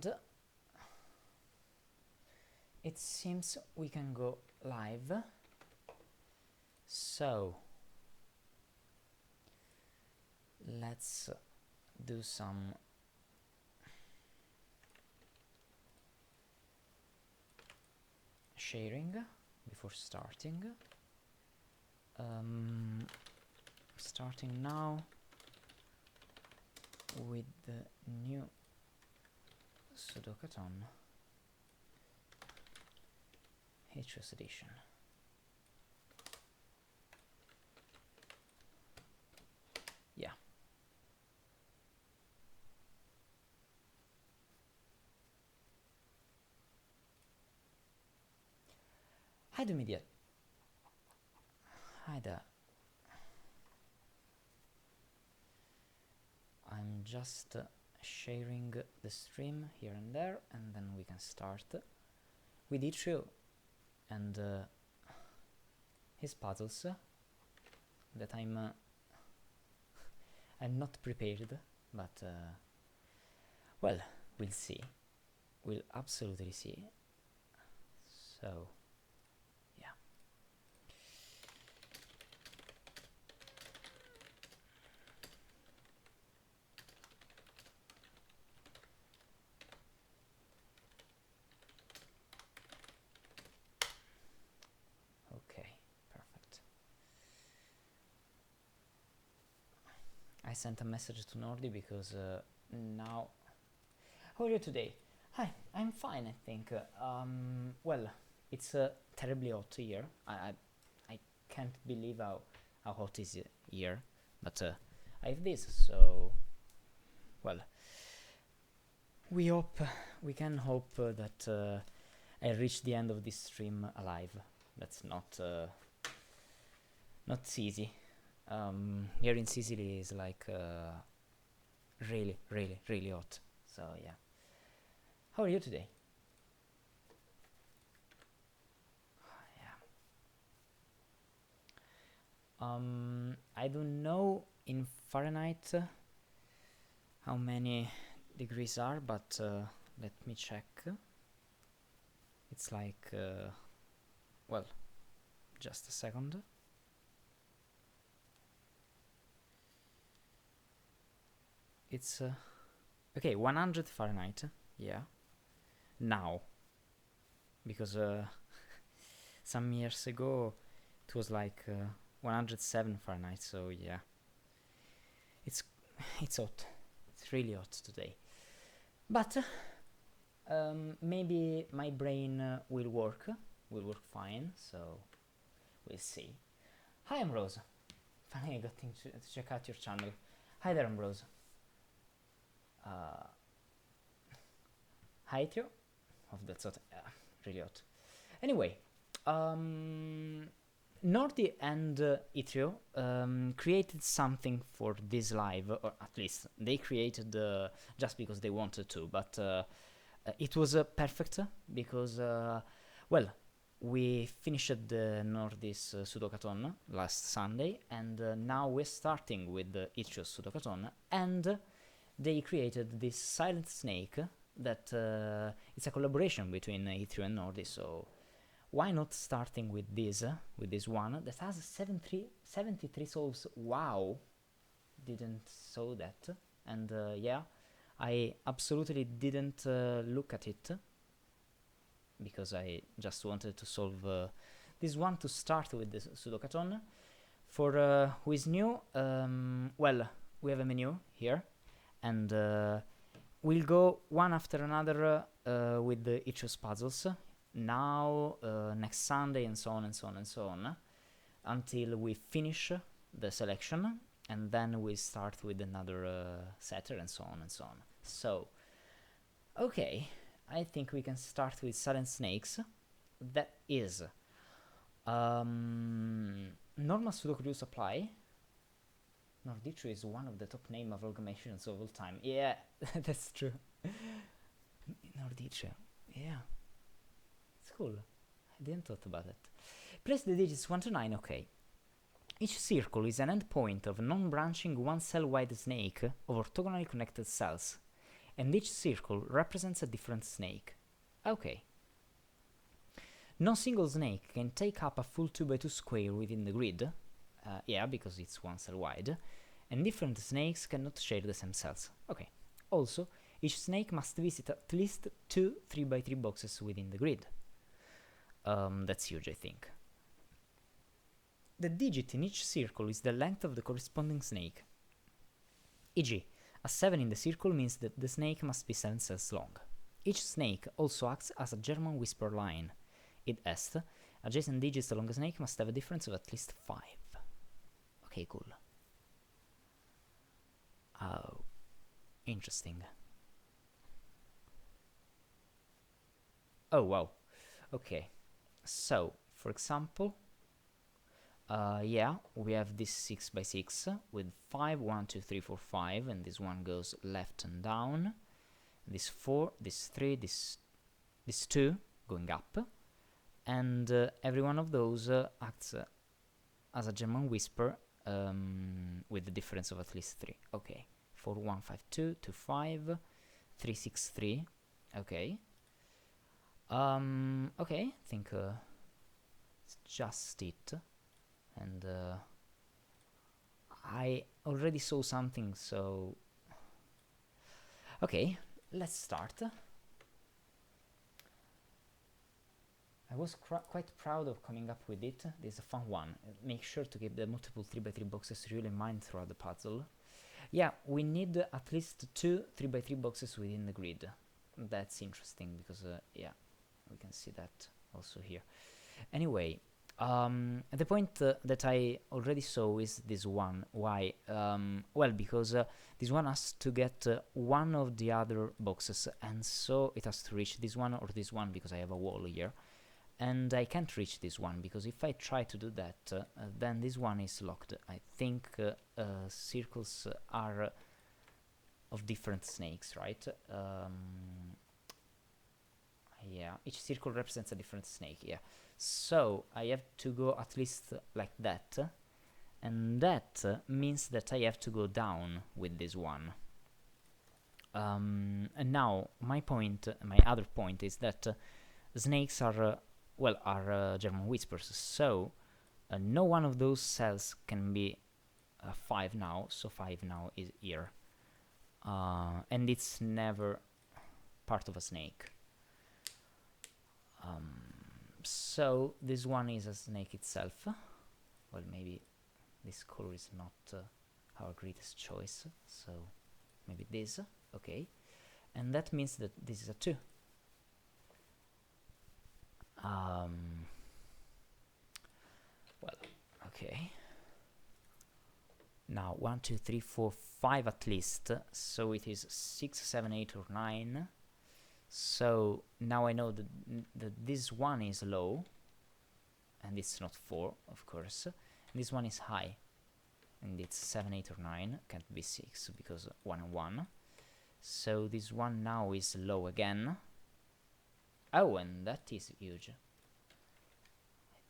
And it seems we can go live. So let's do some sharing before starting. Starting now with the new Sudok-a-thon Yttrio edition. Yeah. Hi the media. Hi there. I'm just sharing the stream here and there, and then we can start with Yttrio and his puzzles that I'm not prepared, but well, we'll see. We'll absolutely see. So yeah. Okay, perfect. I sent a message to Nordi because now... How are you today? Hi, I'm fine, I think. Well, it's terribly hot here. I can't believe how hot it is here, but I have this, so... Well, we can hope that I reach the end of this stream alive. That's not easy. Here in Sicily is like really, really, really hot. So yeah. How are you today? Yeah. I don't know in Fahrenheit how many degrees are, but let me check. It's like well, just a second. It's okay, 100 Fahrenheit. Yeah. Now, because some years ago it was like 107 Fahrenheit. So yeah, it's hot. It's really hot today. But maybe my brain will work fine. So we'll see. Hi, Ambrose. Finally, I got to check out your channel. Hi there, Ambrose. Hi, Yttrio. Oh, that's hot. Really hot. Anyway, Nordi and Yttrio created something for this live, or at least they created just because they wanted to, but it was perfect because, well, we finished the Nordi's Sudok-a-thon last Sunday, and now we're starting with the Yttrio's Sudok-a-thon, and they created this silent snake that it's a collaboration between Yttrio and Nordi, so why not starting with this one that has 73 souls. Wow, didn't saw that. And yeah, I absolutely didn't look at it because I just wanted to solve this one to start with the Sudok-a-thon. For who is new, well, we have a menu here, and we'll go one after another with the Yttrio's puzzles. Now, next Sunday, and so on and so on and so on, until we finish the selection, and then we start with another setter, and so on and so on. So, okay, I think we can start with Silent Snakes. That is normal Sudoku supply. Yttrio is one of the top name amalgamations of all time. Yeah, that's true. Yttrio, yeah. Cool. I didn't thought about it. Place the digits 1 to 9, okay. Each circle is an endpoint of a non-branching one-cell wide snake of orthogonally connected cells. and each circle represents a different snake. Okay. No single snake can take up a full 2x2 square within the grid, yeah, because it's 1 cell wide, and different snakes cannot share the same cells. Okay. Also, each snake must visit at least 2 3x3 boxes within the grid. That's huge, I think. The digit in each circle is the length of the corresponding snake. E.g., a 7 in the circle means that the snake must be 7 cells long. Each snake also acts as a German whisper line. Id-est, adjacent digits along a snake must have a difference of at least 5. Okay, cool. Oh, interesting. Oh, wow. Okay. So, for example, yeah, we have this 6x6 with 5, 1, 2, 3, 4, 5, and this one goes left and down. This 4, this 3, this 2 going up, and every one of those acts as a German whisper with the difference of at least 3. Okay, 4, 1, 5, 2, 2, 5, 3, 6, 3. Okay. Okay, I think it's just it. And I already saw something, so... Okay, let's start. I was quite proud of coming up with it. This is a fun one. Make sure to keep the multiple 3x3 boxes really in mind throughout the puzzle. Yeah, we need at least 2 3x3 boxes within the grid. That's interesting because, yeah, we can see that also here. Anyway, the point that I already saw is this one. Why? Well, because this one has to get one of the other boxes, and so it has to reach this one or this one because I have a wall here. And I can't reach this one, because if I try to do that, then this one is locked. I think circles are of different snakes, right? Yeah, each circle represents a different snake, yeah. So I have to go at least like that, and that means that I have to go down with this one. And now my other point is that snakes are German whispers, so no one of those cells can be 5 now, so 5 now is here. And it's never part of a snake. So this one is a snake itself. Well, maybe this color is not our greatest choice, so maybe this, okay. And that means that this is a 2. Well, okay. Now 1, 2, 3, 4, 5 at least, so it is 6, 7, 8, or 9. So now I know that this one is low, and it's not 4, of course. And this one is high, and it's 7, 8, or 9. Can't be 6 because 1 and 1. So this one now is low again. Oh, and that is huge. I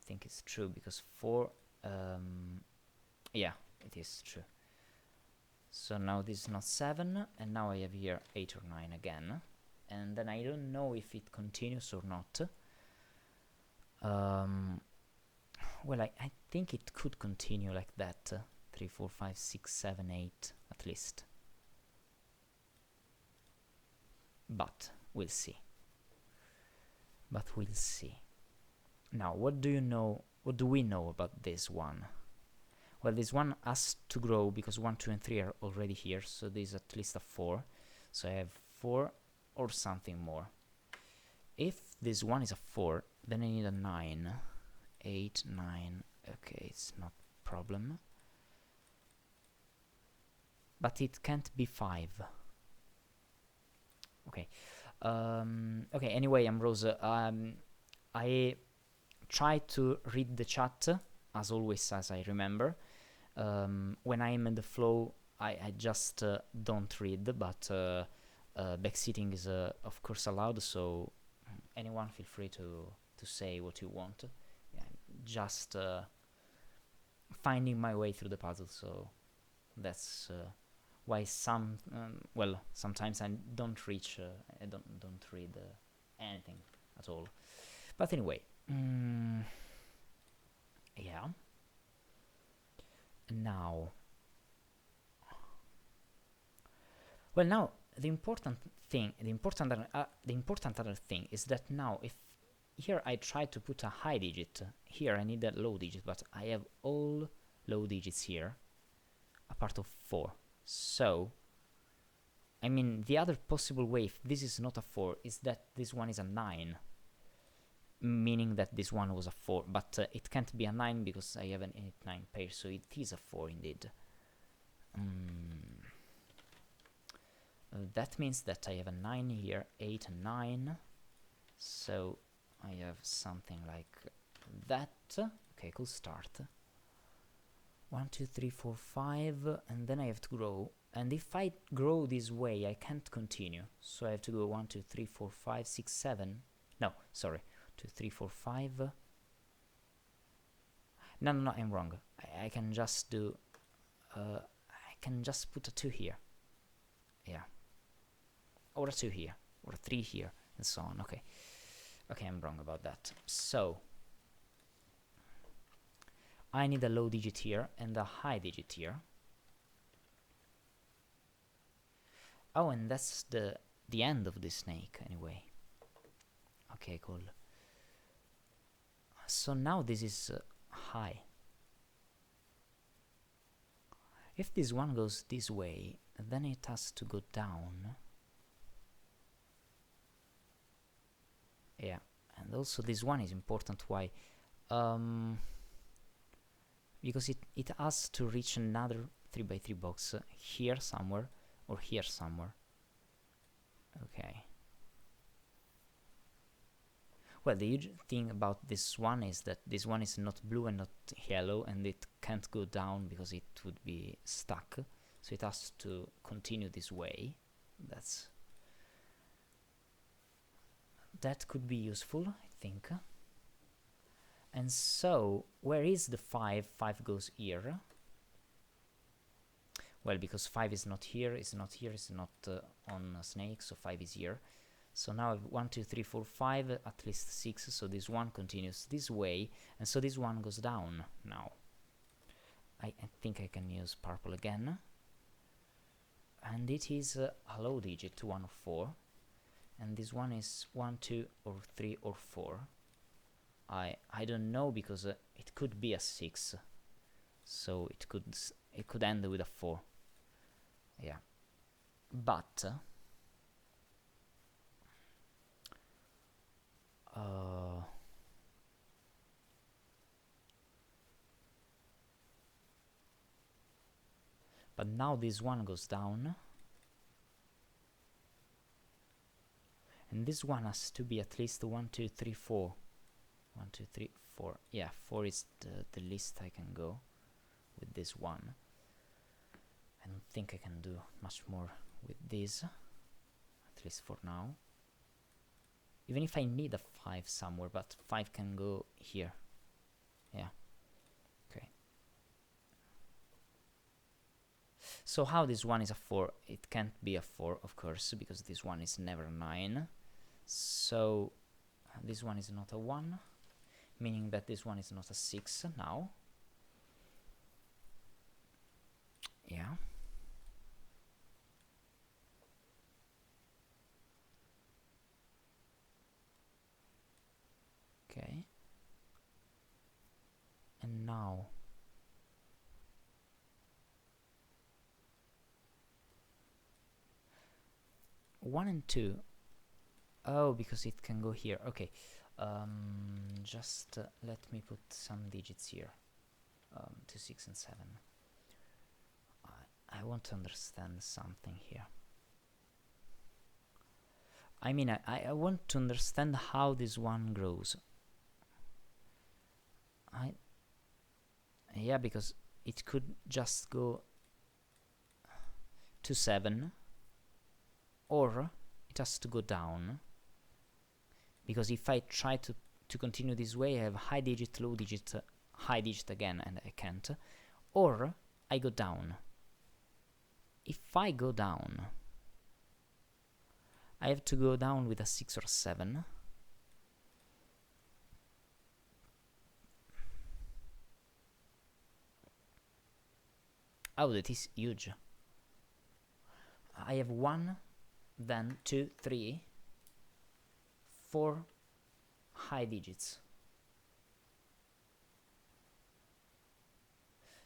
think it's true because 4, yeah, it is true. So now this is not 7, and now I have here 8 or 9 again. And then I don't know if it continues or not. Well, I think it could continue like that. 3, 4, 5, 6, 7, 8 at least. But we'll see. Now, what do we know about this one? Well, this one has to grow because 1, 2, and 3 are already here, so there's at least a 4. So I have 4 or something more. If this one is a 4, then I need a 9. 8, 9, okay, it's not a problem. But it can't be 5. Okay. Okay, anyway, Ambrose, I try to read the chat, as always, as I remember. When I'm in the flow, I just don't read, but backseating is of course allowed, so anyone feel free to say what you want. Yeah, just finding my way through the puzzle, so that's why well, sometimes I don't reach, I don't read anything at all. But anyway, yeah. Now, well, now the important other thing is that now if here I try to put a high digit, here I need a low digit, but I have all low digits here, a part of 4. So, I mean, the other possible way, if this is not a 4, is that this one is a 9. Meaning that this one was a 4, but it can't be a 9 because I have an 8-9 pair, so it is a 4 indeed. That means that I have a 9 here, 8 and 9, so I have something like that. Okay, cool start. 1, 2, 3, 4, 5, and then I have to grow. And if I grow this way, I can't continue. So I have to go 1, 2, 3, 4, 5, 6, 7. No, sorry. 2, 3, 4, 5. No, I'm wrong. I can just do... I can just put a 2 here. Yeah. Or a 2 here. Or a 3 here. And so on. Okay. Okay, I'm wrong about that. So... I need a low digit here and a high digit here. Oh, and that's the end of the snake, anyway. Okay, cool. So now this is high. If this one goes this way, then it has to go down. Yeah, and also this one is important. Why? Because it has to reach another 3x3 box here somewhere or here somewhere. Okay. Well, the huge thing about this one is that this one is not blue and not yellow, and it can't go down because it would be stuck. So it has to continue this way. That could be useful, I think. And so, where is the 5? 5 goes here. Well, because 5 is not here, is not here, is not on a snake, so 5 is here. So now I have 1, 2, 3, 4, 5, at least 6, so this one continues this way, and so this one goes down now. I think I can use purple again. And it is a low digit, 1 or 4. And this one is 1, 2, or 3, or 4. I don't know, because it could be a 6. So it could end with a 4. Yeah. But... but now this one goes down, and this one has to be at least 1, 2, 3, 4. 1, 2, 3, 4. Yeah, 4 is the least I can go with this one. I don't think I can do much more with this, at least for now. Even if I need a 5 somewhere, but 5 can go here. Yeah. Okay. So how this one is a 4? It can't be a 4, of course, because this one is never 9. So this one is not a 1, meaning that this one is not a 6 now. Yeah. Okay. And now... one and 2. Oh, because it can go here. Okay. Just let me put some digits here. 2, 6, and 7. I want to understand something here. I mean, I want to understand how this one grows. Yeah, because it could just go to 7, or it has to go down, because if I try to continue this way, I have high digit, low digit, high digit again, and I can't, or I go down. if I go down, I have to go down with a 6 or 7. Oh, that is huge. I have 1, then 2, 3, 4 high digits.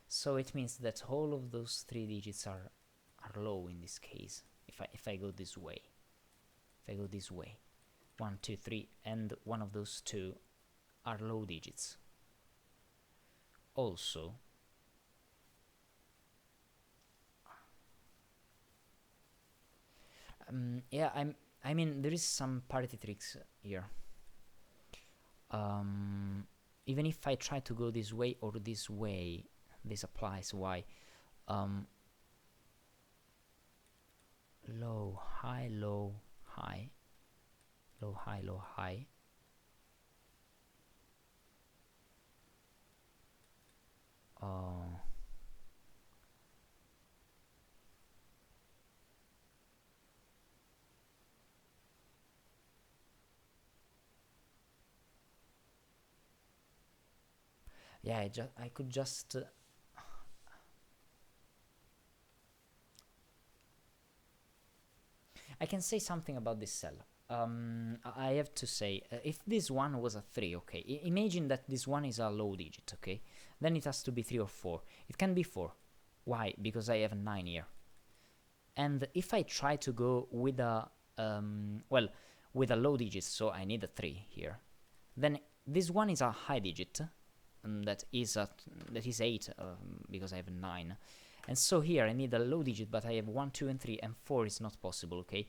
So it means that all of those 3 digits are low in this case. If I go this way, 1, 2, 3, and one of those 2 are low digits. Also, yeah, I mean there is some parity tricks here. Even if I try to go this way or this way, this applies. Why? Low, high, low, high, low, high, low, high. Yeah, I could just I can say something about this cell. I have to say, if this one was a 3, okay, imagine that this one is a low digit, okay, then it has to be 3 or 4. It can be 4. Why? Because I have a 9 here. And if I try to go with a, well, with a low digit, so I need a 3 here, then this one is a high digit, that is 8, because I have a 9. And so here I need a low digit, but I have 1, 2, and 3, and 4 is not possible, okay?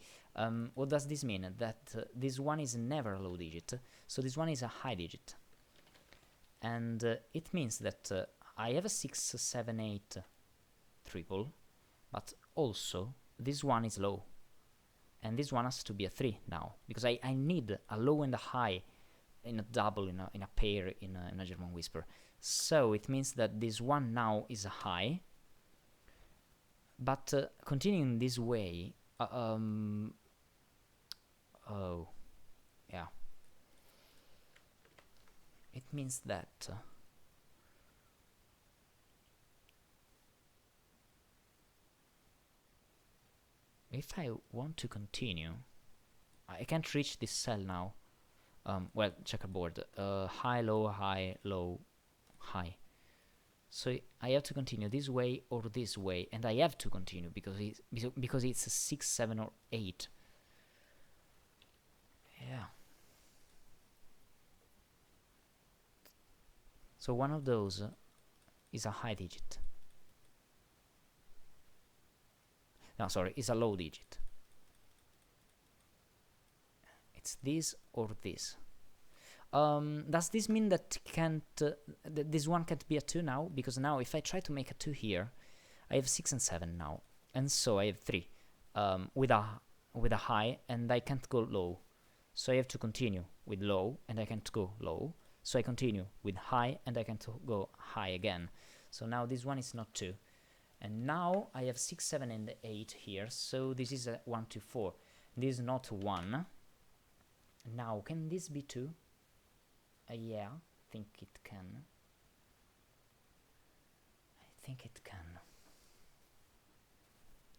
What does this mean? That this one is never a low digit, so this one is a high digit. And it means that I have a 6, 7, 8 triple, but also this one is low. And this one has to be a 3 now, because I need a low and a high in a double, in a pair, in a German whisper. So it means that this one now is a high. But continuing this way, oh, yeah, it means that if I want to continue, I can't reach this cell now. Well, checkerboard, high, low, high, low, high. So I have to continue this way or this way, and I have to continue because it's a 6, 7, or 8. Yeah. So one of those is a high digit. No, sorry, is a low digit. It's this or this. Does this mean that this one can't be a 2 now? Because now if I try to make a 2 here, I have 6 and 7 now, and so I have 3 with a high, and I can't go low, so I have to continue with low, and I can't go low, so I continue with high, and I can't go high again. So now this one is not 2, and now I have 6, 7, and 8 here, so this is a 1, 2, 4. This is not 1. Now can this be 2? Yeah, I think it can. I think it can.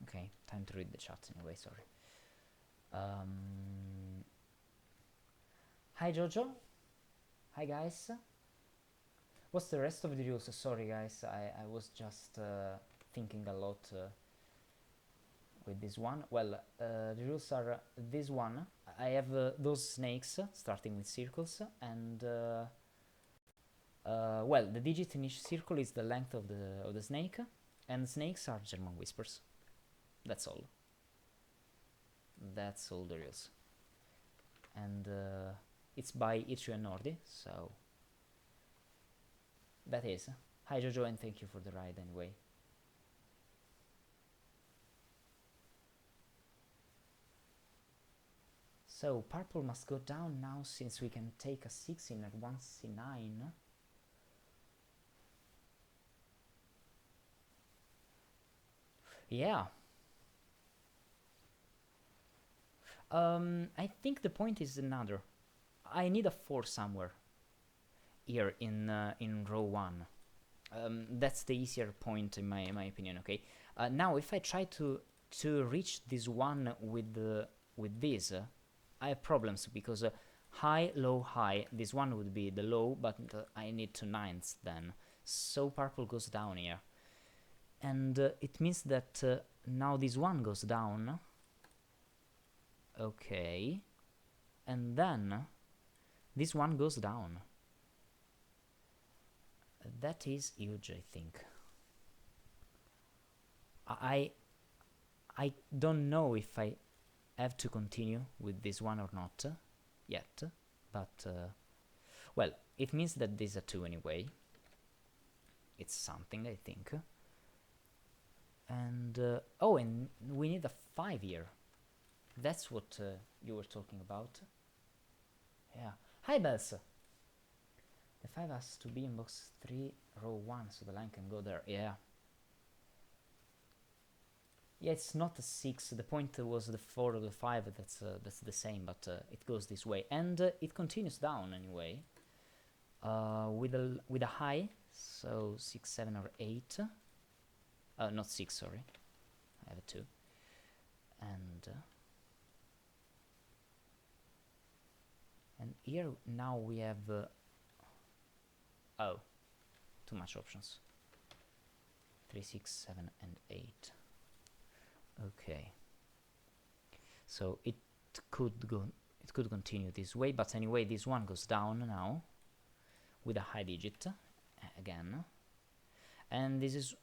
Okay, time to read the chat anyway, sorry. Hi Jojo. Hi guys. What's the rest of the rules? Sorry guys, I was just thinking a lot with this one. Well, the rules are this one. I have those snakes starting with circles, and well, the digit in each circle is the length of the snake, and snakes are German whispers. That's all. That's all there is. And it's by Yttrio and Nordi, so that is. Hi Jojo, and thank you for the ride anyway. So purple must go down now, since we can take a 6 in at 1c9. Yeah. I think the point is another. I need a 4 somewhere here in row 1. That's the easier point in my opinion. Okay. Now if I try to reach this one with this, I have problems because high, low, high. This one would be the low, but I need 2 nines then. So purple goes down here, and it means that now this one goes down. Okay, and then this one goes down. That is huge, I think. I don't know if I have to continue with this one or not yet, but well, it means that this is a 2 anyway. It's something, I think. And oh, and we need a 5 here. That's what you were talking about. Yeah. Hi, Bells. The 5 has to be in box 3, row 1, so the line can go there. Yeah. Yeah, it's not a 6. The point was the 4 or the 5. That's the same, but it goes this way, and it continues down anyway. With a high, so 6, 7, or 8. Not 6. Sorry, I have a 2, and here now we have oh, too much options. 3, 6, 7, and 8. Okay, so it could continue this way, but anyway this one goes down now with a high digit again, and this is,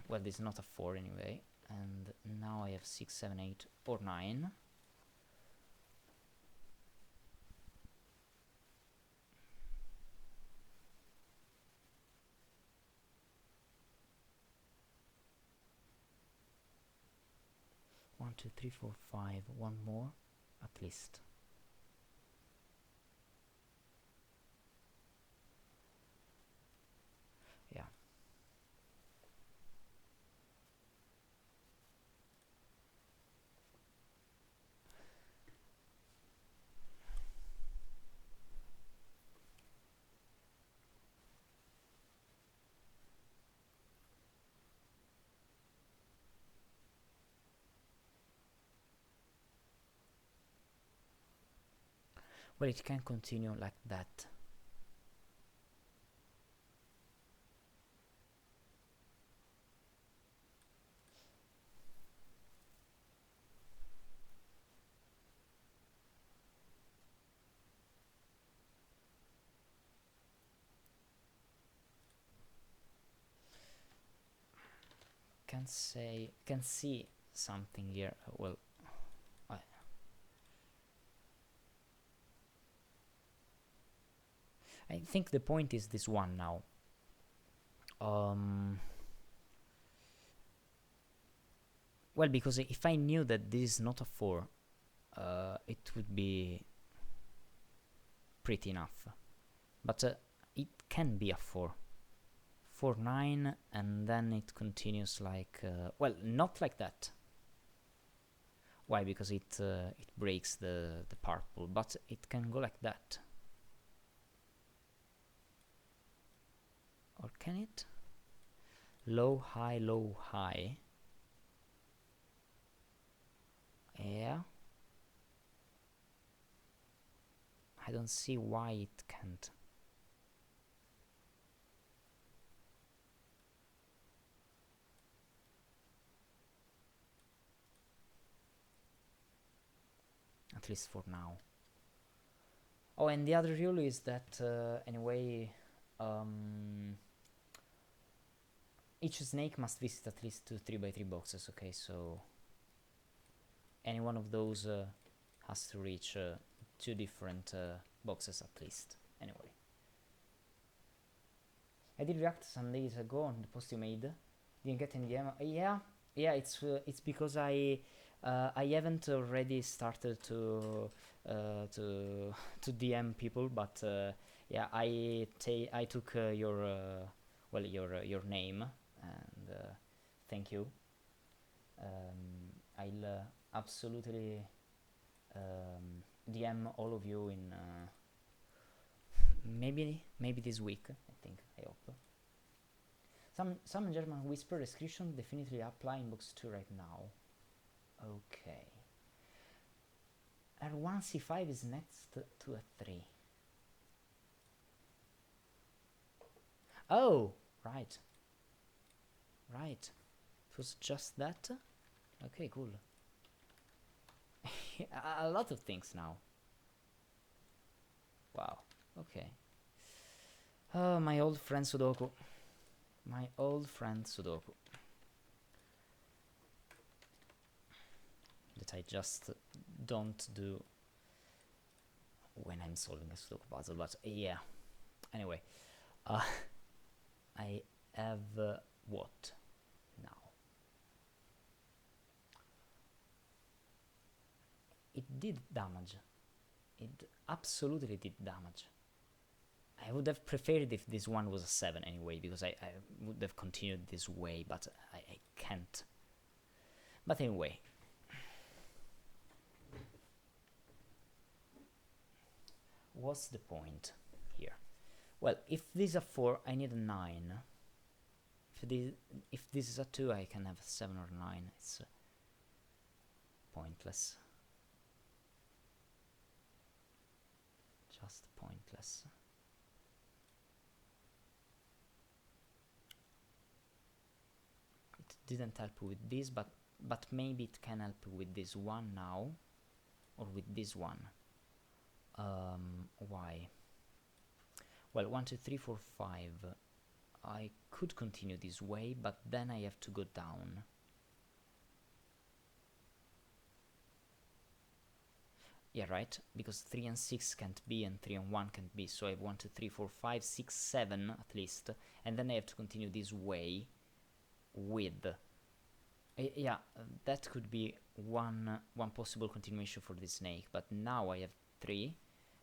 well, this is not a 4 anyway, and now I have 6, 7, 8, or 9. One, two, three, four, 5. One more, at least. Yeah. Well, it can continue like that. Can see something here. Well, I think the point is this one now. Well, because if I knew that this is not a 4, it would be pretty enough. But it can be a 4. 4, 9, and then it continues like, well, not like that. Why? Because it breaks the purple, but it can go like that. Or can it? Low, high, low, high. Yeah. I don't see why it can't. At least for now. Oh, and the other rule is that anyway, each snake must visit at least 2 3x3 boxes. Okay, so any one of those has to reach 2 different boxes at least. Anyway, I did react some days ago on the post you made. Didn't get any DM. Yeah. It's because I haven't already started to DM people, but yeah, I took your well, your name, and thank you. I'll absolutely DM all of you in maybe this week. I think. I hope. Some German whisper description definitely apply in box 2 right now. Okay. R1 C5 is next to a 3. Oh, right. Right. It was just that? Okay, cool. A lot of things now. Wow. Okay. Oh, my old friend Sudoku. My old friend Sudoku. That I just don't do when I'm solving a Sudoku puzzle, but yeah. Anyway, I have what now? It did damage. It absolutely did damage. I would have preferred if this one was a 7 anyway, because I would have continued this way, but I can't. But anyway. What's the point here? Well, if this is a 4, I need a 9. If this is a 2, I can have a 7 or 9. It's pointless. Just pointless. It didn't help with this, but maybe it can help with this one now, or with this one. Why? Well, 1, 2, 3, 4, 5. I could continue this way, but then I have to go down. Yeah, right, because 3 and 6 can't be, and 3 and 1 can't be, so I have 1, 2, 3, 4, 5, 6, 7 at least, and then I have to continue this way with... yeah, that could be one possible continuation for this snake, but now I have 3.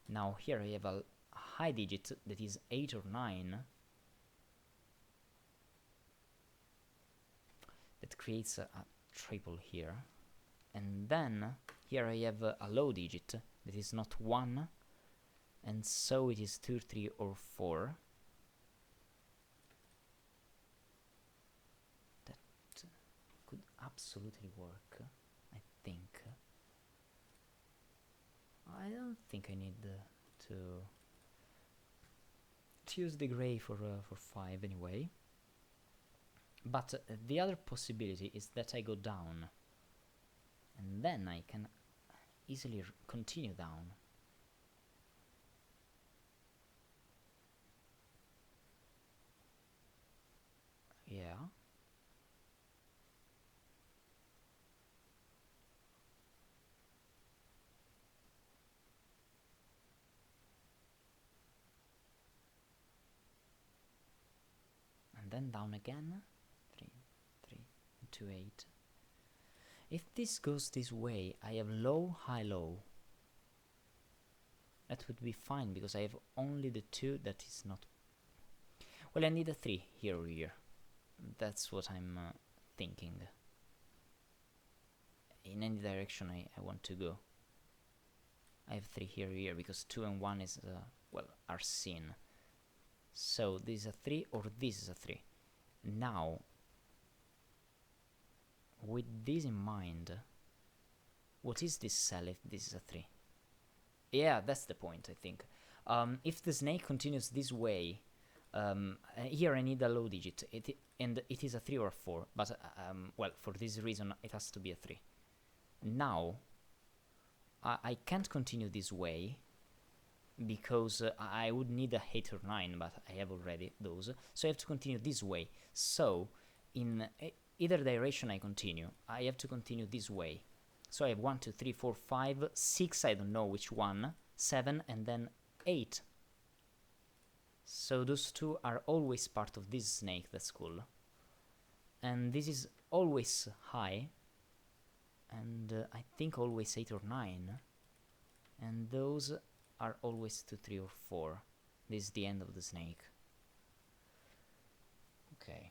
Now here I have a high digit that is 8 or 9. That creates a triple here. And then here I have a low digit that is not 1. And so it is 2, 3 or 4. That could absolutely work, I think. I don't think I need to use the gray for 5 anyway. But the other possibility is that I go down, and then I can easily continue down. Yeah. And then down again. 3, 3, 2, 8. If this goes this way, I have low, high, low. That would be fine, because I have only the 2 that is not... Well, I need a 3 here or here. That's what I'm thinking. In any direction I want to go. I have 3 here or here, because 2 and 1 is, well, are seen. So this is a 3 or this is a 3. Now, with this in mind, what is this cell if this is a 3? Yeah, that's the point, I think. If the snake continues this way, here I need a low digit, and it is a 3 or a 4, but, well, for this reason it has to be a 3. Now, I can't continue this way, because I would need a 8 or 9, but I have already those, so I have to continue this way. So, in either direction I continue, I have to continue this way. So I have 1, 2, 3, 4, 5, 6, I don't know which one, 7, and then 8. So those 2 are always part of this snake, that's cool. And this is always high, and I think always 8 or 9. And those are always 2, 3, or 4. This is the end of the snake. Okay.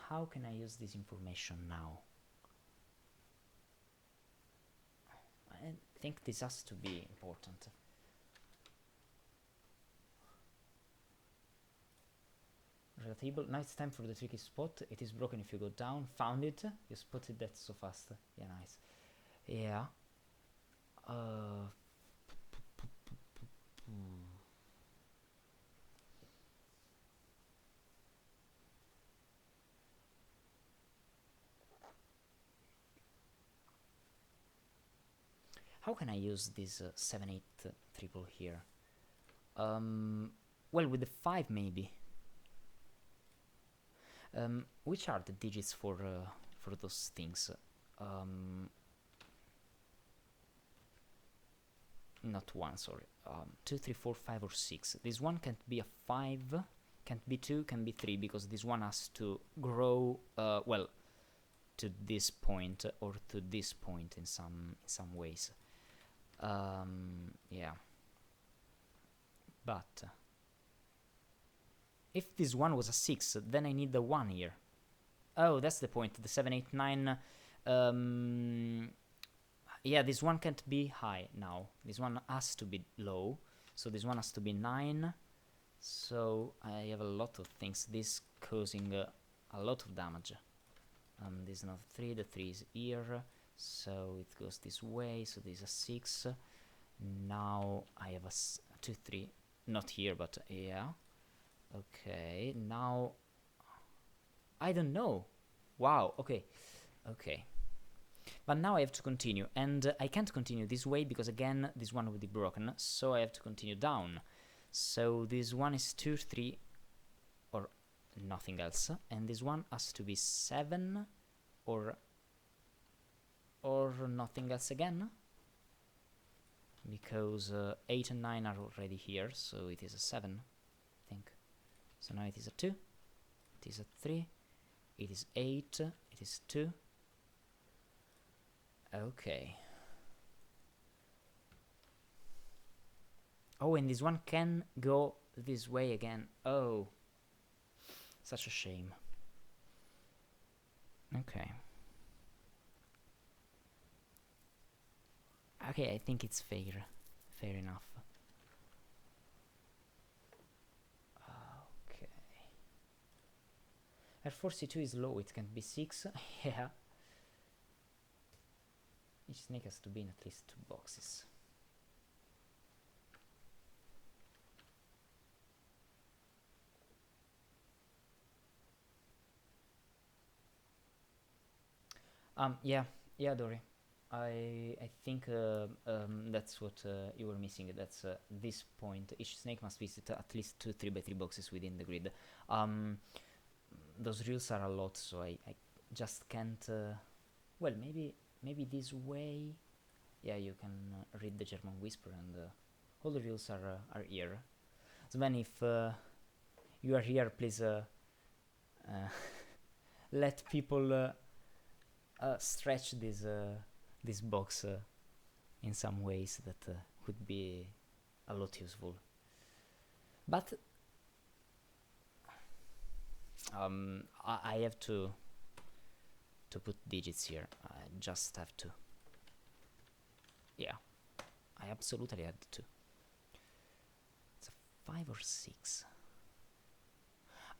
How can I use this information now? I think this has to be important. Table. Now it's time for the tricky spot. It is broken if you go down. Found it. You spotted that so fast. Yeah, nice. Yeah. How can I use this 7-8 triple here? Well, with the 5 maybe. Which are the digits for those things? Not 1, sorry. 2, 3, 4, 5, or 6. This one can't be a 5, can't be 2, can be 3, because this one has to grow, well, to this point or to this point in some ways. Yeah. But if this one was a 6, then I need the 1 here. Oh, that's the point. The 7, 8, 9. Yeah, this one can't be high now. This one has to be low. So this one has to be 9. So I have a lot of things. This causing a lot of damage. This is not 3. The 3 is here. So it goes this way. So this is a 6. Now I have a 2, 3. Not here, but yeah. Okay, now I don't know. Wow, okay. Okay. But now I have to continue, and I can't continue this way because again this one will be broken, so I have to continue down. So this one is 2, 3, or nothing else, and this one has to be 7 or nothing else again, because 8 and 9 are already here, so it is a 7, I think. So now it is a 2, it is a 3, it is 8, it is 2. Okay. Oh, and this one can go this way again. Oh. Such a shame. Okay. Okay, I think it's fair. Fair enough. Okay. F4 C2 is low, it can be 6. Yeah. Each snake has to be in at least 2 boxes. Yeah, Dory. I think that's what you were missing. That's this point. Each snake must visit at least 2 3x3 boxes within the grid. Those rules are a lot, so I just can't. Well, maybe this way. Yeah, you can read the German Whisper, and all the rules are here. So then, if you are here, please let people stretch this box in some ways that would be a lot useful. But I have to put digits here. I just have to. Yeah, I absolutely had to. It's a 5 or 6.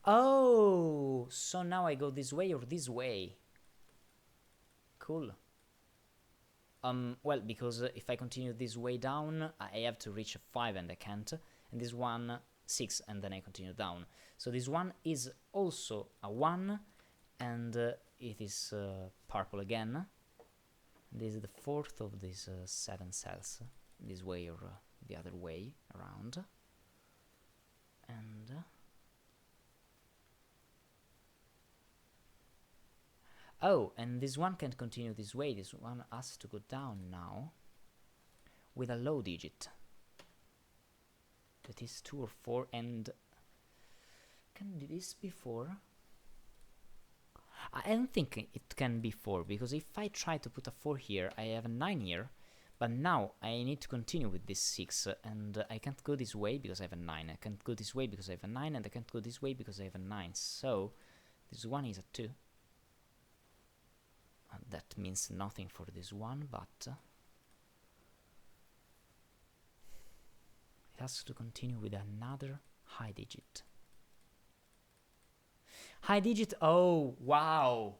Oh, so now I go this way or this way. Cool. Well, because if I continue this way down, I have to reach a 5 and I can't. And this one 6 and then I continue down. So this one is also a 1 and it is purple again. This is the 4th of these 7 cells, this way or the other way around. And oh, and this one can't continue this way, this one has to go down now with a low digit. That is 2 or 4, and can this be 4? I don't think it can be 4, because if I try to put a 4 here, I have a 9 here, but now I need to continue with this 6, and I can't go this way because I have a 9, I can't go this way because I have a 9, and I can't go this way because I have a 9, so this one is a 2. That means nothing for this one, but it has to continue with another high digit. High digit, oh, wow!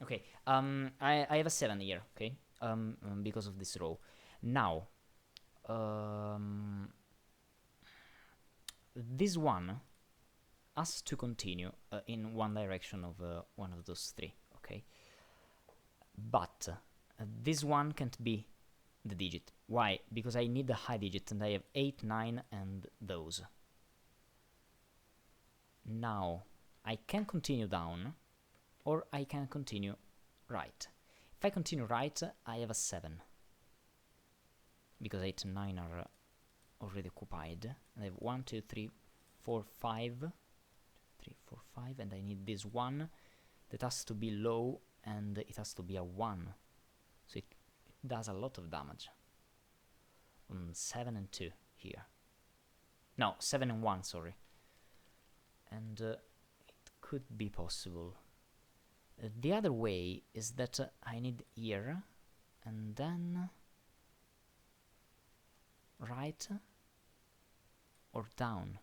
Okay, I have a 7 here, okay? Because of this row. Now, this one has to continue in one direction of one of those three, okay? But this one can't be the digit. Why? Because I need a high digit and I have 8, 9 and those. Now, I can continue down or I can continue right. If I continue right, I have a 7. Because 8 and 9 are already occupied. And I have 1, 2, 3, 4, 5. 3, 4, 5, and I need this one that has to be low and it has to be a 1. So it does a lot of damage. 7 and 2 here. No, 7 and 1, sorry. And it could be possible. The other way is that I need here and then right or down.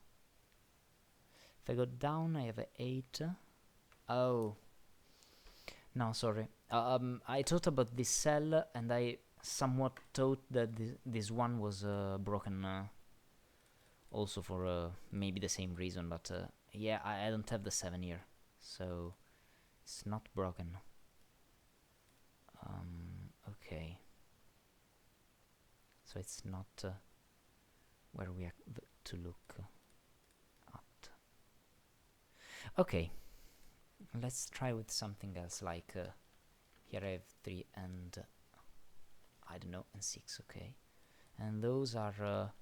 If I go down, I have a 8. Oh. No, sorry. I thought about this cell and I somewhat thought that this one was broken also for maybe the same reason, but yeah, I don't have the 7 here, so it's not broken. Okay. So it's not where we have to look at. Okay. Let's try with something else, like here I have 3 and I don't know, and 6, okay. And those are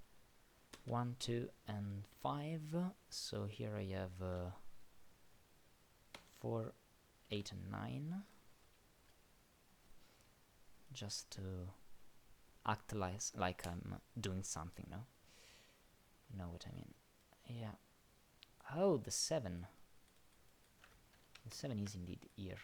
1, 2 and 5, so here I have 4, 8 and 9. Just to act like I'm doing something, no? You know what I mean? Yeah. Oh, the 7. The 7 is indeed here.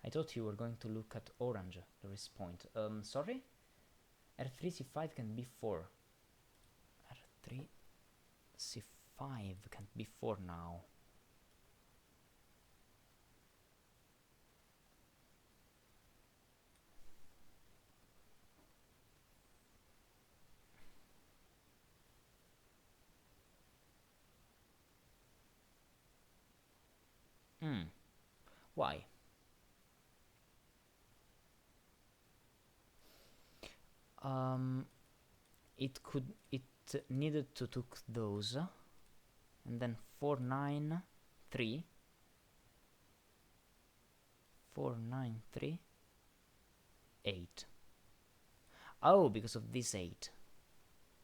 I thought you were going to look at orange, the risk point. Sorry? R3, C5 can be 4. R3, C5 can't be 4 now. Why? It needed to took those and then 4, 9, 3. 4, 9, 3, 8. Oh, because of this 8.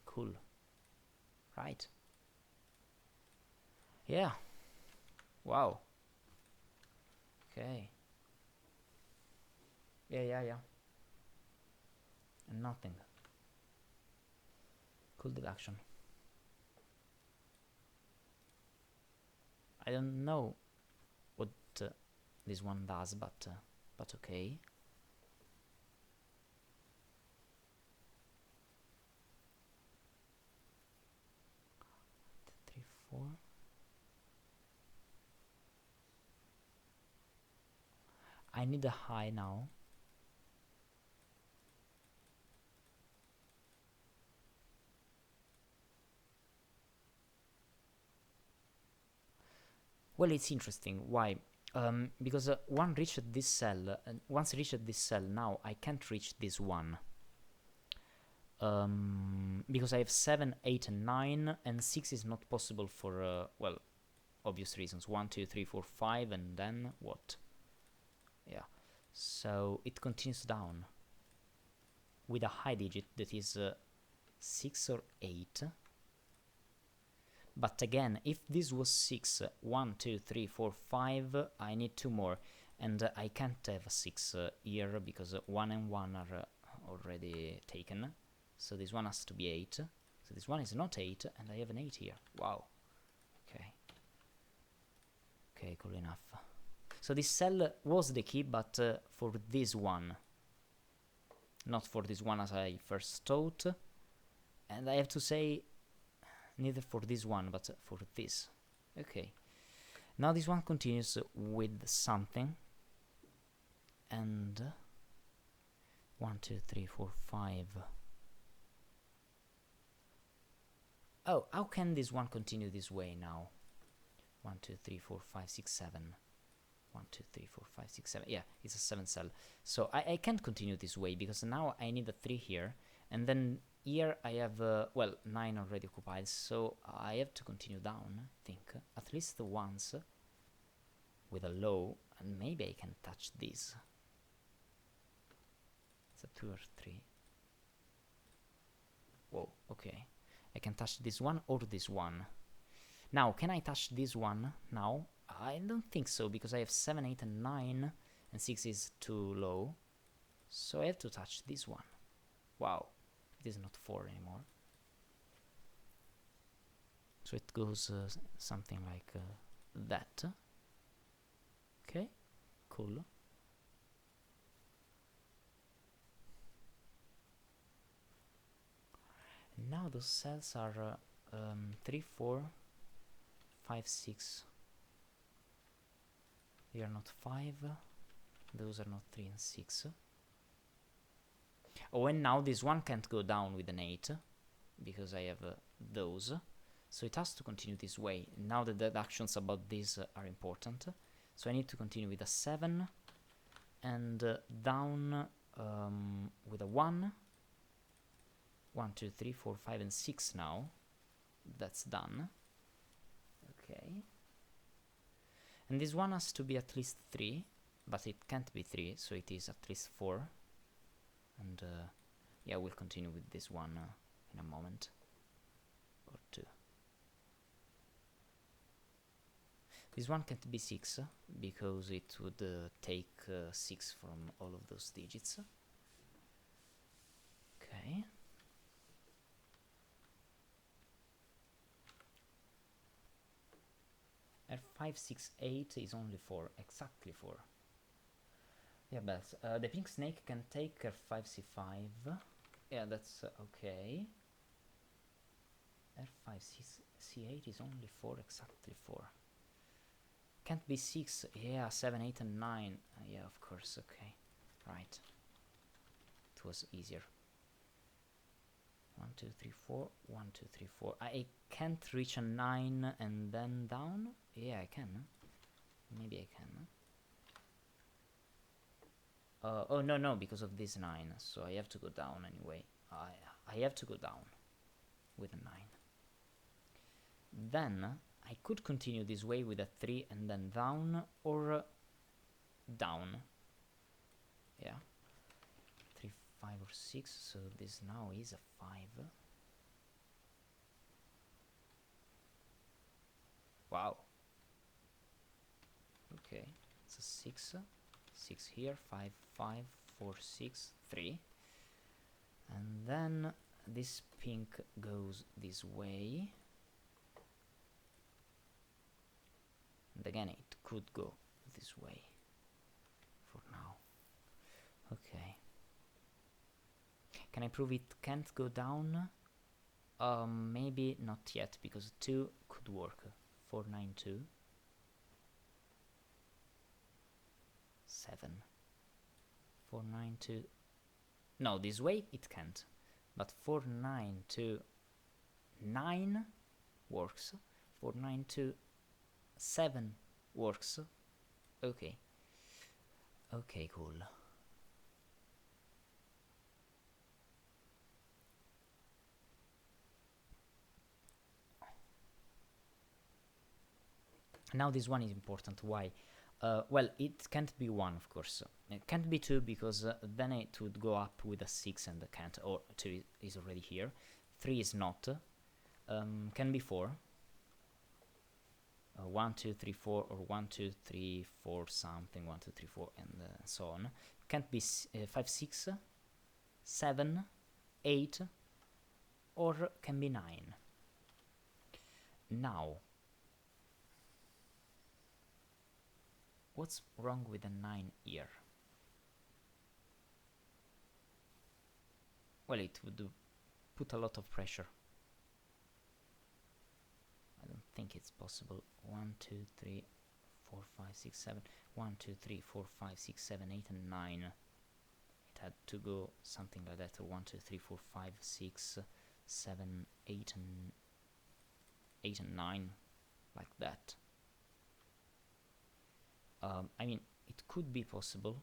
Cool. Right. Yeah. Wow. Okay. Yeah. And nothing. Cool deduction. I don't know what this one does, but okay. 3, 4. I need a high now. Well, it's interesting. Why? Because one reached this cell, and once reached this cell, now I can't reach this one. Because I have 7, 8, and 9, and 6 is not possible for, well, obvious reasons. 1, 2, 3, 4, 5, and then what? Yeah. So it continues down with a high digit that is 6 or 8. But again, if this was 6, 1, 2, 3, 4, 5, I need 2 more. And I can't have a 6 here because 1 and 1 are already taken. So this one has to be 8. So this one is not 8, and I have an 8 here. Wow. Okay. Okay, cool enough. So this cell was the key, but for this one. not for this one as I first thought. And I have to say, neither for this one, but for this. Okay. Now this one continues with something. And 1, 2, 3, 4, 5. Oh, how can this one continue this way now? 1, 2, 3, 4, 5, 6, 7. 1, 2, 3, 4, 5, 6, 7. Yeah, it's a 7 cell. So I can't continue this way because now I need a 3 here. And then here I have, well, 9 already occupied. So I have to continue down, I think. At least once with a low. And maybe I can touch this. It's a 2 or 3. Whoa, okay. I can touch this one or this one. Now, can I touch this one now? I don't think so, because I have 7, 8, and 9, and 6 is too low. So I have to touch this one. Wow, it is not 4 anymore. So it goes something like that. Okay, cool. Now those cells are 3, 4, 5, 6. They are not 5. Those are not 3 and 6. Oh, and now this one can't go down with an 8 because I have those. So it has to continue this way. Now the deductions about this are important. So I need to continue with a 7 and down with a 1. 1, 2, 3, 4, 5, and 6 now. That's done. Okay. And this one has to be at least 3, but it can't be 3, so it is at least 4. And yeah, we'll continue with this one in a moment. Or 2. This one can't be 6, because it would take 6 from all of those digits. Okay. F5, 6, 8 is only 4, exactly 4. Yeah, but the pink snake can take F5, C5. Yeah, that's okay. F5, C8 is only 4, exactly 4. Can't be 6, yeah, 7, 8, and 9. Yeah, of course, okay. Right. It was easier. 1, 2, 3, 4, 1, 2, 3, 4. I can't reach a 9 and then down? Yeah, I can. Maybe I can. Oh, no, because of this 9. So I have to go down anyway. I have to go down with a 9. Then I could continue this way with a 3 and then down, or down. Yeah. 3, 5, or 6, so this now is a 5. Wow. Okay, it's a 6. 6 here, 5, 5, 4, 6, 3. And then this pink goes this way. And again, it could go this way for now. Okay. Can I prove it can't go down? Maybe not yet, because 2 could work. 4, 9, 2. 7. 4, 9, 2. No, this way it can't. But 4, 9, 2, 9 works. 4, 9, 2, 7 works. Okay. Okay, cool. Now this one is important. Why? Well, it can't be 1, of course. It can't be 2, because then it would go up with a 6 and the can't, or 2 is already here. 3 is not. Can be 4. 1, 2, 3, 4, or 1, 2, 3, 4 something, 1, 2, 3, 4, and so on. Can't be 5, 6, 7, 8, or can be 9. Now, what's wrong with a 9 here? well, it would put a lot of pressure. I don't think it's possible. 1, 2, 3, 4, 5, 6, 7. 1, 2, 3, 4, 5, 6, 7, 8, and 9. It had to go something like that. 1, 2, 3, 4, 5, 6, 7, 8, and 9, like that. I mean, it could be possible.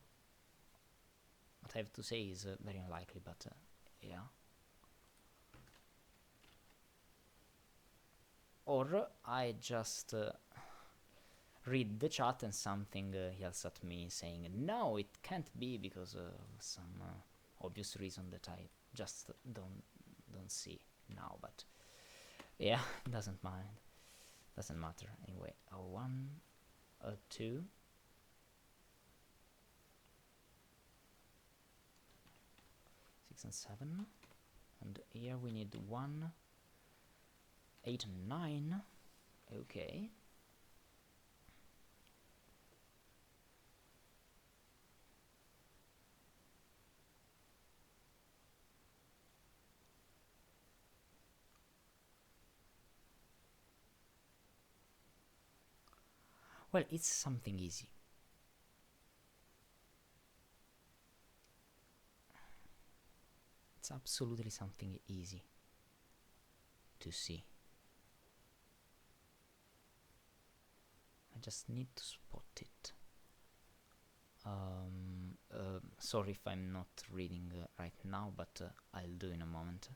What I have to say is very unlikely, but yeah. Or I just read the chat and something yells at me saying, no, it can't be because of some obvious reason that I just don't see now, but yeah, doesn't matter anyway. 1, 2, 6 and 7, and here we need 1, 8 and 9. Okay. Well, it's something easy. It's absolutely something easy to see. I just need to spot it. Sorry if I'm not reading right now, but I'll do in a moment.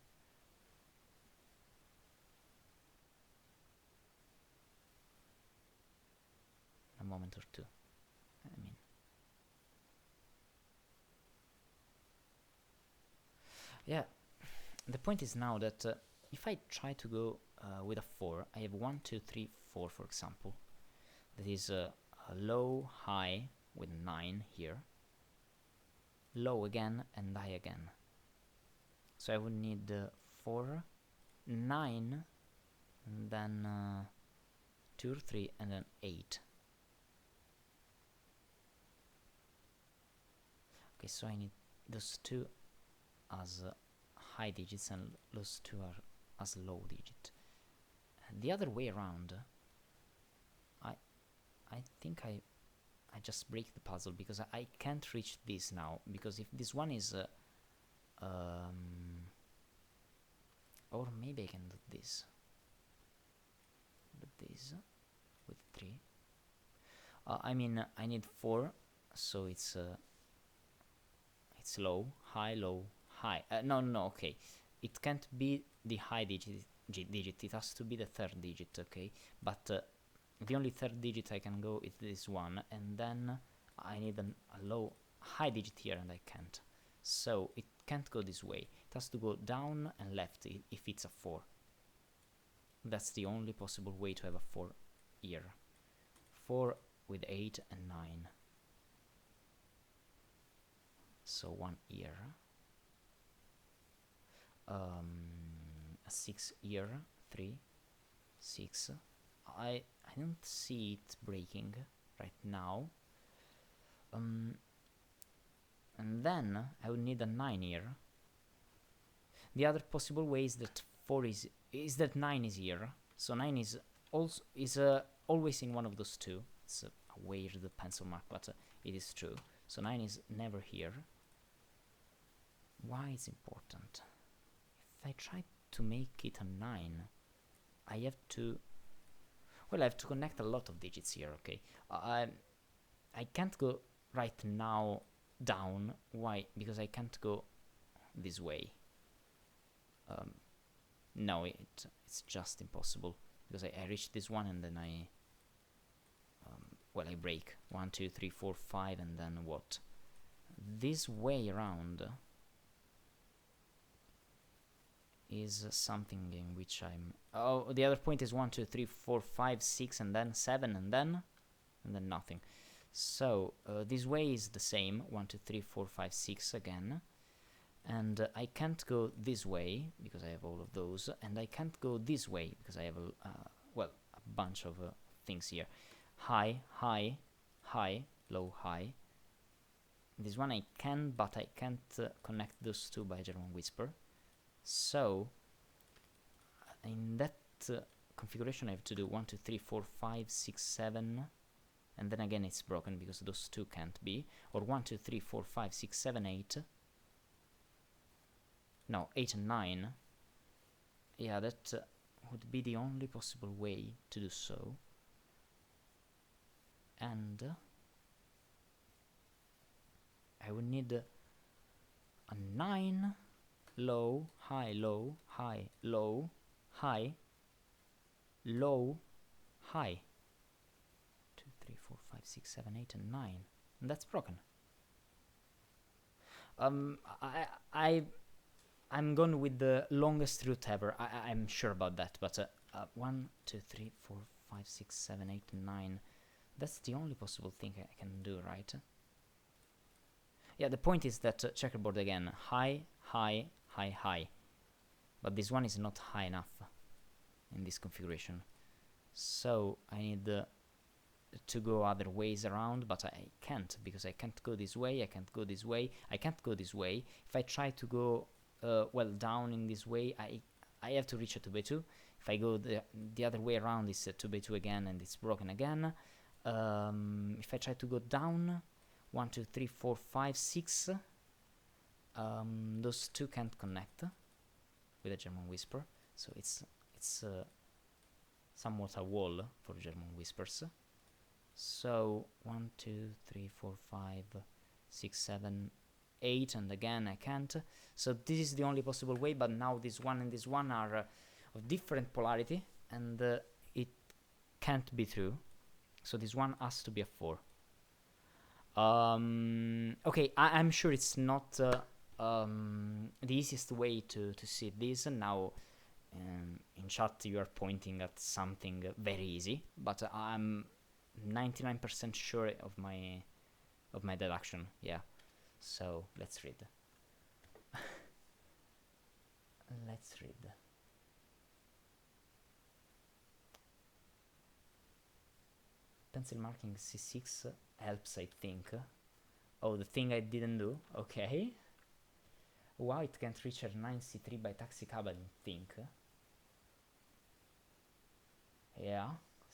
A moment or two, I mean. Yeah, the point is now that if I try to go with a 4, I have 1, 2, 3, 4, for example. That is a low, high with 9 here. Low again and high again. So I would need 4, 9, and then 2 or 3, and then 8. Okay, so I need those two as high digits and those two are as low digit. And the other way around, I think I just break the puzzle because I can't reach this now, because if this one is or maybe I can do this with 3. I mean, I need 4, so it's low, high, low, high. No, okay. It can't be the high digit. It has to be the third digit, okay? But the only third digit I can go is this one, and then I need a low, high digit here, and I can't. So it can't go this way. It has to go down and left if it's a 4. That's the only possible way to have a 4 here. 4 with 8 and 9. So 1 here. A 6 here. 3, 6. I don't see it breaking right now. And then I would need a 9 here. The other possible way is that 4 is that 9 is here. So 9 is also always in one of those two. It's a weird pencil mark, but it is true. So 9 is never here. Why it's important? If I try to make it a 9, I have to... Well, I have to connect a lot of digits here, okay? I can't go right now down. Why? Because I can't go this way. No, it's just impossible. Because I reach this one and then I break. 1, 2, 3, 4, 5, and then what? This way around is something in which I'm... Oh, the other point is 1, 2, 3, 4, 5, 6, and then 7, and then nothing. So this way is the same. 1, 2, 3, 4, 5, 6 again. And I can't go this way because I have all of those, and I can't go this way because I have a bunch of things here. High, high, high, low, high. This one I can, but I can't connect those two by German Whisper. So in that configuration I have to do 1, 2, 3, 4, 5, 6, 7, and then again it's broken because those two can't be, or 1, 2, 3, 4, 5, 6, 7, 8. No, 8 and 9. Yeah, that would be the only possible way to do so. And I would need a 9, low, high, low, high, low, high, low, high. 2, 3, 4, 5, 6, 7, 8, and 9. And that's broken. I'm going with the longest route ever. I'm sure about that. But 1, 2, 3, 4, 5, 6, 7, 8, and 9. That's the only possible thing I can do, right? Yeah, the point is that checkerboard again. High, high, high, high. But this one is not high enough in this configuration. So I need to go other ways around, but I can't, because I can't go this way, I can't go this way, I can't go this way. If I try to go well down in this way, I have to reach a 2x2. If I go the other way around, it's a 2x2 again and it's broken again. If I try to go down, 1, 2, 3, 4, 5, 6, those two can't connect with a German Whisper, so it's somewhat a wall for German Whispers. So 1, 2, 3, 4, 5, 6, 7, 8, and again I can't. So this is the only possible way, but now this one and this one are of different polarity, and it can't be true. So this one has to be a 4. Okay, I'm sure it's not the easiest way to see this. Now in chat you are pointing at something very easy, but I'm 99% sure of my deduction. Yeah, so let's read. Let's read. Pencil marking C6 helps, I think. Oh, the thing I didn't do. Okay. Wow, it can't reach R9 C3 by taxi cab, I don't think. Yeah,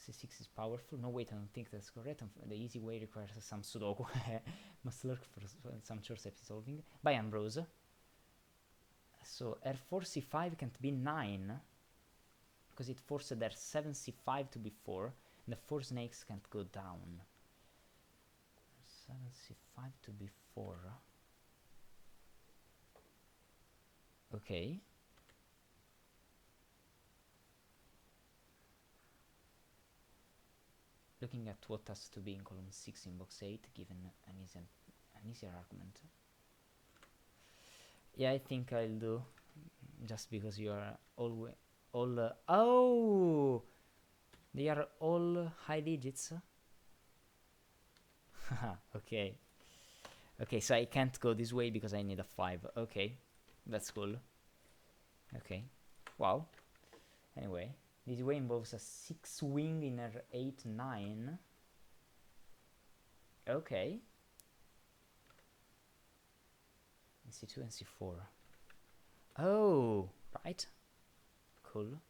C6 is powerful. No, wait, I don't think that's correct. The easy way requires some Sudoku. Must lurk for some chores solving. By Ambrose. So R4 C5 can't be 9, because it forced R7 C5 to be 4, and the 4 snakes can't go down. R7 C5 to be 4. Okay. Looking at what has to be in column 6 in box 8, given an easier argument. Yeah, I think I'll do, just because you are all oh, they are all high digits. Okay. Okay, so I can't go this way because I need a 5. Okay, that's cool. Okay, wow. Anyway, this way involves a 6 wing in R8, 9. Okay. C2 and C4. Oh, right. Cool.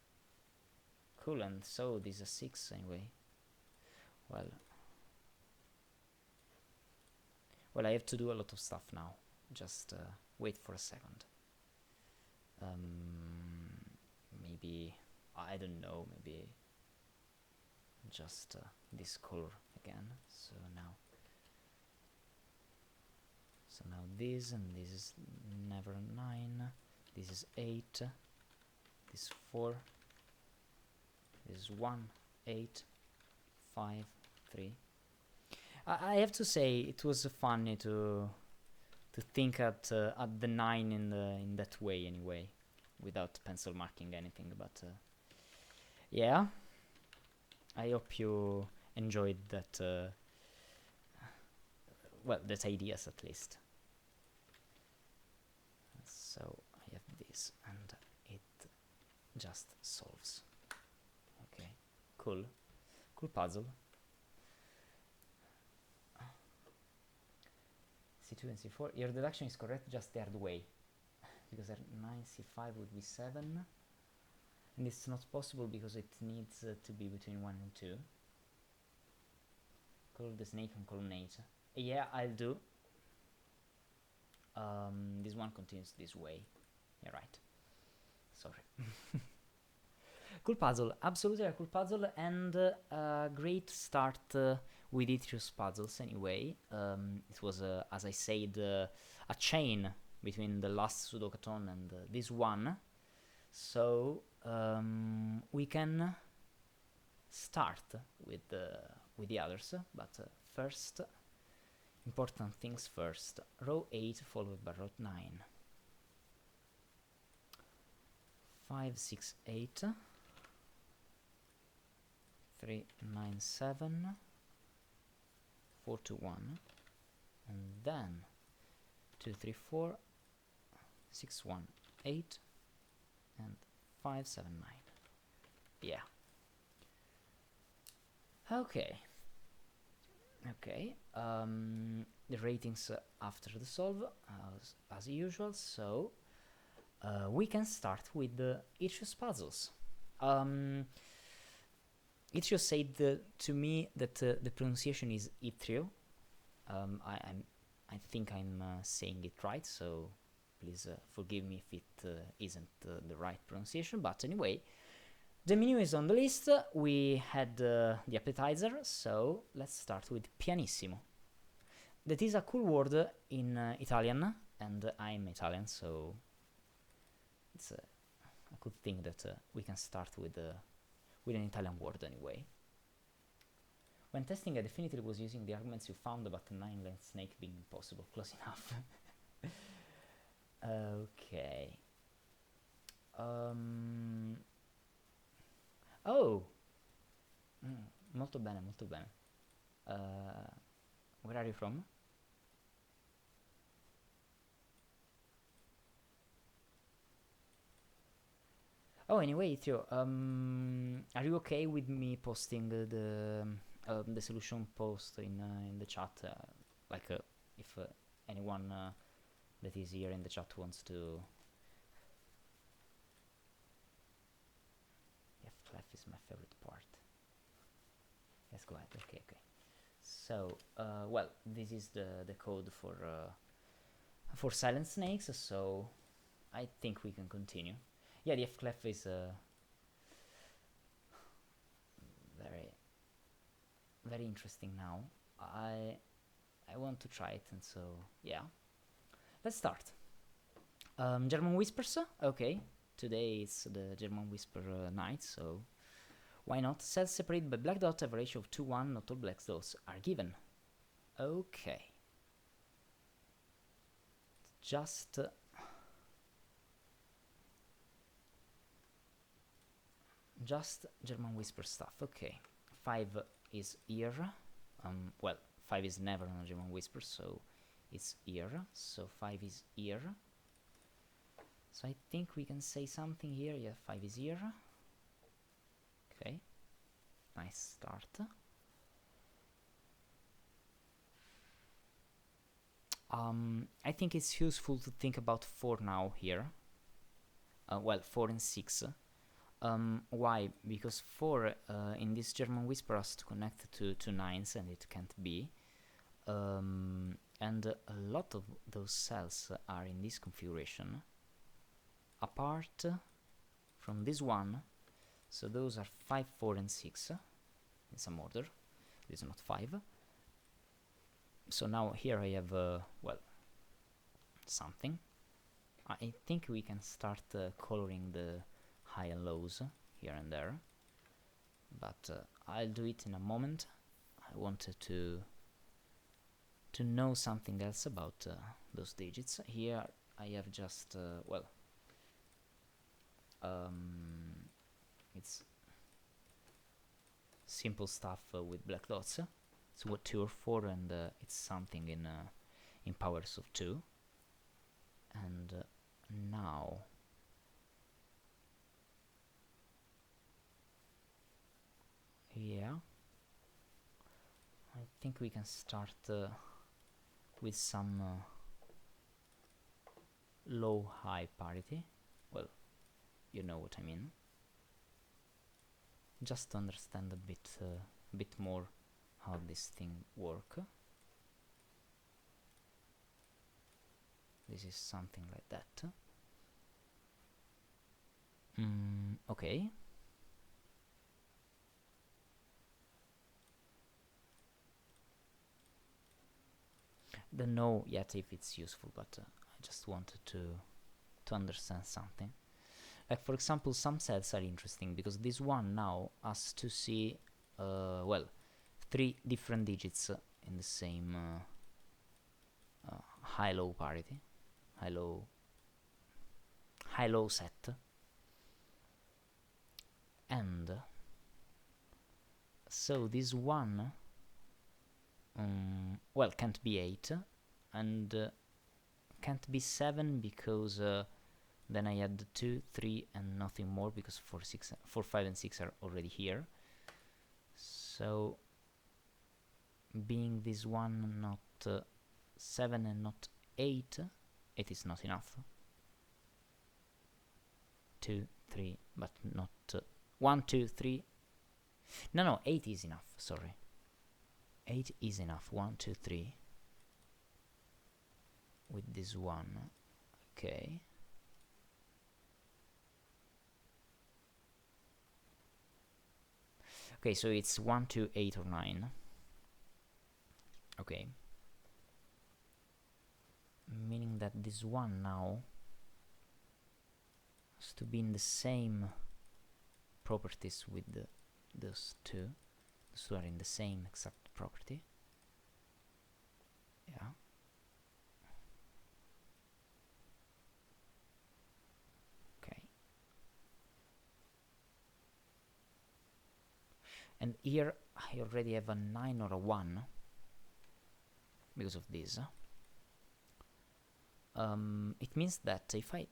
Cool, and so this is a 6 anyway. Well, I have to do a lot of stuff now. Just wait for a second. Maybe, I don't know, maybe just this color again. So now this, and this is never 9, this is 8, this is 4, this is 1, 8, 5, 3. I have to say it was funny to think at the 9 in that way anyway, without pencil marking anything. But yeah, I hope you enjoyed that. Well, that ideas at least. So I have this, and it just solves. Okay, cool puzzle. c2 and c4. Your deduction is correct, just the hard way. Because r9, c5 would be 7. And it's not possible because it needs to be between 1 and 2. Call the snake on column 8. Yeah, I'll do. This one continues this way. Yeah, right. Sorry. Cool puzzle, absolutely a cool puzzle, and a great start with Yttrio's puzzles anyway. It was, as I said, a chain between the last Sudok-a-thon and this one. So we can start with the others, but first, important things first. Row 8 followed by row 9. 5, 6, 8. 3, 9, 7, 4, 2, 1, and then 2, 3, 4, 6, 1, 8, and 5, 7, 9. Yeah. Okay. Okay. The ratings after the solve, as usual. So we can start with the Yttrio's puzzles. Yttrio said to me that the pronunciation is Yttrio. I think I'm saying it right, so please forgive me if it isn't the right pronunciation. But anyway, the menu is on the list. We had the appetizer, so let's start with pianissimo. That is a cool word in Italian, and I'm Italian, so it's a good thing that we can start with an Italian word anyway. When testing, I definitely was using the arguments you found about the 9-length snake being impossible. Close enough. Okay. Oh! Molto bene, molto bene. Where are you from? Oh, anyway, Yttrio, are you okay with me posting the solution post in the chat? If anyone that is here in the chat wants to. F clef is my favorite part. Let's go ahead. Okay, okay. So, well, this is the code for silent snakes. So, I think we can continue. Yeah, the F clef is very interesting now. I want to try it, and so yeah, let's start. German whispers. Okay, today it's the German whisper night, so why not? Cells separated by black dot have a ratio of 2:1. Not all black dots are given. Okay, just. Just German whisper stuff. Okay, 5 is ear. Well, 5 is never on a German whisper, so it's ear. So 5 is ear. So I think we can say something here. Yeah, 5 is ear. Okay, nice start. I think it's useful to think about 4 now here. Well, 4 and 6. Why? Because 4 in this German whisper has to connect to 9s, and it can't be. And a lot of those cells are in this configuration, apart from this one. So those are 5, 4, and 6 in some order. This is not 5. So now here I have, well, something. I think we can start coloring the high and lows here and there, but I'll do it in a moment. I wanted to know something else about those digits. Here I have just well, it's simple stuff with black dots. It's what 2 or 4, and it's something in powers of 2. And now yeah, I think we can start with some low-high parity. Well, you know what I mean. Just to understand a bit more how this thing works. This is something like that. Okay. Don't know yet if it's useful, but I just wanted to understand something. Like, for example, some cells are interesting because this one now has to see, well, 3 different digits in the same high-low parity, high-low set, and so this one, well, can't be 8, and can't be 7 because then I had 2, 3, and nothing more because 4, 5, and 6 are already here. So, being this one not 7 and not 8, it is not enough. 2, 3, but not 1, 2, 3. No, 8 is enough, sorry. 8 is enough. 1, 2, 3. With this one. Okay. Okay, so it's 1, 2, 8, or 9. Okay. Meaning that this one now has to be in the same properties with those two. Those two are in the same exact property. Yeah. Okay. And here I already have a 9 or a 1 because of this. It means that if I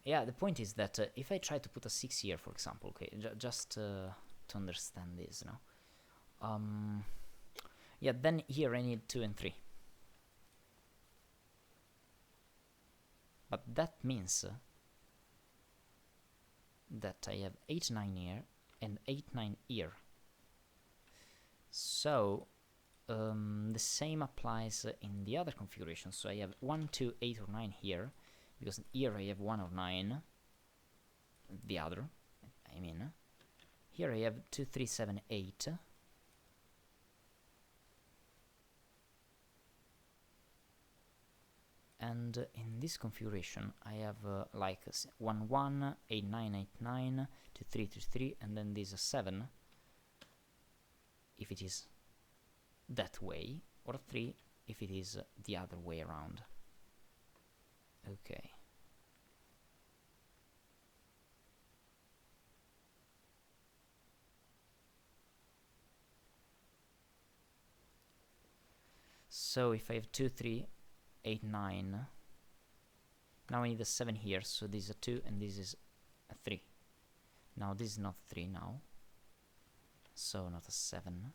yeah, the point is that if I try to put a 6 here, for example, okay, just to understand this now, yeah, then here I need 2 and 3. But that means that I have 8, 9 here and 8, 9 here. So the same applies in the other configuration. So I have 1, 2, 8, or 9 here, because here I have 1 or 9. The other, I mean, here I have 2, 3, 7, 8. And in this configuration I have like 1, 1, 8, 9, 8, 9, 2, 3, 2, 3, and then this is 7 if it is that way, or 3 if it is the other way around. Okay. So if I have 2, 3, 8, 9, now I need a 7 here, so this is a 2 and this is a 3. Now this is not 3 now, so not a 7.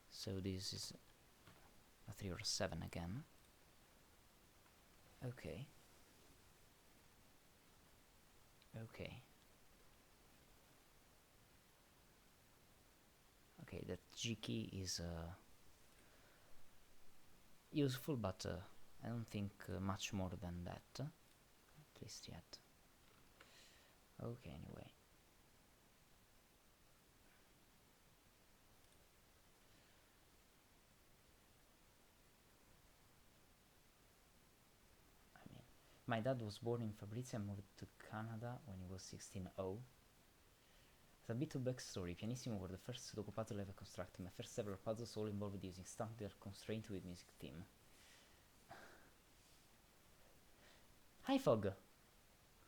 So this is a 3 or a 7 again. Okay. Okay. Okay, that G key is useful, but I don't think much more than that, at least yet. Okay, anyway. I mean, my dad was born in Fabrizio and moved to Canada when he was 16-0. As a bit of backstory, Pianissimo were the first Sudoku puzzle ever constructed. My first several puzzles all involved using standard constraint with music theme. Hi Fog!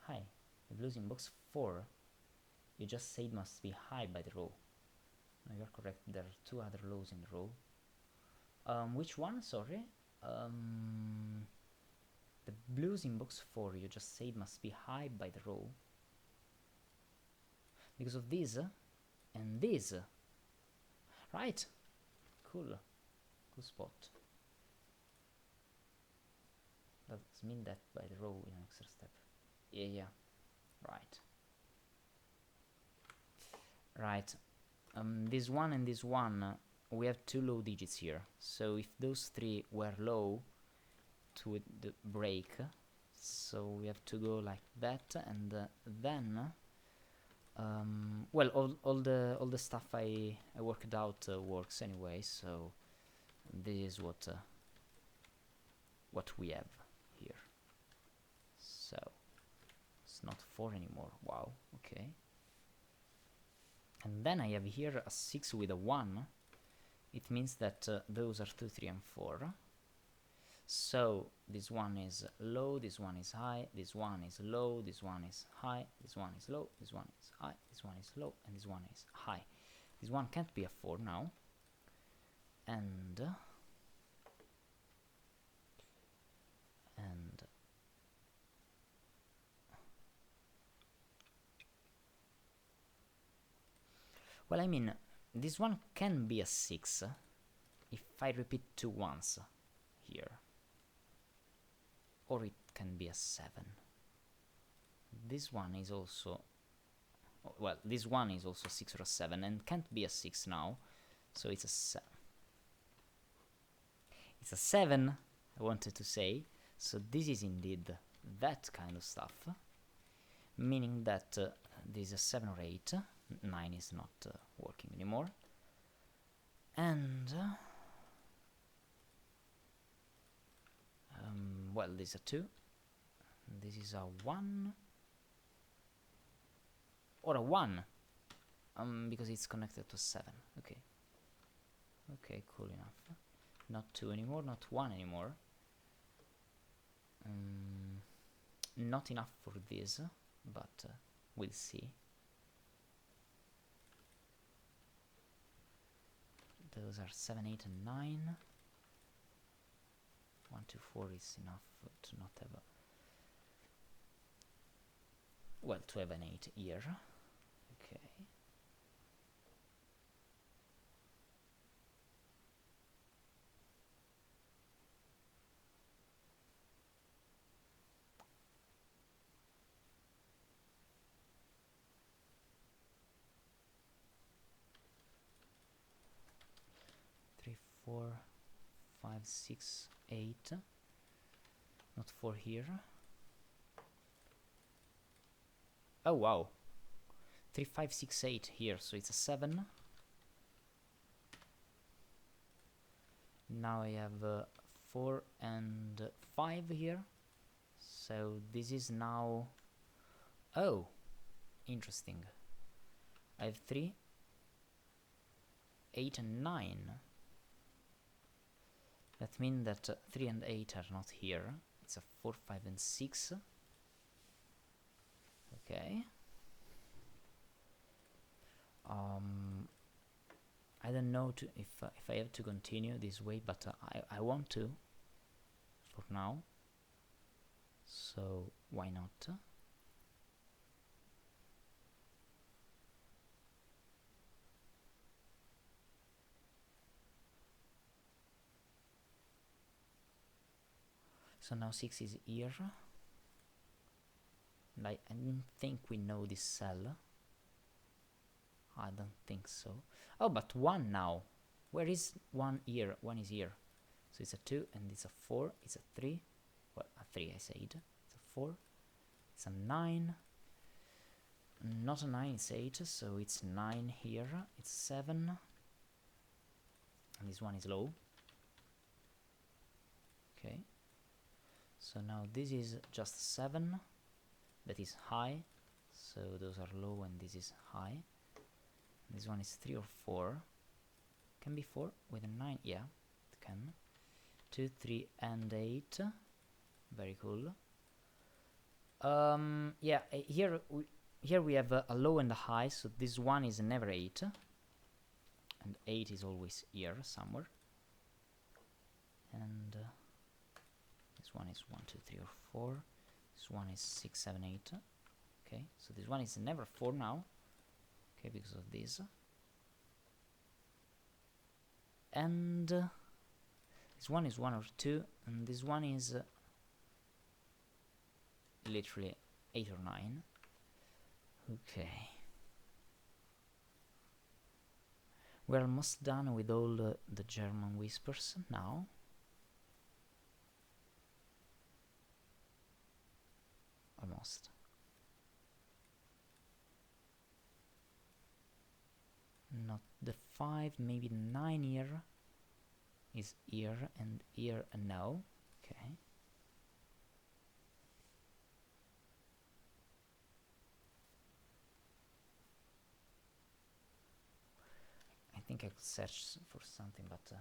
Hi. The blues in box 4 you just said must be high by the row. No, you're correct, there are 2 other lows in the row. Which one? Sorry? The blues in box 4 you just said must be high by the row. Because of this and this. Right? cool. Cool spot. Does mean that by the row in an extra step. Yeah. Right. Right. This one and this one, we have two low digits here. So if those three were low to the break, so we have to go like that, and then well, all the stuff I worked out works anyway. So this is what we have here. So it's not 4 anymore. Wow. Okay. And then I have here a 6 with a 1. It means that those are 2, 3, and 4. So this one is low, this one is high, this one is low, this one is high, this one is low, this one is high, this one is low, and this one is high. This one can't be a 4 now. And well, I mean, this one can be a 6 if I repeat 2 once here. Or it can be a 7. This one is also... well, this one is also 6 or a 7 and can't be a 6 now. So it's a 7. It's a 7, I wanted to say. So this is indeed that kind of stuff. Meaning that this is a 7 or 8. 9 is not working anymore. And well, this is a 2. This is a 1 or a 1 because it's connected to 7. Okay. Okay, cool enough. Not 2 anymore, not 1 anymore. Not enough for this, but we'll see. Those are 7, 8, and 9. 1, 2, 4 is enough to not have a... well, to have an 8 here. Okay. Three, 4, 5, 6, 8. Not 4 here. Oh wow. 3, 5, 6, 8 here, so it's a 7. Now I have 4 and 5 here. So this is now... oh, interesting. I have 3, 8 and 9. That means that 3 and 8 are not here. It's a 4, 5 and 6. Okay. I don't know if I have to continue this way, but I want to for now. So why not? So now 6 is here. And I don't think we know this cell. I don't think so. Oh, but 1 now. Where is 1 here? 1 is here. So it's a 2 and it's a 4. It's a 3. Well, a 3 I said. It's a 4. It's a 9. Not a 9, it's 8. So it's 9 here. It's 7. And this one is low. Okay. So now this is just 7. That is high. So those are low and this is high. This one is 3 or 4. Can be 4 with a 9. Yeah, it can. 2, 3, and 8. Very cool. Yeah, here we have a low and a high. So this one is never 8, and 8 is always here somewhere. And this one is 1, 2, 3, or 4. This one is 6, 7, 8. Okay, so this one is never 4 now. Okay, because of this. and this one is 1 or 2, and this one is literally 8 or 9. Okay. We're almost done with all the German whispers now. Almost. Not the 5, maybe 9 here is ear, and ear and no. Okay. I think I could search for something, but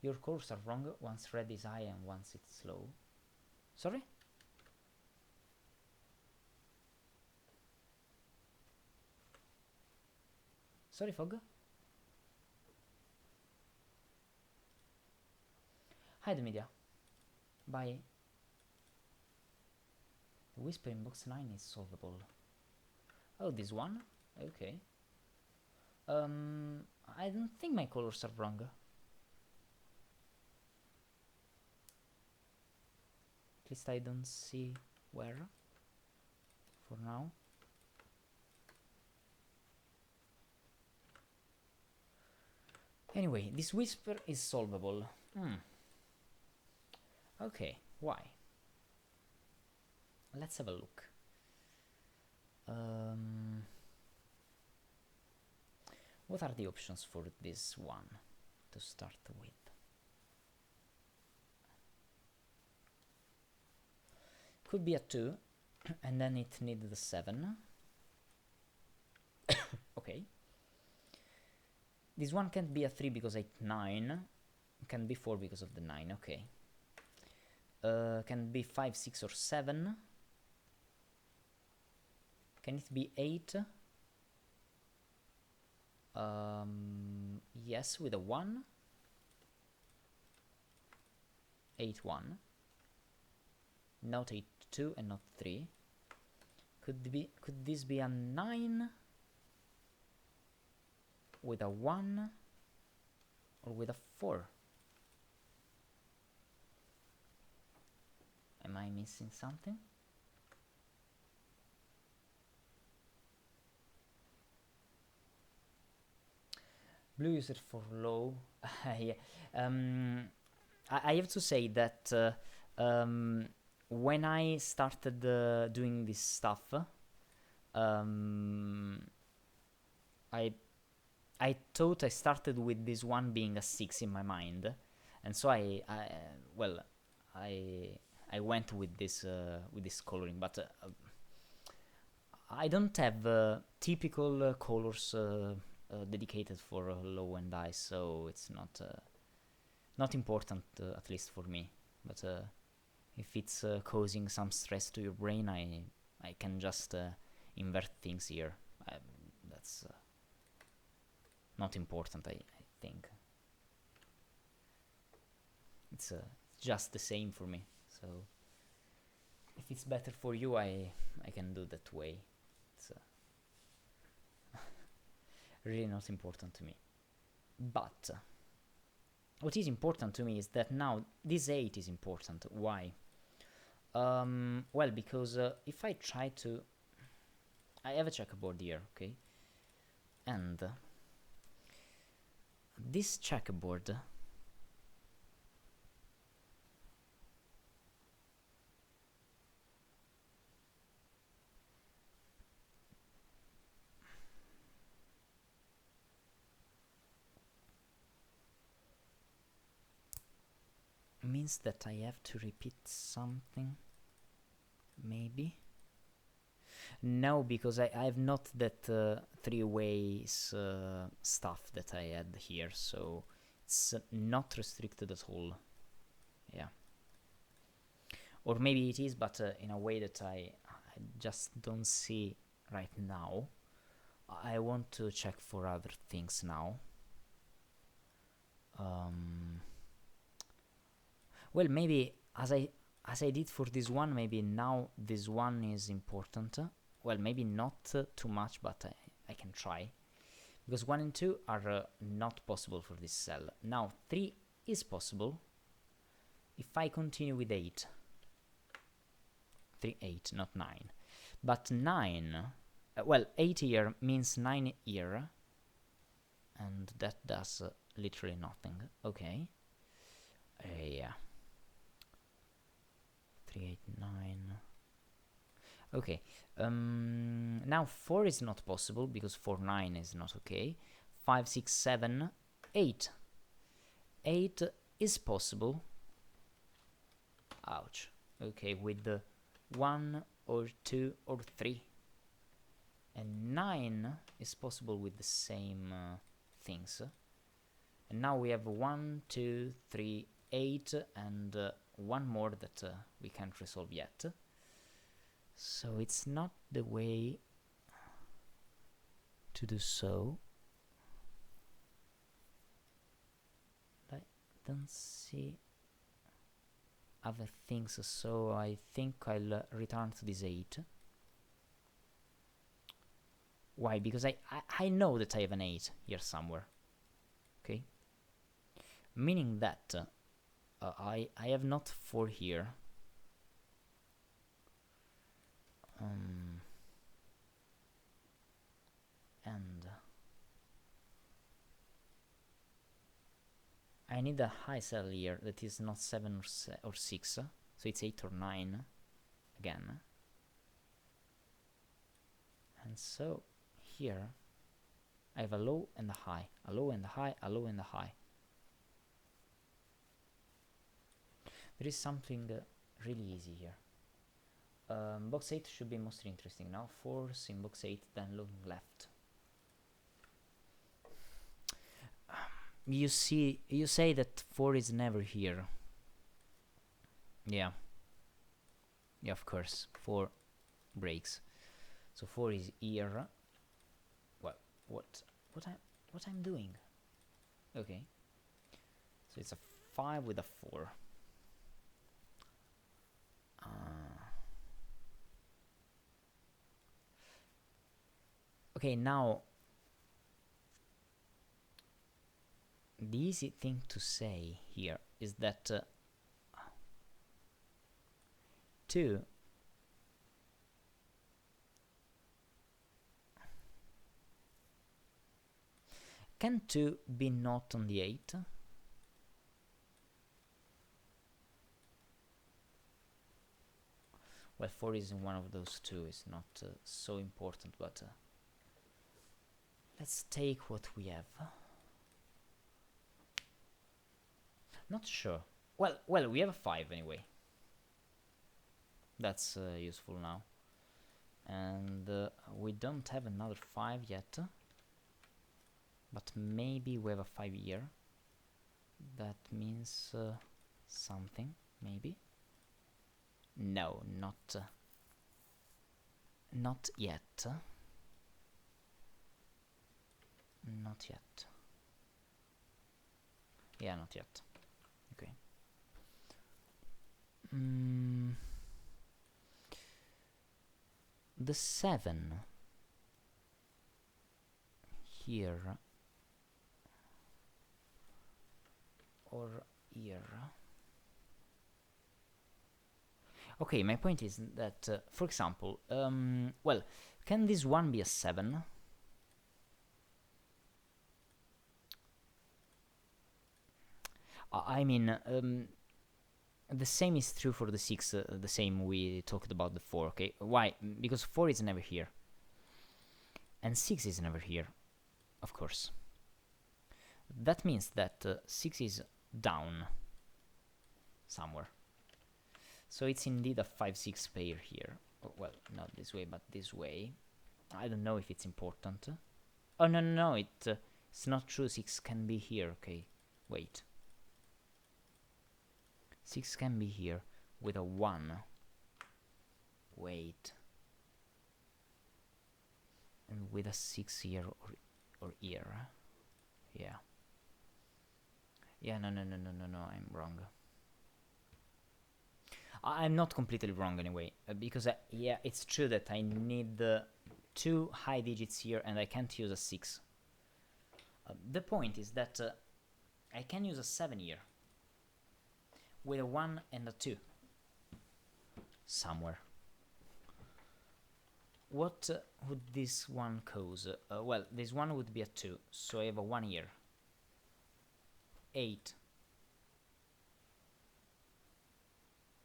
your colors are wrong. Once red is high and once it's low. Sorry? Sorry, Fog? Hi, the media. Bye. The whisper in box 9 is solvable. Oh, this one? Okay. I don't think my colors are wrong. At least I don't see where. For now. Anyway, this whisper is solvable. Okay, why? Let's have a look. What are the options for this one to start with? Could be a 2, and then it needed a 7. Okay. This one can't be a 3 because 8, 9. It can be 4 because of the 9, okay. Can be 5, 6 or 7. Can it be 8? Yes, with a 1. 8, 1. Not 8, 2 and not 3. Could this be a 9? With a 1? Or with a 4? Am I missing something? Blue user for low. Yeah. I have to say that when I started doing this stuff, I thought I started with this one being a 6 in my mind, and so I went with this coloring, but I don't have typical colors dedicated for low and high, so it's not important, at least for me. But if it's causing some stress to your brain, I can just invert things here. That's not important, I think. It's just the same for me. So if it's better for you, I can do that way. It's really not important to me. But what is important to me is that now this 8 is important. Why? Well, because if I try to... I have a checkerboard here, okay? And this checkerboard means that I have to repeat something, maybe? No, because I have not that 3 ways stuff that I had here, so it's not restricted at all. Yeah. Or maybe it is, but in a way that I just don't see right now. I want to check for other things now. Well, maybe as I did for this one, maybe now this one is important. Well, maybe not too much, but I can try. because 1 and 2 are not possible for this cell. Now 3 is possible if I continue with 8. 3, 8, not 9. But 9, well, 8 here means 9 here, and that does literally nothing. Okay. Yeah. 3, 8, 9. Okay. Now 4 is not possible because 4, 9 is not okay. 5, 6, 7, 8. 8 is possible. Ouch. Okay, with the 1 or 2 or 3. And 9 is possible with the same things. And now we have 1, 2, 3, 8, and one more that we can't resolve yet. So it's not the way to do so. I don't see other things, so I think I'll return to this 8. Why? Because I know that I have an 8 here somewhere. Okay? Meaning that I have not 4 here. And I need a high cell here that is not 7 or 6, so it's 8 or 9 again. And so here I have a low and a high, a low and a high, a low and a high. There is something really easy here. Box 8 should be most interesting now. 4's in box 8, then looking left. You say that 4 is never here. Yeah. Yeah, of course. 4 breaks. So 4 is here. Well, what I'm doing? Okay. So it's a 5 with a 4. Okay, now the easy thing to say here is that 2 can 2 be not on the 8? Well, 4 is in one of those two, it's not so important, but let's take what we have. Not sure. Well, we have a 5 anyway. That's useful now. And we don't have another 5 yet. But maybe we have a 5 here. That means something, maybe. No, not yet. Not yet. Yeah, not yet. Okay. The 7 here or here. Okay, my point is that, for example, well, can this one be a 7? I mean, the same is true for the 6, the same we talked about the 4, okay? Why? Because 4 is never here. And 6 is never here, of course. That means that 6 is down somewhere. So it's indeed a 5-6 pair here. Oh, well, not this way, but this way. I don't know if it's important. Oh, no, it's not true. 6 can be here, okay. Wait. 6 can be here with a 1. Wait. And with a 6 here or here. Yeah. Yeah, no, I'm wrong. I'm not completely wrong anyway, because yeah, it's true that I need 2 high digits here and I can't use a 6. The point is that I can use a 7 here with a 1 and a 2 somewhere. What would this one cause? Well, this one would be a 2, so I have a 1 here. 8.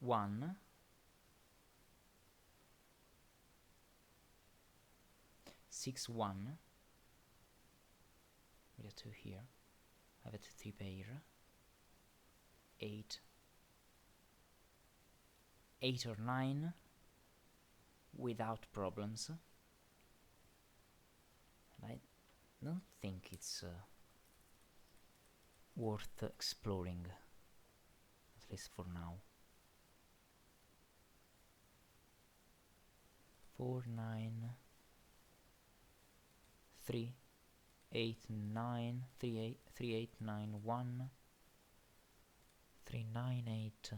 1. 6, 1. With a 2 here. I have a 3 pair. 8. 8 or 9 without problems. And I don't think it's worth exploring, at least for now. 4, 9, 3, 8, 9, 3, 8, 3, 8, 9, 1, 3, 9, 8,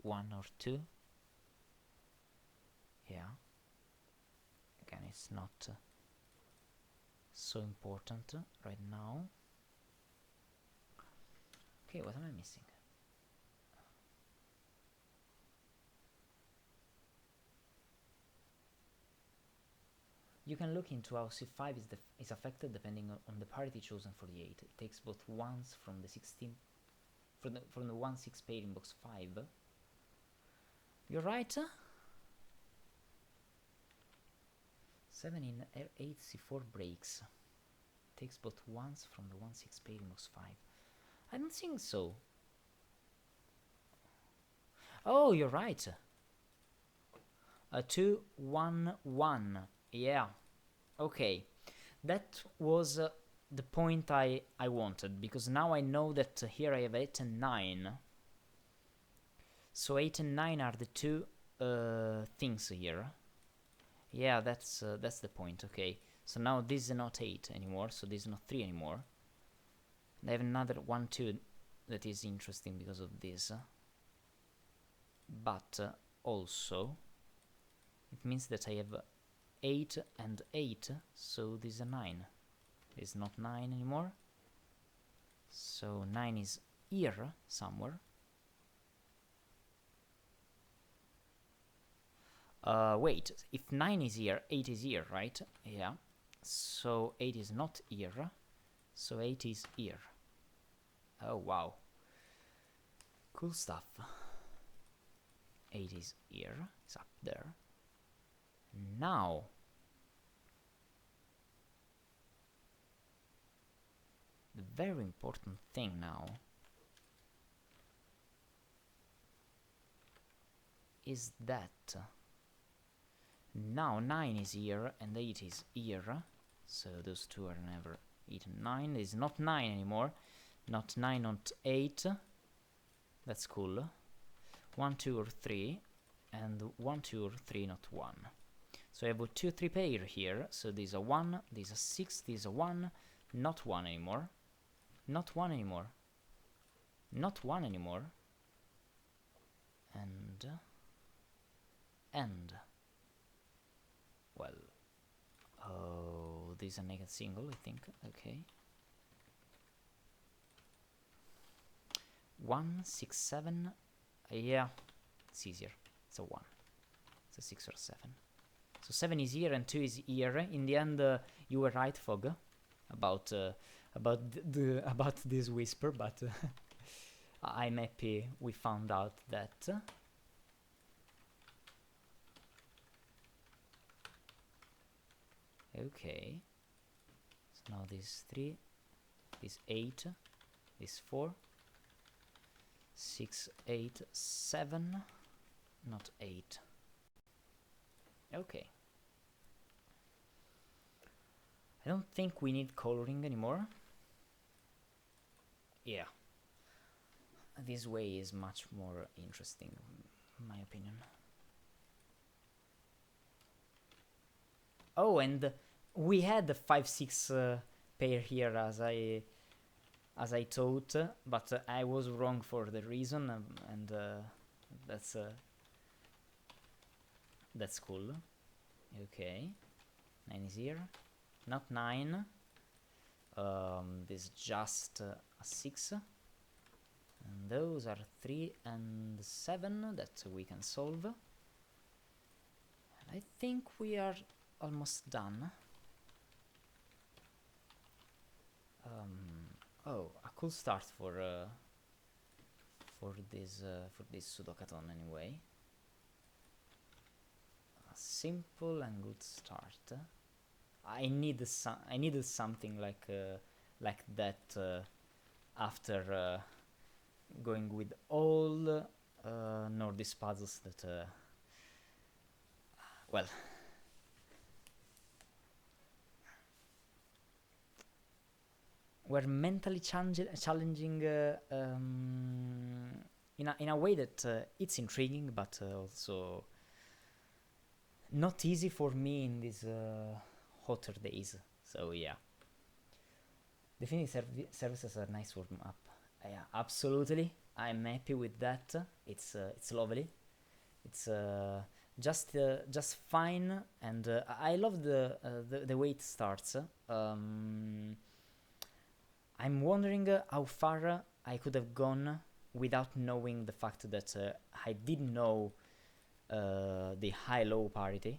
1 or 2. Yeah. Again, it's not so important right now. Okay, what am I missing? You can look into how C5 is affected depending on the parity chosen for the 8. It takes both ones from the 16 from the 1-6 pair in box 5. You're right. 7 in 8 C4 breaks. Takes both ones from the 1-6 pair in box 5. I don't think so. Oh, you're right. A 2, 1, 1. Yeah. Okay. That was the point I wanted, because now I know that here I have 8 and 9. So 8 and 9 are the two things here. Yeah, that's the point. Okay. So now this is not 8 anymore, so this is not 3 anymore. And I have another 1, 2 that is interesting because of this. But also, it means that I have 8 and 8, so this is a 9. It's not 9 anymore. So 9 is here somewhere. Wait, if 9 is here, 8 is here, right? Yeah. So 8 is not here. So 8 is here. Oh, wow. Cool stuff. 8 is here. It's up there. Now, the very important thing now is that now 9 is here and 8 is here, so those two are never 8 and 9. It's not 9 anymore, not 9, not 8. That's cool. 1, 2 or 3, and 1, 2 or 3, not 1. So I have a 2, 3 pair here, so these are 1, these are 6, these are 1, not 1 anymore, not 1 anymore, not 1 anymore, and, well, oh, these are naked single, I think, okay. 1, 6, 7, yeah, it's easier, it's a 1, it's a 6 or 7. So 7 is here and 2 is here. In the end, you were right, Fog, about this whisper, but I'm happy we found out that. Okay. So now this 3, this 8, this 4, 6, 8, 7, not 8. Okay. I don't think we need coloring anymore. Yeah. This way is much more interesting, in my opinion. Oh, and we had the 5-6 pair here as I thought, but I was wrong for the reason, and that's cool. Okay, 9 is here, not 9. This is just a 6. And those are 3 and 7 that we can solve. And I think we are almost done. Oh, a cool start for this Sudok-a-thon anyway. A simple and good start. I needed something like that after going with all Nordic puzzles that well, were mentally challenging in a way that it's intriguing, but also not easy for me in these hotter days. So yeah, definitely serves as a nice warm up. Yeah, absolutely. I'm happy with that. It's lovely. It's just fine, and I love the way it starts. I'm wondering how far I could have gone without knowing the fact that I didn't know the high-low polarity,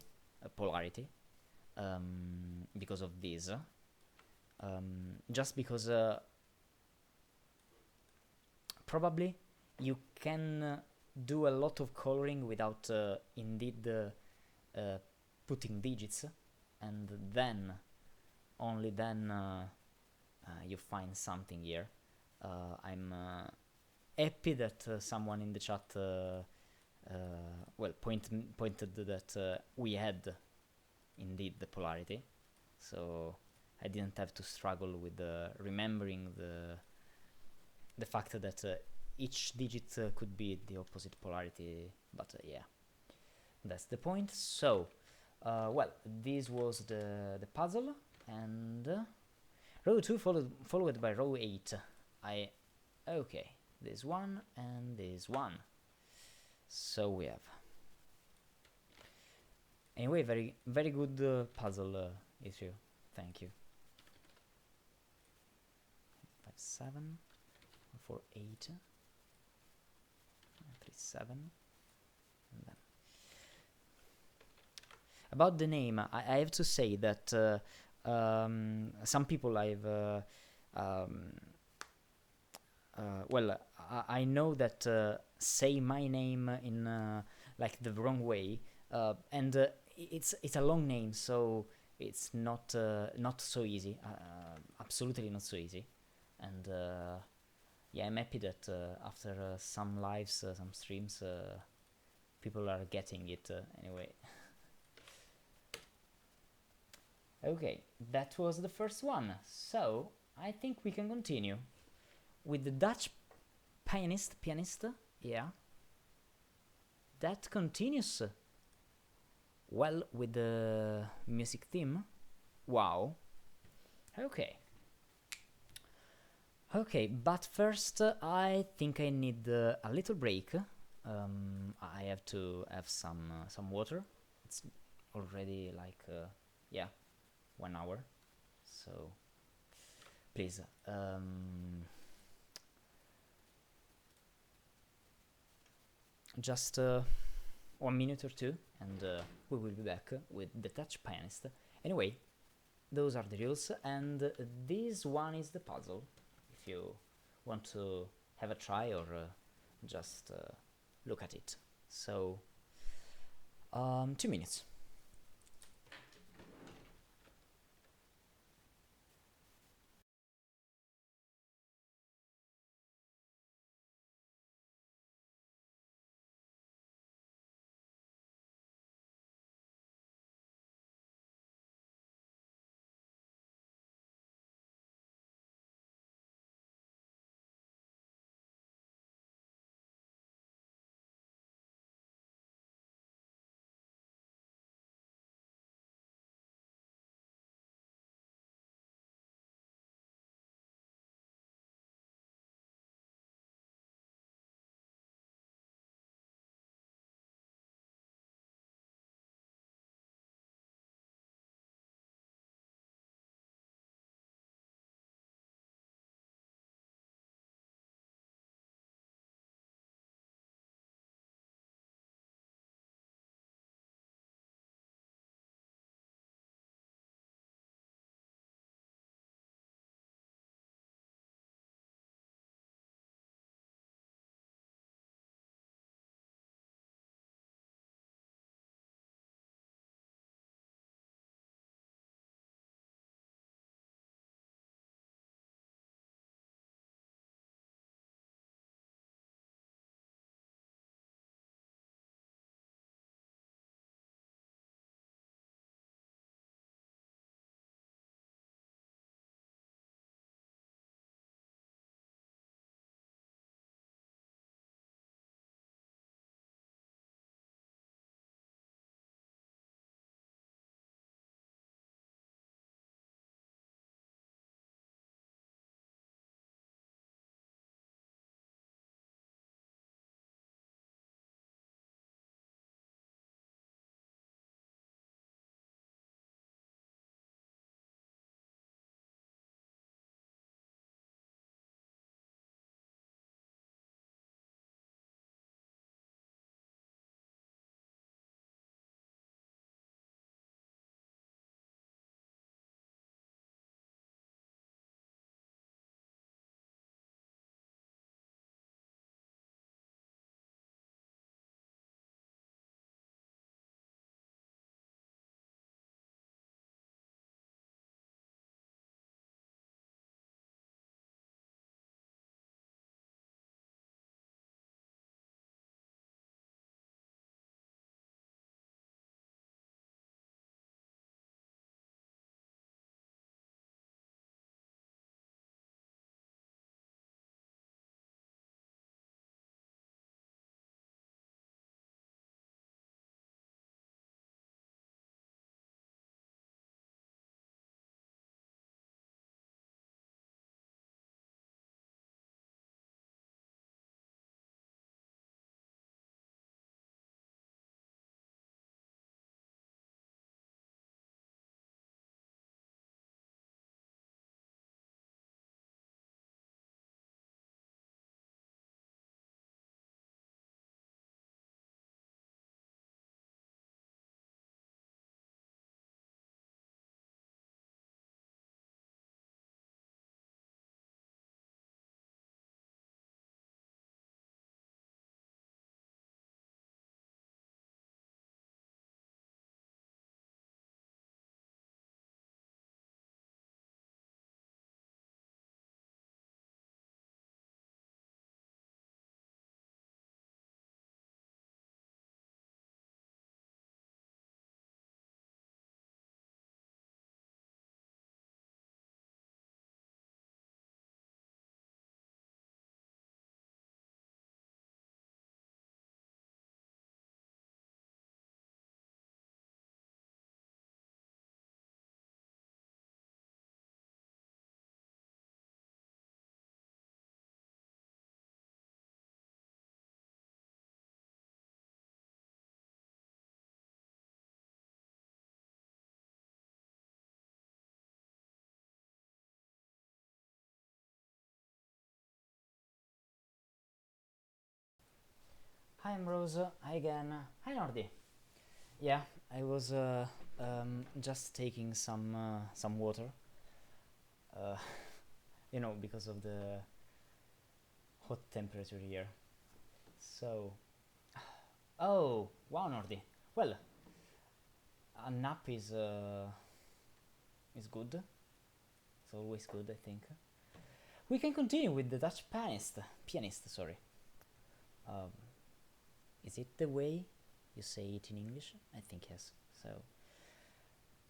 because of this. Just because probably you can do a lot of coloring without indeed putting digits, and then only then you find something here. I'm happy that someone in the chat pointed that we had indeed the polarity, so I didn't have to struggle with remembering the fact that each digit could be the opposite polarity, but yeah, that's the point. So well, this was the puzzle, and row 2 followed by row 8. Okay, this one and this one. So we have, anyway, very good puzzle, Yttrio. Thank you. 5 7 4 8 3 7. And then about the name, I have to say that some people I know that say my name in like the wrong way, and it's a long name, so it's not so easy, absolutely not so easy. And yeah, I'm happy that after some lives, some streams, people are getting it anyway. Okay, that was the first one, so I think we can continue with the Dutch pianist, yeah. That continues well with the music theme. Wow. Okay, but first I think I need a little break. I have to have some water. It's already like yeah, 1 hour, so please just 1 minute or two, and we will be back with the Dutch pianist. Anyway, those are the rules, and this one is the puzzle, if you want to have a try or just look at it. So 2 minutes. I'm Rosa. Hi again. Hi Nordi. Yeah, I was just taking some water. Uh, because of the hot temperature here. So, oh wow, Nordi. Well, a nap is good. It's always good, I think. We can continue with the Dutch pianist. Sorry. Um, is it the way you say it in English? I think yes. So,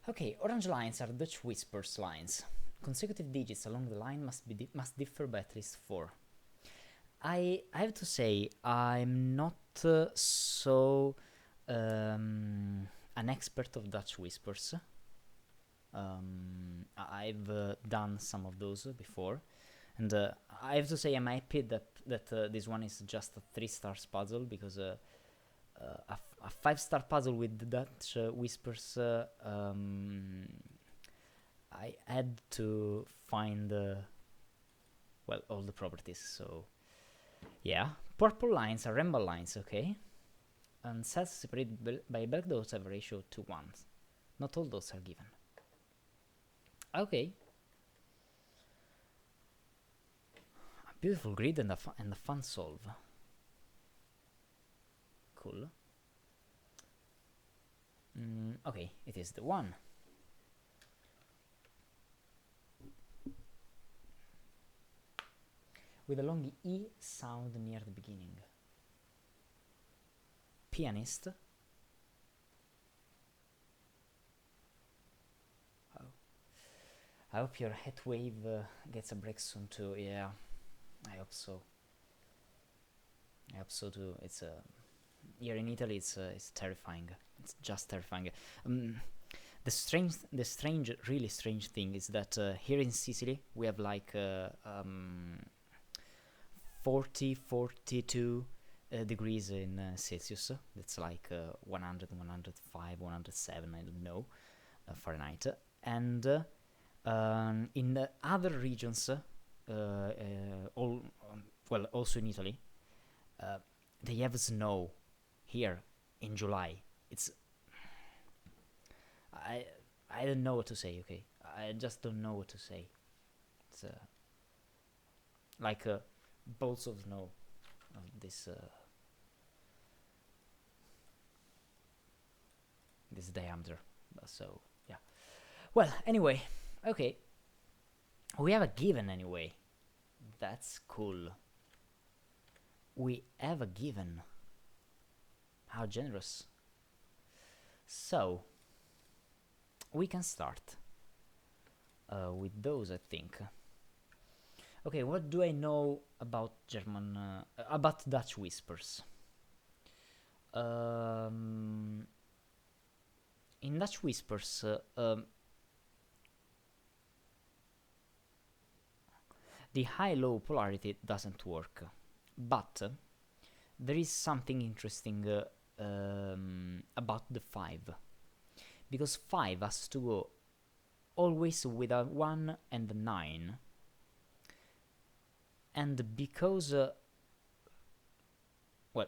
okay, orange lines are Dutch whispers lines. Consecutive digits along the line must differ by at least 4. I have to say I'm not so an expert of Dutch whispers. I've done some of those before, and I have to say I'm happy that this one is just a 3 stars puzzle, because a 5-star puzzle with Dutch whispers, I had to find all the properties. So yeah, purple lines are rainbow lines, okay, and cells separated by black dots have a ratio 2 1. Not all dots are given. Okay. A beautiful grid and a fun solve. Cool. Okay, it is the one. With a long E sound near the beginning. Pianist. Oh. I hope your heat wave gets a break soon too. Yeah, I hope so. I hope so too. It's here in Italy. It's terrifying. It's just terrifying. The really strange thing is that here in Sicily we have like 40, 42 degrees in Celsius. That's like 100, 105, 107, I don't know, Fahrenheit. And in the other regions, also in Italy, they have snow. Here in July, it's I don't know what to say. Okay, I just don't know what to say. It's like bolts of snow of this diameter. So yeah. Well, anyway, okay. We have a given anyway. That's cool. We have a given. How generous. So, we can start with those, I think. Okay, what do I know about about Dutch whispers? In Dutch whispers, the high-low polarity doesn't work, but there is something interesting about the 5, because 5 has to go always with a 1 and a 9, and because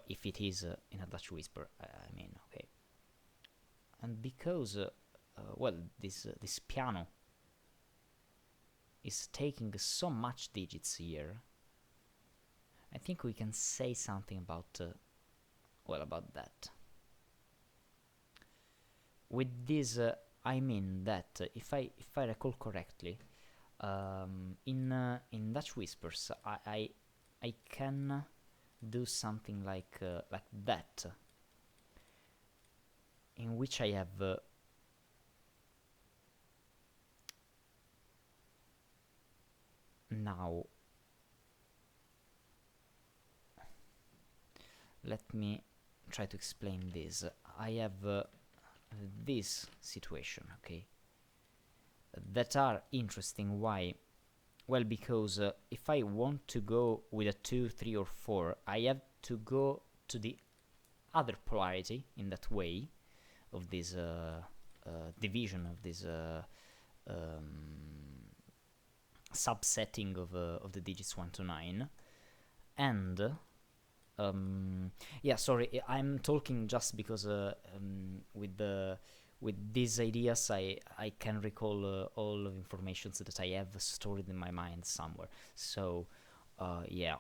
if it is in a Dutch whisper, I mean, okay, and because this piano is taking so much digits here, I think we can say something about about that. With this, I mean that if I recall correctly, in Dutch whispers, I can do something like that, in which I have now. Let me try to explain this. I have this situation, okay, that are interesting. Why? Well, because if I want to go with a 2, 3, or 4, I have to go to the other polarity in that way of this division of this subsetting of the digits 1 to 9, and Yeah, sorry, I'm talking just because with these ideas I can recall all of informations that I have stored in my mind somewhere. So yeah,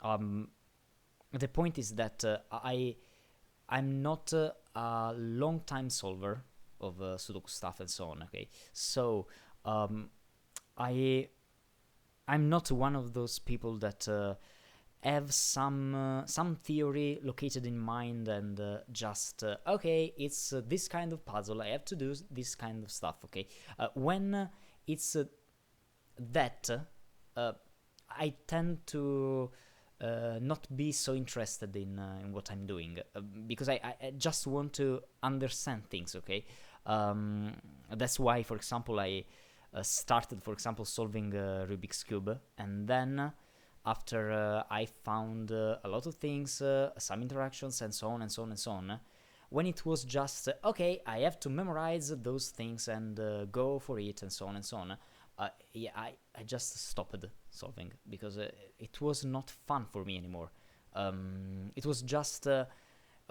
um, the point is that I'm not a long time solver of Sudoku stuff and so on. Okay, so um, I I'm not one of those people that have some theory located in mind and just okay, it's this kind of puzzle. I have to do this kind of stuff. Okay, when it's that, uh, I tend to not be so interested in what I'm doing because I just want to understand things. Okay, that's why, for example, I started, for example, solving Rubik's cube, and then after I found a lot of things, some interactions, and so on and so on and so on. When it was just okay, I have to memorize those things and go for it, and so on and so on. Yeah, I just stopped solving because it was not fun for me anymore. It was just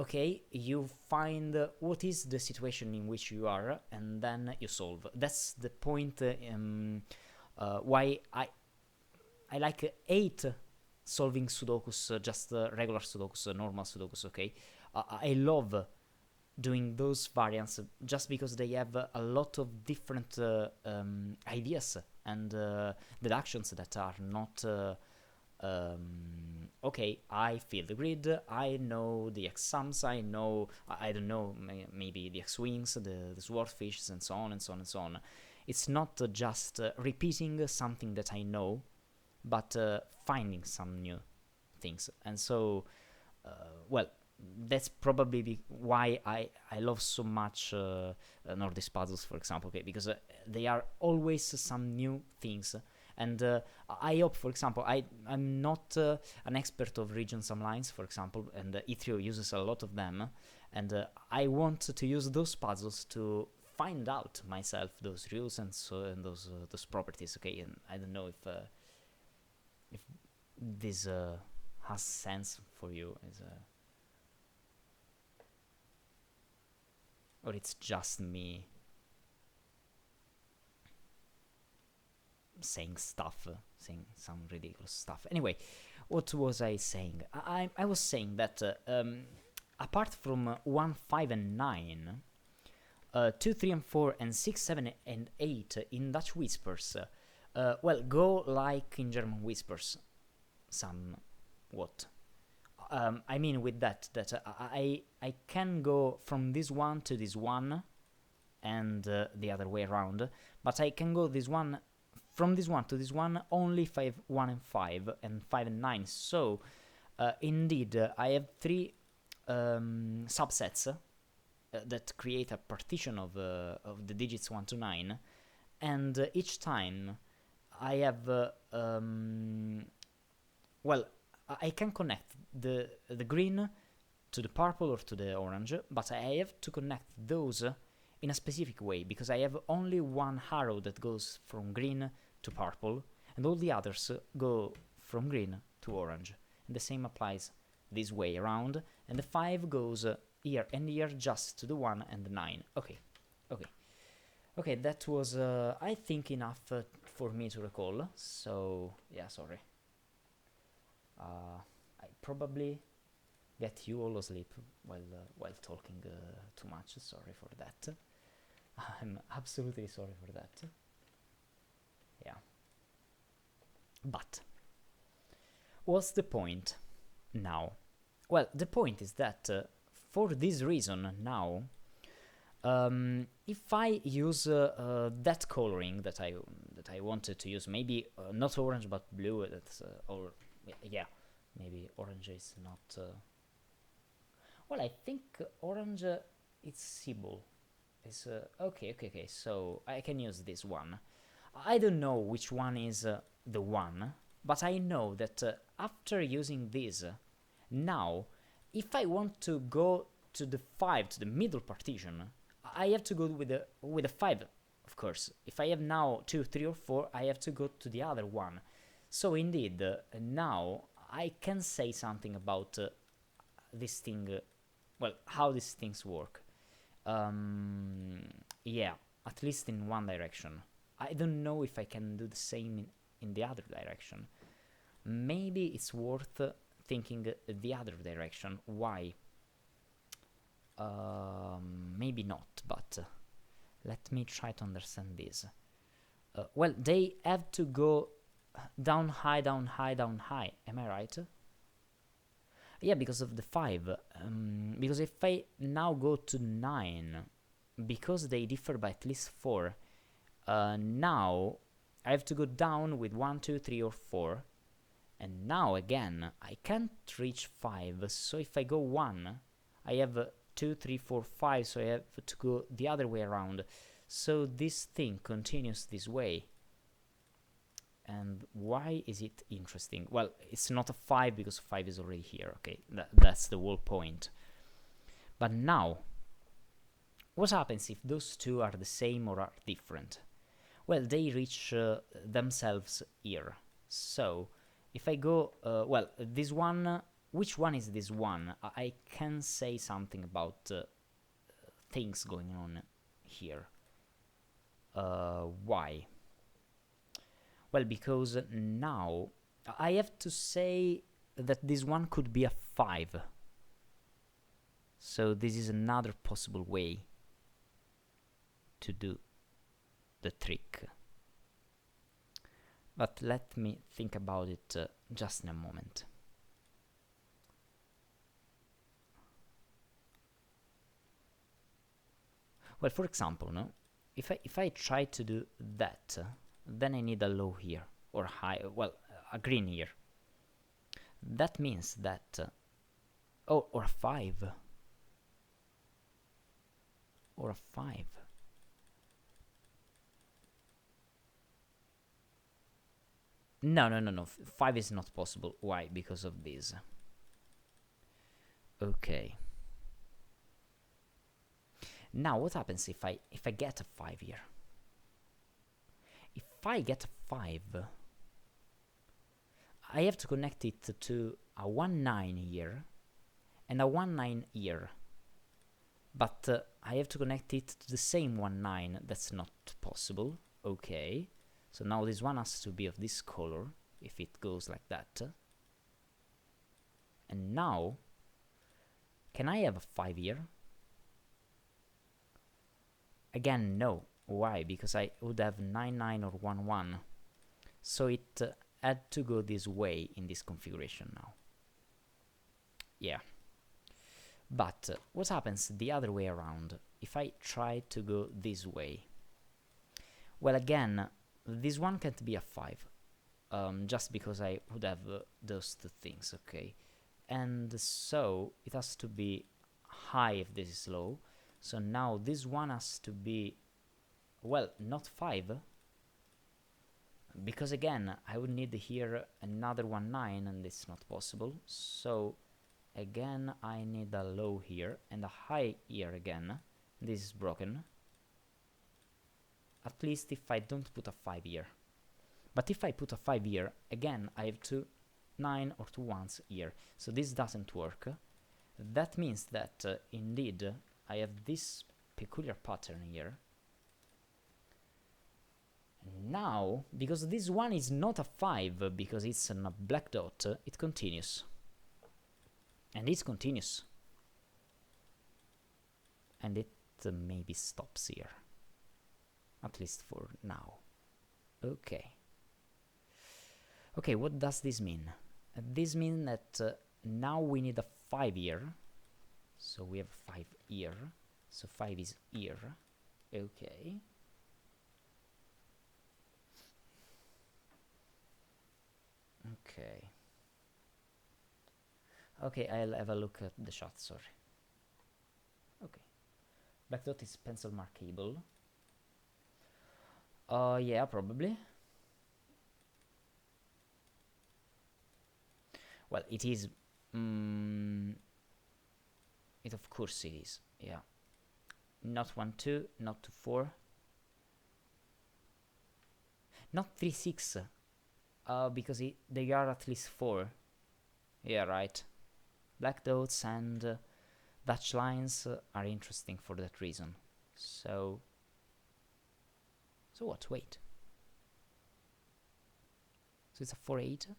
okay, you find what is the situation in which you are, and then you solve. That's the point. Why I like 8 solving sudokus, just regular sudokus, normal sudokus. Okay, I love doing those variants just because they have a lot of different ideas and deductions that are not okay, I feel the grid, I know the x sums, I know, I don't know, maybe the x wings, the swordfishes, and so on and so on and so on. It's not just repeating something that I know, but finding some new things. And so, well, that's probably why I love so much Nordic puzzles, for example, okay, because they are always some new things. And I hope, for example, I'm not an expert of region sum lines, for example, and Yttrio uses a lot of them, and I want to use those puzzles to find out myself those rules and so and those properties, okay. And I don't know if this has sense for you, or it's just me saying stuff, saying some ridiculous stuff. Anyway, what was I saying? I was saying that apart from 1, 5, and 9, 2, 3, and 4, and 6, 7, and 8 in Dutch whispers, well, go like in German whispers, somewhat. I mean with that I can go from this one to this one, and the other way around, but I can go this one from this one to this one only 5, 1, and 5, and 5 and 9. So indeed I have 3 subsets that create a partition of the digits 1 to 9, and each time I have well, I can connect the green to the purple or to the orange, but I have to connect those in a specific way, because I have only one arrow that goes from green to purple, and all the others go from green to orange. And the same applies this way around, and the 5 goes here and here just to the 1 and the 9. Okay, that was, I think, enough for me to recall, so, yeah, sorry. I probably get you all asleep while talking too much. Sorry for that. I'm absolutely sorry for that. Yeah. But what's the point now? Well, the point is that for this reason now, if I use that coloring that I wanted to use, maybe not orange but blue, that's or yeah, maybe orange is not. Well, I think orange is Sybil. Is okay. So I can use this one. I don't know which one is the one, but I know that after using this, now, if I want to go to the 5, to the middle partition, I have to go with the 5, of course. If I have now 2, 3, or 4, I have to go to the other one. So indeed, now I can say something about this thing, well, how these things work. Yeah, at least in one direction. I don't know if I can do the same in the other direction. Maybe it's worth thinking the other direction. Why? Maybe not, but let me try to understand this. Well, they have to go down, high, down, high, down, high. Am I right? Yeah, because of the 5. Because if I now go to 9, because they differ by at least 4, now I have to go down with 1, 2, 3, or 4. And now again, I can't reach 5, so if I go 1, I have 2, 3, 4, 5, so I have to go the other way around. So this thing continues this way. And why is it interesting? Well, it's not a 5 because 5 is already here, okay? That's the whole point. But now, what happens if those two are the same or are different? Well, they reach themselves here. So, if I go, well, this one, which one is this one? I can say something about things going on here. Why? Well, because now I have to say that this one could be a 5. So this is another possible way to do the trick. But let me think about it just in a moment. Well, for example, no, if I try to do that, then I need a low here, or high, well, a green here. That means that, oh, or a 5. Or a 5. No. 5 is not possible. Why? Because of this. Okay. Now, what happens if I get a 5 here? If I get a 5, I have to connect it to a 1, 9 here and a 1, 9 here. But I have to connect it to the same 1, 9. That's not possible. Okay. So now this one has to be of this color, if it goes like that. And now, can I have a 5 here? Again, no. Why? Because I would have 9, 9 or 1, 1. So it had to go this way in this configuration now. Yeah. But what happens the other way around? If I try to go this way? Well, again, this one can't be a 5. Just because I would have those two things, okay? And so it has to be high if this is low. So now this one has to be, well, not 5. Because again, I would need here another 1, 9, and it's not possible. So again, I need a low here and a high here again. This is broken. At least if I don't put a 5 here. But if I put a 5 here, again, I have 2 9 or 2 1s here. So this doesn't work. That means that, indeed, I have this peculiar pattern here. Now, because this one is not a 5, because it's a black dot, it continues. And it continues. And it maybe stops here. At least for now. Okay. Okay, what does this mean? This means that now we need a 5 here. So we have 5 here. So 5 is here. Okay. Okay. Okay, I'll have a look at the shot, sorry. Okay. Black dot is pencil markable. Yeah, probably. Well, it is. It of course it is. Yeah. Not 1, 2, not 2, 4. Not 3, 6. Because they are at least 4. Yeah, right. Black dots and Dutch lines are interesting for that reason. So what? Wait. So it's a 4/8.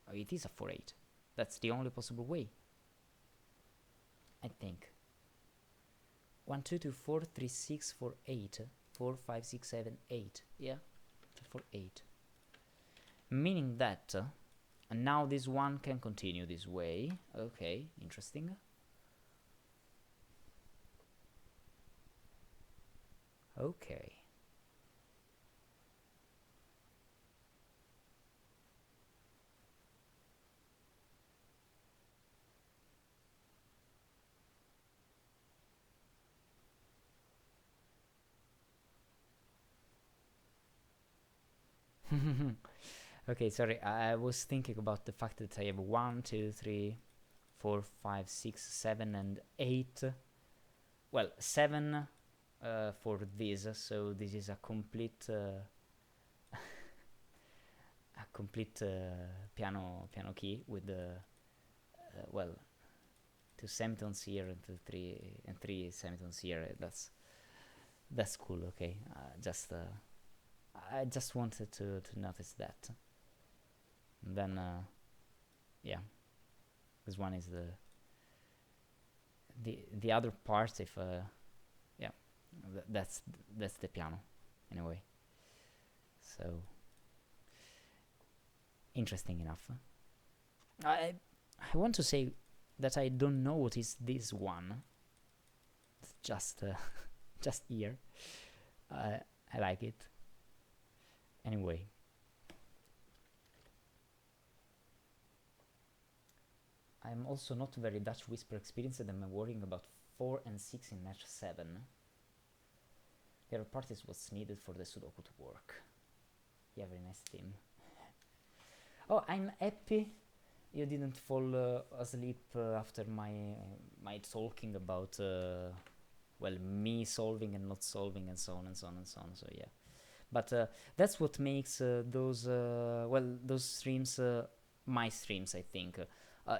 Oh, it is a 4/8. That's the only possible way, I think. 1, 2, 2, 4, 3, 6, 4, 8. 4, 5, 6, 7, 8. Yeah, 4, 8. Meaning that now this one can continue this way. Okay, interesting. Okay. Okay, sorry, I was thinking about the fact that I have 1, 2, 3, 4, 5, 6, 7, and 8. Well, 7 for this, so this is a complete piano key with the well, 2 semitones here and 3 semitones here. That's cool. Okay, I just wanted to notice that. And then yeah, this one is the other part. If yeah, that's the piano anyway. So interesting enough. I want to say that I don't know what is this one. It's just just here. I like it. Anyway. I'm also not very Dutch whisper experienced and I'm worrying about 4 and 6 in match 7. The other part is what's needed for the Sudoku to work. Yeah, very nice team. Oh, I'm happy you didn't fall asleep after my talking about well, me solving and not solving and so on and so on and so on. So yeah, but that's what makes those well, those streams my streams, I think.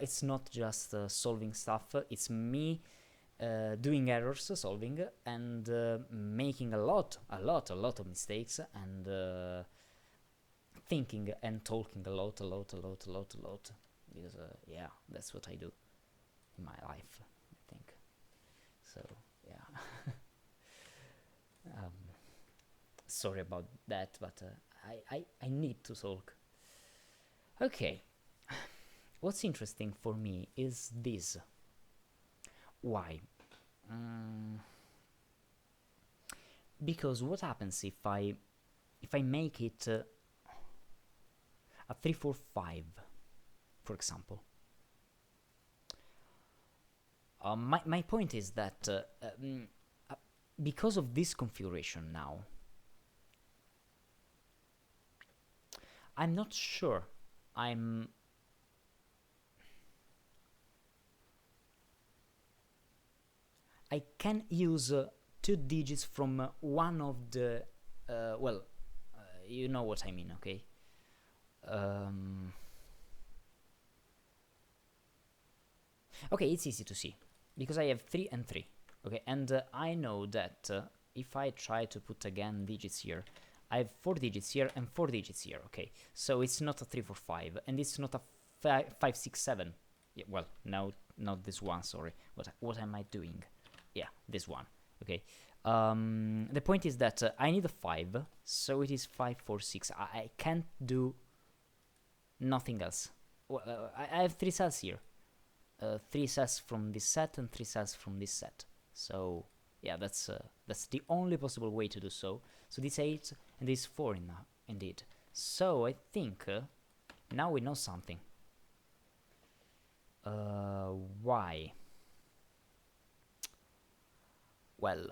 It's not just solving stuff, it's me doing errors, solving, and making a lot of mistakes, and thinking and talking a lot. Because, yeah, that's what I do in my life, I think. So, yeah. Sorry about that, but I need to talk. Okay. What's interesting for me is this. Why? Because what happens if I make it a 3-4-5, for example? My point is that because of this configuration now, I'm not sure I can use 2 digits from one of the well, you know what I mean, okay? Okay, it's easy to see because I have 3 and 3. Okay, and I know that if I try to put again digits here, I have 4 digits here and 4 digits here. Okay, so it's not a 3-4-5, and it's not a 5-6-7. Yeah, well, no, not this one. Sorry, what am I doing? Yeah, this one. Okay. The point is that I need a 5, so it is 5-4-6. I can't do nothing else. Well, I have 3 cells here. 3 cells from this set and 3 cells from this set. So yeah, that's the only possible way to do so. So this 8 and this 4 indeed. So I think now we know something. Why? Well,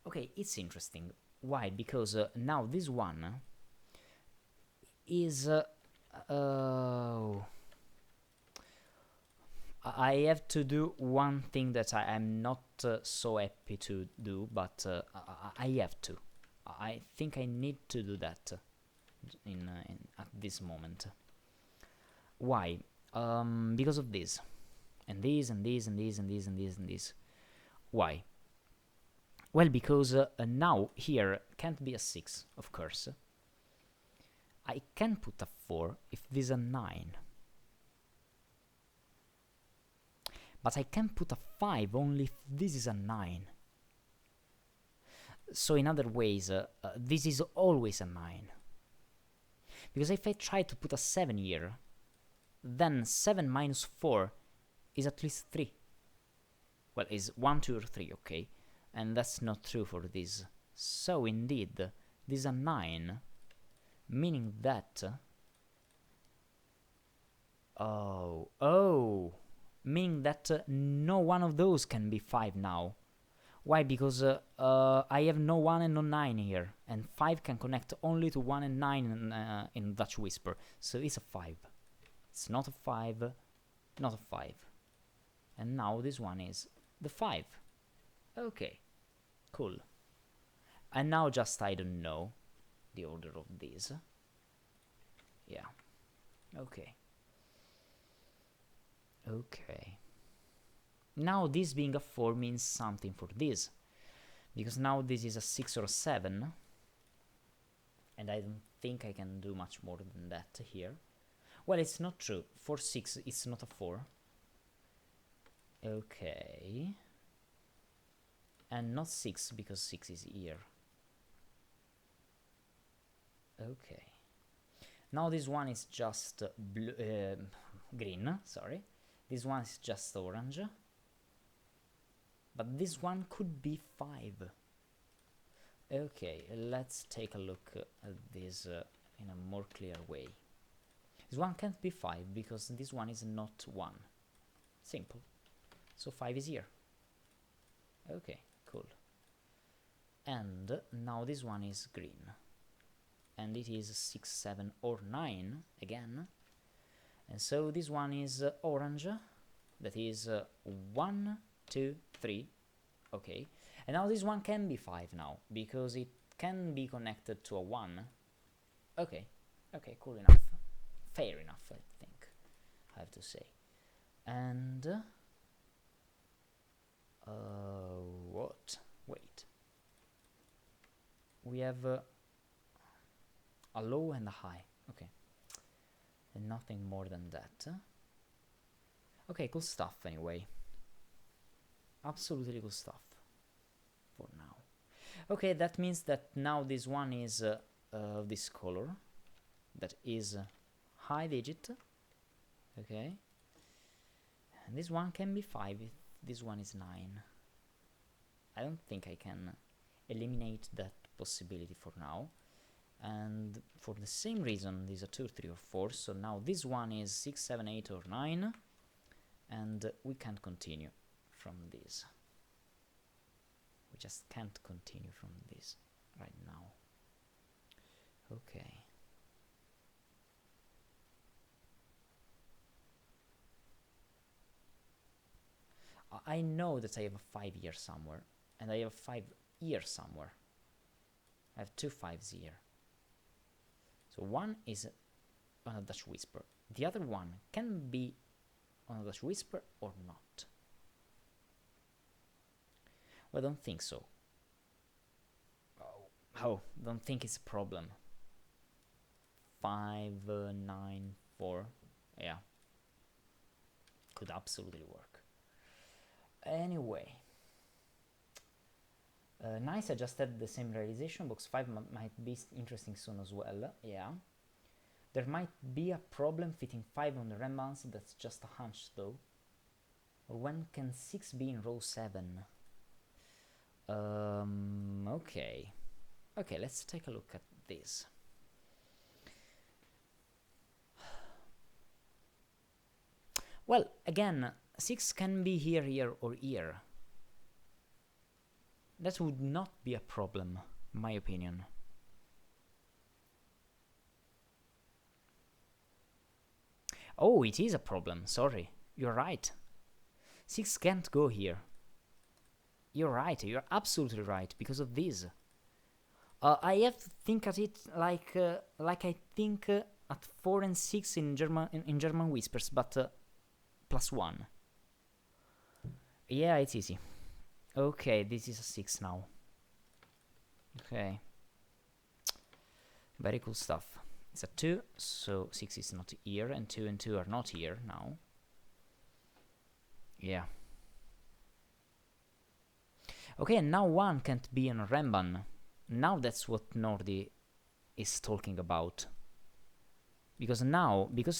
okay, it's interesting. Why? Because now this one is I have to do one thing that I am not so happy to do, but I have to. I think I need to do that at this moment. Why? Because of this. And this, and this, and this, and this, and this, and this. Why? Well, because now here can't be a 6, of course. I can put a 4 if this is a 9. But I can put a 5 only if this is a 9. So in other ways, this is always a 9. Because if I try to put a 7 here, then 7 minus 4 is at least 3. Well, is 1, 2, or 3, okay? And that's not true for this. So indeed, this is a 9, meaning that... meaning that no one of those can be 5 now. Why? Because I have no 1 and no 9 here, and 5 can connect only to 1 and 9 in Dutch Whisper, so it's a 5. It's not a 5, not a 5. And now this one is the 5. Okay, cool. And now just I don't know the order of these. Yeah, okay. Okay. Now this being a 4 means something for this. Because now this is a 6 or a 7. And I don't think I can do much more than that here. Well, it's not true. For 6, it's not a 4. Okay. And not 6, because 6 is here. Okay. Now this one is just green, sorry. This one is just orange. But this one could be 5. Okay, let's take a look at this in a more clear way. This one can't be 5 because this one is not 1. Simple. So 5 is here. Okay, cool. And now this one is green. And it is 6, 7, or 9 again. And so this one is orange. That is 1, 2, 3. Okay. And now this one can be 5 now, because it can be connected to a 1. Okay. Okay, cool enough. Fair enough, I think, I have to say. And... what? Wait. We have a low and a high. Okay. And nothing more than that. Okay, cool stuff anyway. Absolutely cool stuff. For now. Okay, that means that now this one is this color. That is high digit. Okay. And this one can be 5 if this one is 9. I don't think I can eliminate that possibility for now. And for the same reason, these are 2, 3, or 4. So now this one is 6, 7, 8, or 9. And we can't continue from this. We just can't continue from this right now. Okay. I know that I have a 5 here somewhere. And I have a 5 here somewhere. I have 2 5s here. So one is on a Dutch Whisper. The other one can be on a Dutch Whisper or not. Well, I don't think so. Oh, don't think it's a problem. 5, 9, 4. Yeah. Could absolutely work. Anyway. Nice, I just had the same realization. Box 5 might be interesting soon as well. Yeah. There might be a problem fitting 5 on the RAM balance. That's just a hunch though. When can 6 be in row 7? Okay. Okay, let's take a look at this. Well, again, 6 can be here, here, or here. That would not be a problem, in my opinion. Oh, it is a problem, sorry. You're right. 6 can't go here. You're right, you're absolutely right, because of this. I have to think at it like I think at 4 and 6 in German Whispers, but +1. Yeah, it's easy. Okay, this is a 6 now. Okay. Very cool stuff. It's a 2, so 6 is not here, and 2 and 2 are not here now. Yeah. Okay, and now 1 can't be on Renban. Now that's what Nordi is talking about. Because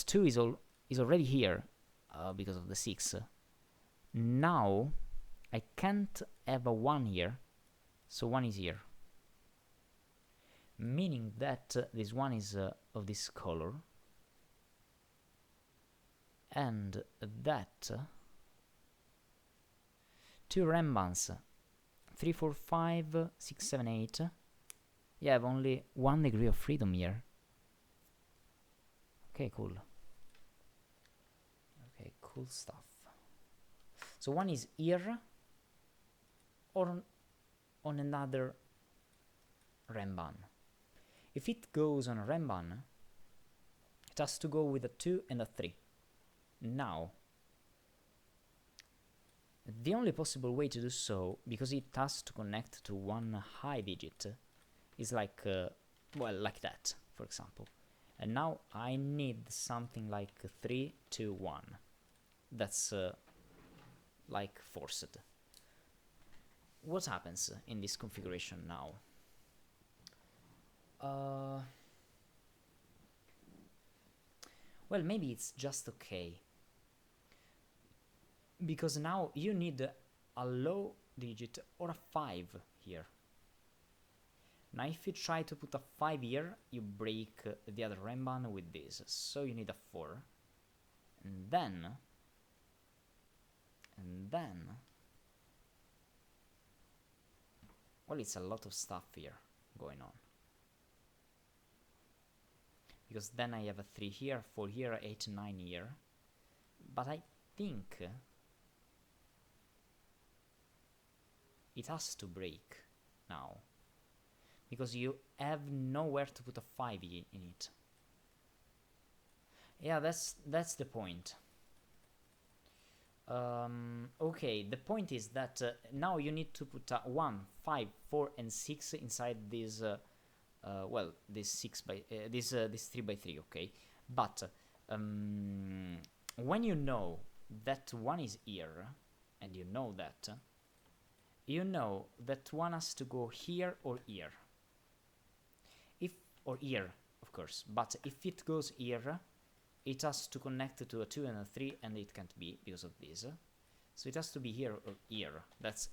2 is already here, because of the 6. Now, I can't have a 1 here, so 1 is here. Meaning that this 1 is of this color. And that 2 Renbans. 3, 4, 5, 6, 7, 8. Yeah, I have only 1 degree of freedom here. Okay, cool. Okay, cool stuff. So 1 is here or on another Renban. If it goes on a Renban, it has to go with a 2 and a 3. Now, the only possible way to do so, because it has to connect to 1 high digit, is like, well, like that, for example. And now I need something like 3, 2, 1. That's like forced. What happens in this configuration now? Well, maybe it's just okay. Because now you need a low digit or a 5 here. Now if you try to put a 5 here, you break the other Renban with this. So you need a 4. And then... well, it's a lot of stuff here going on. Because then I have a 3 here, 4 here, 8, 9 here. But I think it has to break now. Because you have nowhere to put a 5 in it. Yeah, that's the point. Okay, the point is that now you need to put 1, 5, 4, and 6 inside this. Well, this 6 by this 3 by 3. Okay, but when you know that 1 is here, and you know that 1 has to go here or here. Or here, of course. But if it goes here, it has to connect to a 2 and a 3, and it can't be because of this. So it has to be here or here. That's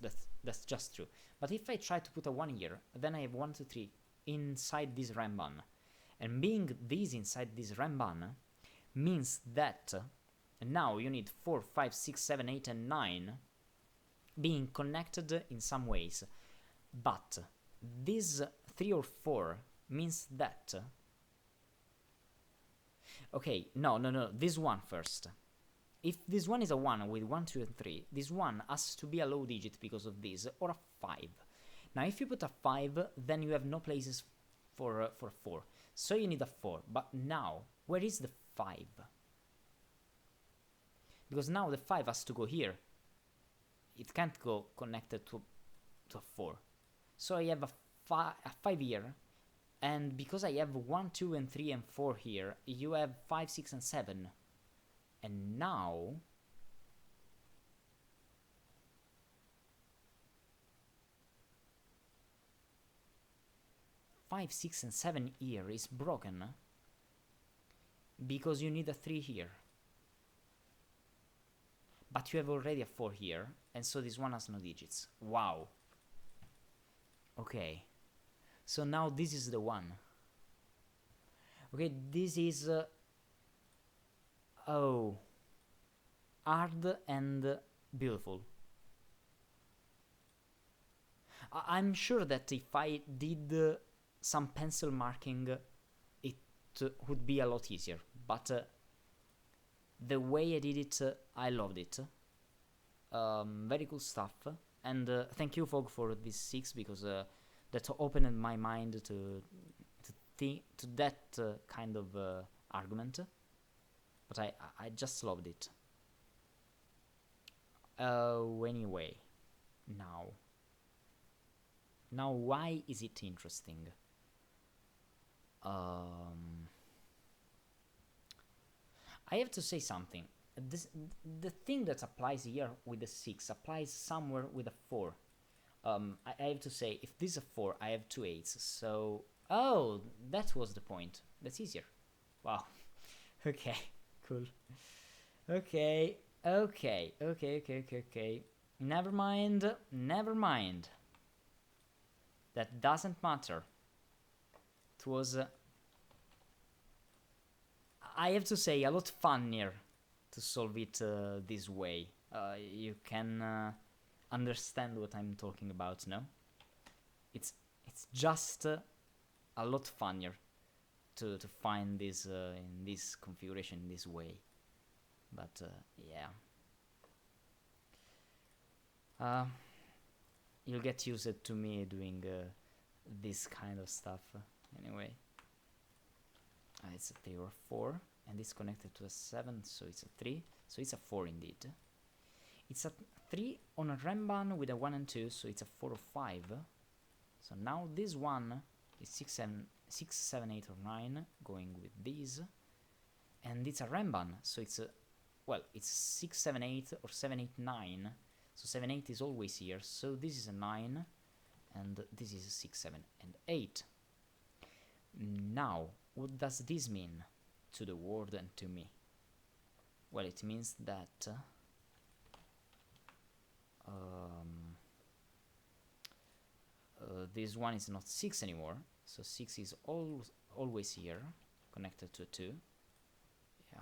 just true. But if I try to put a 1 here, then I have 1, 2, 3 inside this Renban. And being this inside this Renban means that now you need 4, 5, 6, 7, 8, and 9 being connected in some ways. But this 3 or 4 means that... okay, no, this one first. If this one is a 1 with 1, 2, and 3, this one has to be a low digit because of this, or a 5. Now, if you put a 5, then you have no places for 4. So you need a 4. But now, where is the 5? Because now the 5 has to go here. It can't go connected to a 4. So I have a 5 here. And because I have 1, 2, and 3, and 4 here, you have 5, 6, and 7. And now... 5, 6, and 7 here is broken. Because you need a 3 here. But you have already a 4 here. And so this one has no digits. Wow. Okay. So now this is the one. Okay, this is... oh. Hard and beautiful. I'm sure that if I did some pencil marking, it would be a lot easier. But the way I did it, I loved it. Very cool stuff. And thank you, Fog, for this 6, because that opened my mind to that kind of argument. But I just loved it. Anyway, now why is it interesting? I have to say something. The thing that applies here with the 6 applies somewhere with a 4. I have to say, if this is a 4, I have 2 8s, so... Oh, that was the point. That's easier. Wow. Okay, cool. Okay. Never mind. That doesn't matter. It was... I have to say, a lot funnier to solve it this way. You can understand what I'm talking about, no? It's just a lot funnier to find this in this configuration this way. But yeah, you'll get used to me doing this kind of stuff. Anyway, it's a 3 or 4, and it's connected to a 7, so it's a 3. So it's a 4 indeed. It's a 3 on a Renban with a 1 and 2, so it's a 4 or 5. So now this one is 6, 7, 8 or 9, going with these. And it's a Renban, so it's a... Well, it's 6, 7, 8 or 7, 8, 9. So 7, 8 is always here, so this is a 9. And this is a 6, 7, and 8. Now, what does this mean to the world and to me? Well, it means that... this one is not 6 anymore, so 6 is always here, connected to a 2. Yeah.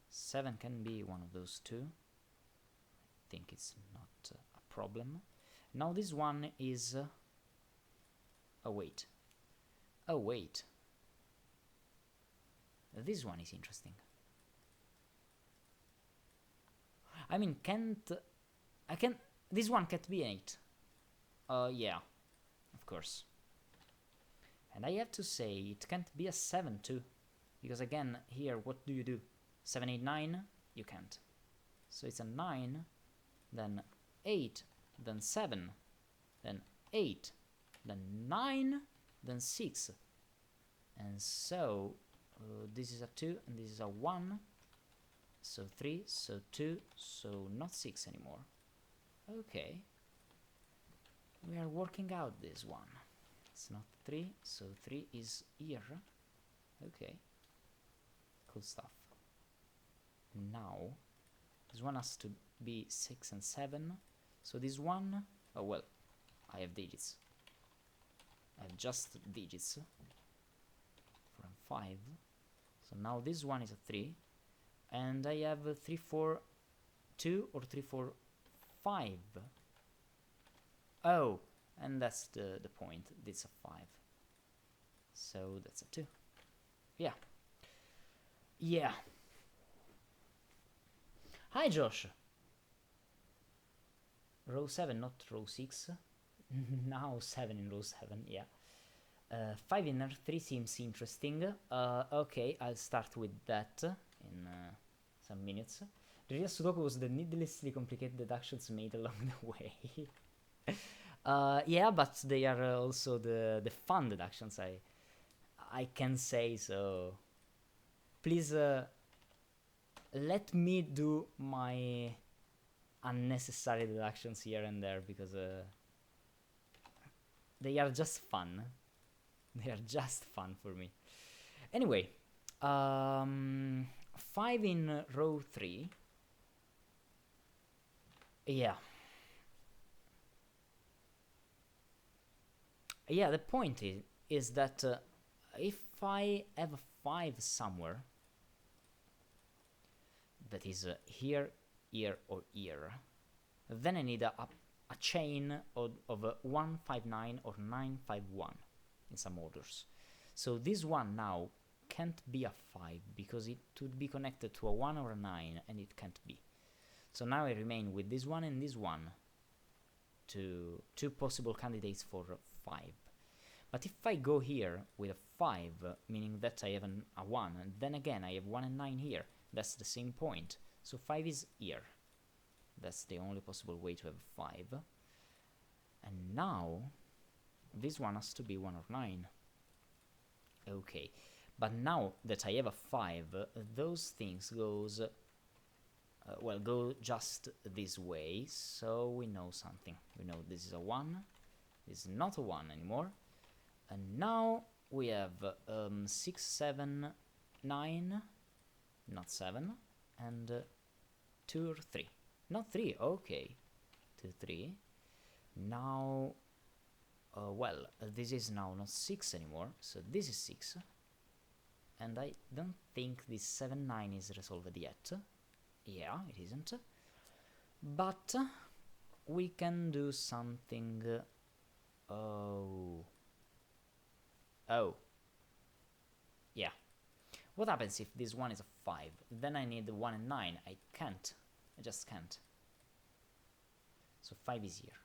7 can be one of those two. I think it's not a problem. Now this one is... oh wait. This one is interesting. I mean, this one can't be an 8. Yeah, of course. And I have to say, it can't be a 7 too. Because again, here, what do you do? 7, 8, 9? You can't. So it's a 9, then 8, then 7, then 8, then 9, then 6. And so, this is a 2, and this is a 1. So 3, so 2, so not 6 anymore. Okay. We are working out this one. It's not 3, so 3 is here. Okay. Cool stuff. Now, this one has to be 6 and 7. So this one... oh well, I have digits. I have just digits. 4 and 5. So now this one is a 3. And I have 3, 4, 2 or 3, 4, 5. Oh, and that's the point. It's a 5. So that's a 2. Yeah. Yeah. Hi, Josh. Row 7, not row 6. Now 7 in row 7, yeah. 5 in R3 seems interesting. Okay, I'll start with that in some minutes. The real Sudoku was the needlessly complicated deductions made along the way. Yeah, but they are also the fun deductions, I can say, so please let me do my unnecessary deductions here and there, because they are just fun. They are just fun for me. Anyway, 5 in row 3. Yeah. Yeah, the point is that if I have a 5 somewhere, that is here, here, or here, then I need a chain of 1, 5, 9 or 9, 5, 1 in some orders. So this one now can't be a 5 because it would be connected to a 1 or a 9, and it can't be. So now I remain with this one and this one. Two possible candidates for 5. But if I go here with a 5, meaning that I have a 1, and then again I have 1 and 9 here, that's the same point. So 5 is here. That's the only possible way to have 5. And now, this one has to be 1 or 9. Okay, but now that I have a 5, those things goes... well, go just this way, so we know something. We know this is a 1, this is not a 1 anymore. And now we have 6, 7, 9, not 7, and 2 or 3. Not 3, okay. 2, 3. Now, well, this is now not 6 anymore, so this is 6. And I don't think this 7, 9 is resolved yet. Yeah, it isn't. But we can do something... oh. Yeah. What happens if this one is a 5? Then I need 1 and 9. I can't. I just can't. So 5 is here.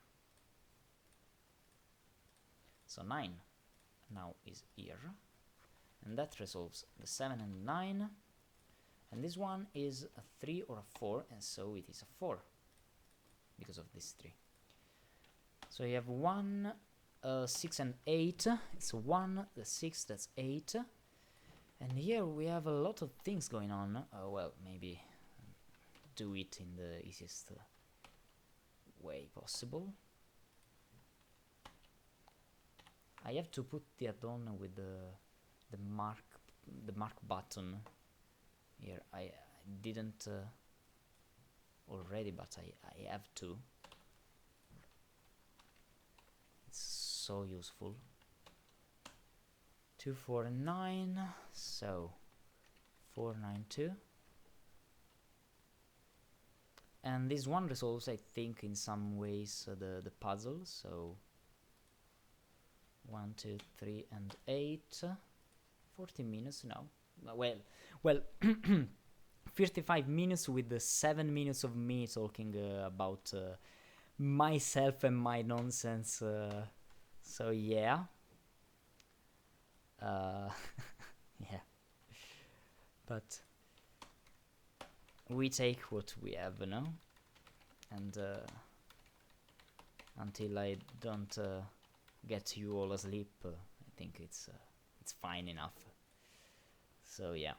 So 9 now is here. And that resolves the 7 and 9. And this one is a 3 or a 4, and so it is a 4. Because of this 3. So you have 1, 6 and 8. It's 1, the 6, that's 8. And here we have a lot of things going on. Well, maybe do it in the easiest way possible. I have to put the add-on with the mark button here. I didn't already, but I have to. It's so useful. 2, 4, and 9. So 4, 9, 2. And this one resolves, I think, in some ways the puzzle. So 1, 2, 3, and 8. 40 minutes now. Well, 55 minutes with the 7 minutes of me talking about myself and my nonsense. So yeah. Yeah. But we take what we have, no? And until I don't get you all asleep, I think it's fine enough. So yeah,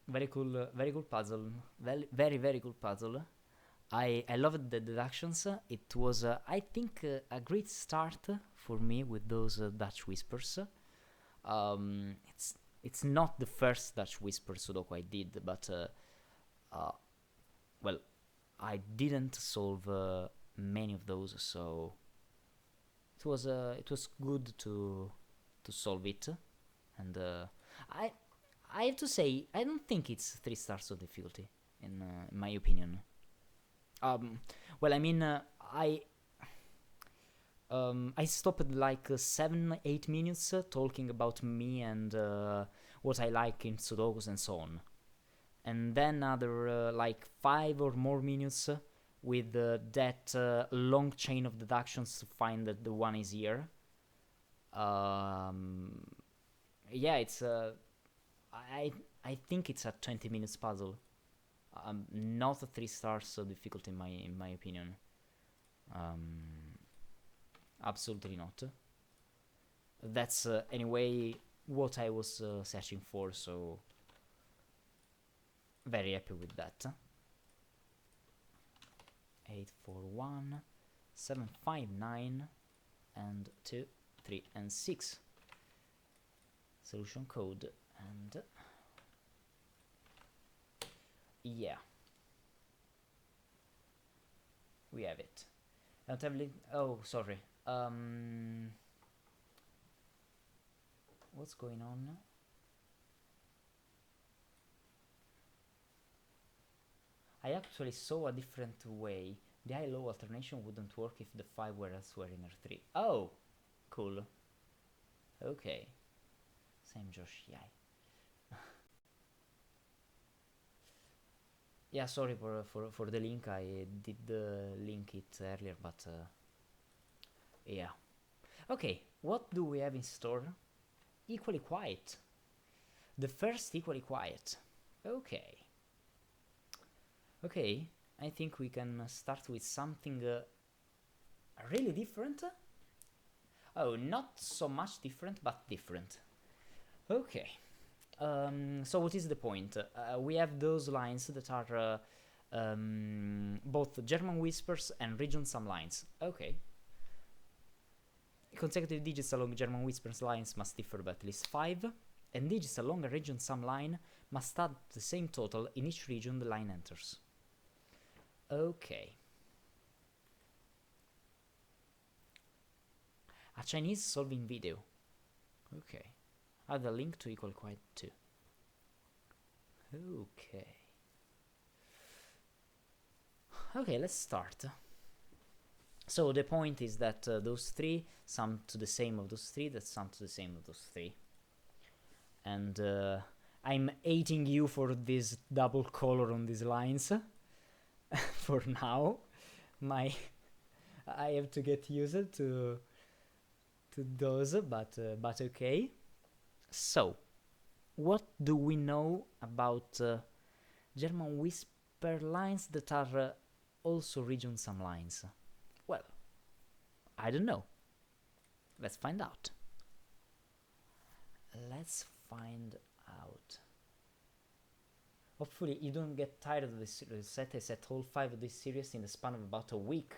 very cool puzzle, very cool puzzle. I loved the deductions. It was I think a great start for me with those Dutch whispers. It's not the first Dutch whisper Sudoku I did, but well, I didn't solve many of those, so it was good to solve it. And I have to say, I don't think it's 3 stars of difficulty in my opinion. Well, I mean, I stopped like 7-8 minutes talking about me and what I like in Sudokus and so on, and then another like 5 or more minutes with that long chain of deductions to find that the one is here. Yeah, it's I think it's a 20 minutes puzzle. Not a 3 stars of difficulty in my opinion. Absolutely not. That's anyway what I was searching for, so very happy with that. 8, 4, 1, 7, 5, 9, and 2, 3, and 6. Solution code, and yeah, we have it. Don't have oh, sorry. What's going on? I actually saw a different way. The high-low alternation wouldn't work if the 5 were elsewhere in R3. Oh, cool. Okay. Same Josh, yay. Yeah, sorry for the link. I did link it earlier, but yeah. Okay, what do we have in store? Equally quiet. The first equally quiet. Okay. Okay, I think we can start with something really different. Oh, not so much different, but different. Okay. So what is the point? We have those lines that are both German whispers and region sum lines. Okay. Consecutive digits along German whispers lines must differ by at least 5, and digits along a region sum line must add the same total in each region the line enters. Okay. A Chinese solving video. Okay. Add a link to equal quiet 2. Okay. Okay, let's start. So the point is that those three sum to the same of those three that sum to the same of those three. And I'm hating you for this double color on these lines. For now. I have to get used to those, but okay. So, what do we know about German whisper lines that are also region sum lines? Well, I don't know. Let's find out. Let's find out. Hopefully you don't get tired of this set. I set all 5 of this series in the span of about a week.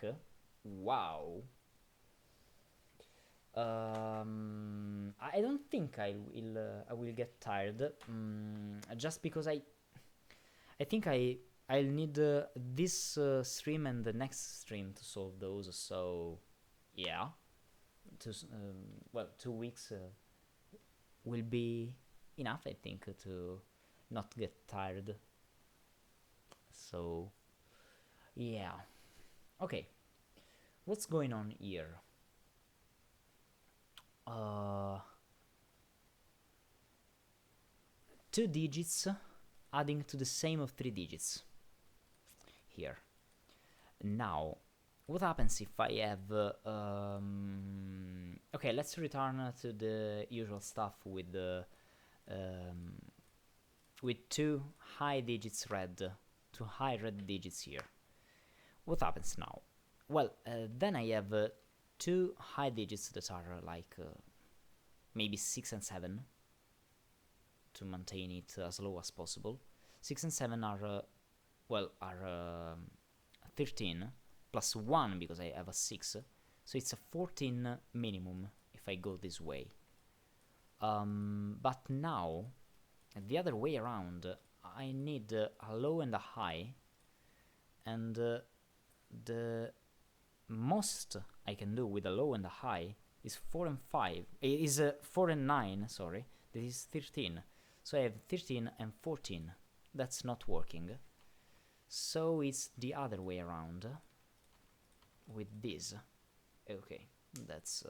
Wow. I don't think I will get tired. Just because I think I'll need this stream and the next stream to solve those. So yeah, well, 2 weeks will be enough, I think, to not get tired. So yeah. Okay, what's going on here? 2 digits adding to the same of 3 digits here. Now, what happens if I have okay, let's return to the usual stuff with the with 2 high digits red, 2 high red digits here. What happens now? Well, then I have 2 high digits that are like maybe 6 and 7 to maintain it as low as possible. 6 and 7 are 13 plus 1 because I have a 6, so it's a 14 minimum if I go this way. But now, the other way around, I need a low and a high, and the most I can do with a low and a high is 4 and 5. Is 4 and 9, sorry. This is 13. So I have 13 and 14. That's not working. So it's the other way around with this. Okay, that's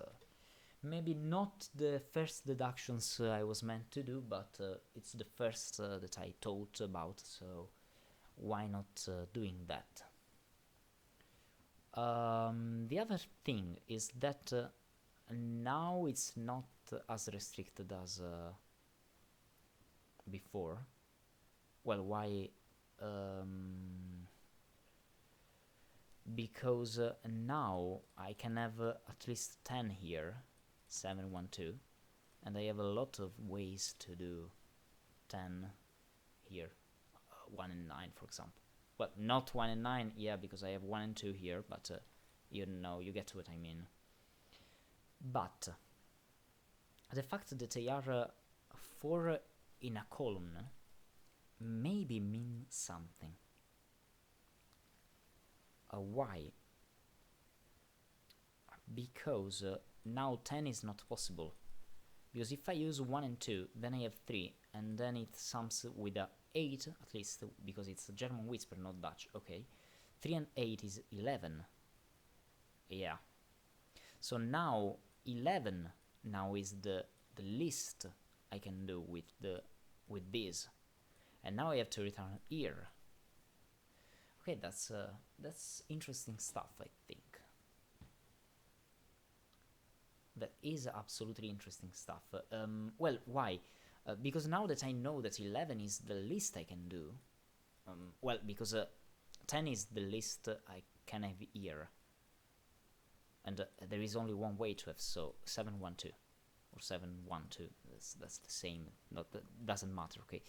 maybe not the first deductions I was meant to do, but it's the first that I thought about, so why not doing that? The other thing is that now it's not as restricted as before. Well, why? Because now I can have at least 10 here, 7, 1, 2, and I have a lot of ways to do 10 here, 1 and 9 for example. Well, not 1 and 9, yeah, because I have 1 and 2 here, but you know, you get what I mean. But the fact that they are 4 in a column maybe means something. Why? Because now 10 is not possible. Because if I use 1 and 2, then I have 3, and then it sums with a 8, at least, because it's a German whisper, not Dutch, okay. 3 and 8 is 11. Yeah. So now 11 now is the least I can do with this. And now I have to return here. Okay, that's interesting stuff, I think. That is absolutely interesting stuff. Well, why? Because now that I know that 11 is the least I can do, well, because 10 is the least I can have here, and there is only one way to have, so 712 or 712. That's the same. Not that doesn't matter. Okay,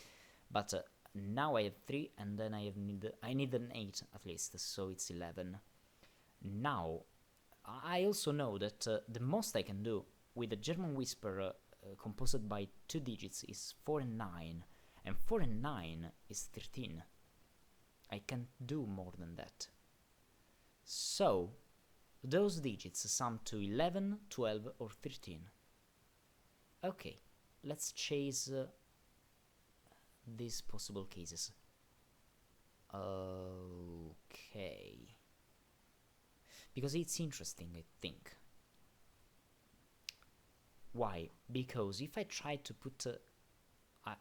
but now I have 3, and then I need an 8 at least, so it's 11. Now I also know that the most I can do with a German whisper composed by 2 digits is 4 and 9, and 4 and 9 is 13. I can't do more than that. So those digits sum to 11, 12 or 13. Okay, let's chase these possible cases. Okay. Because it's interesting, I think. Why? Because if I try to put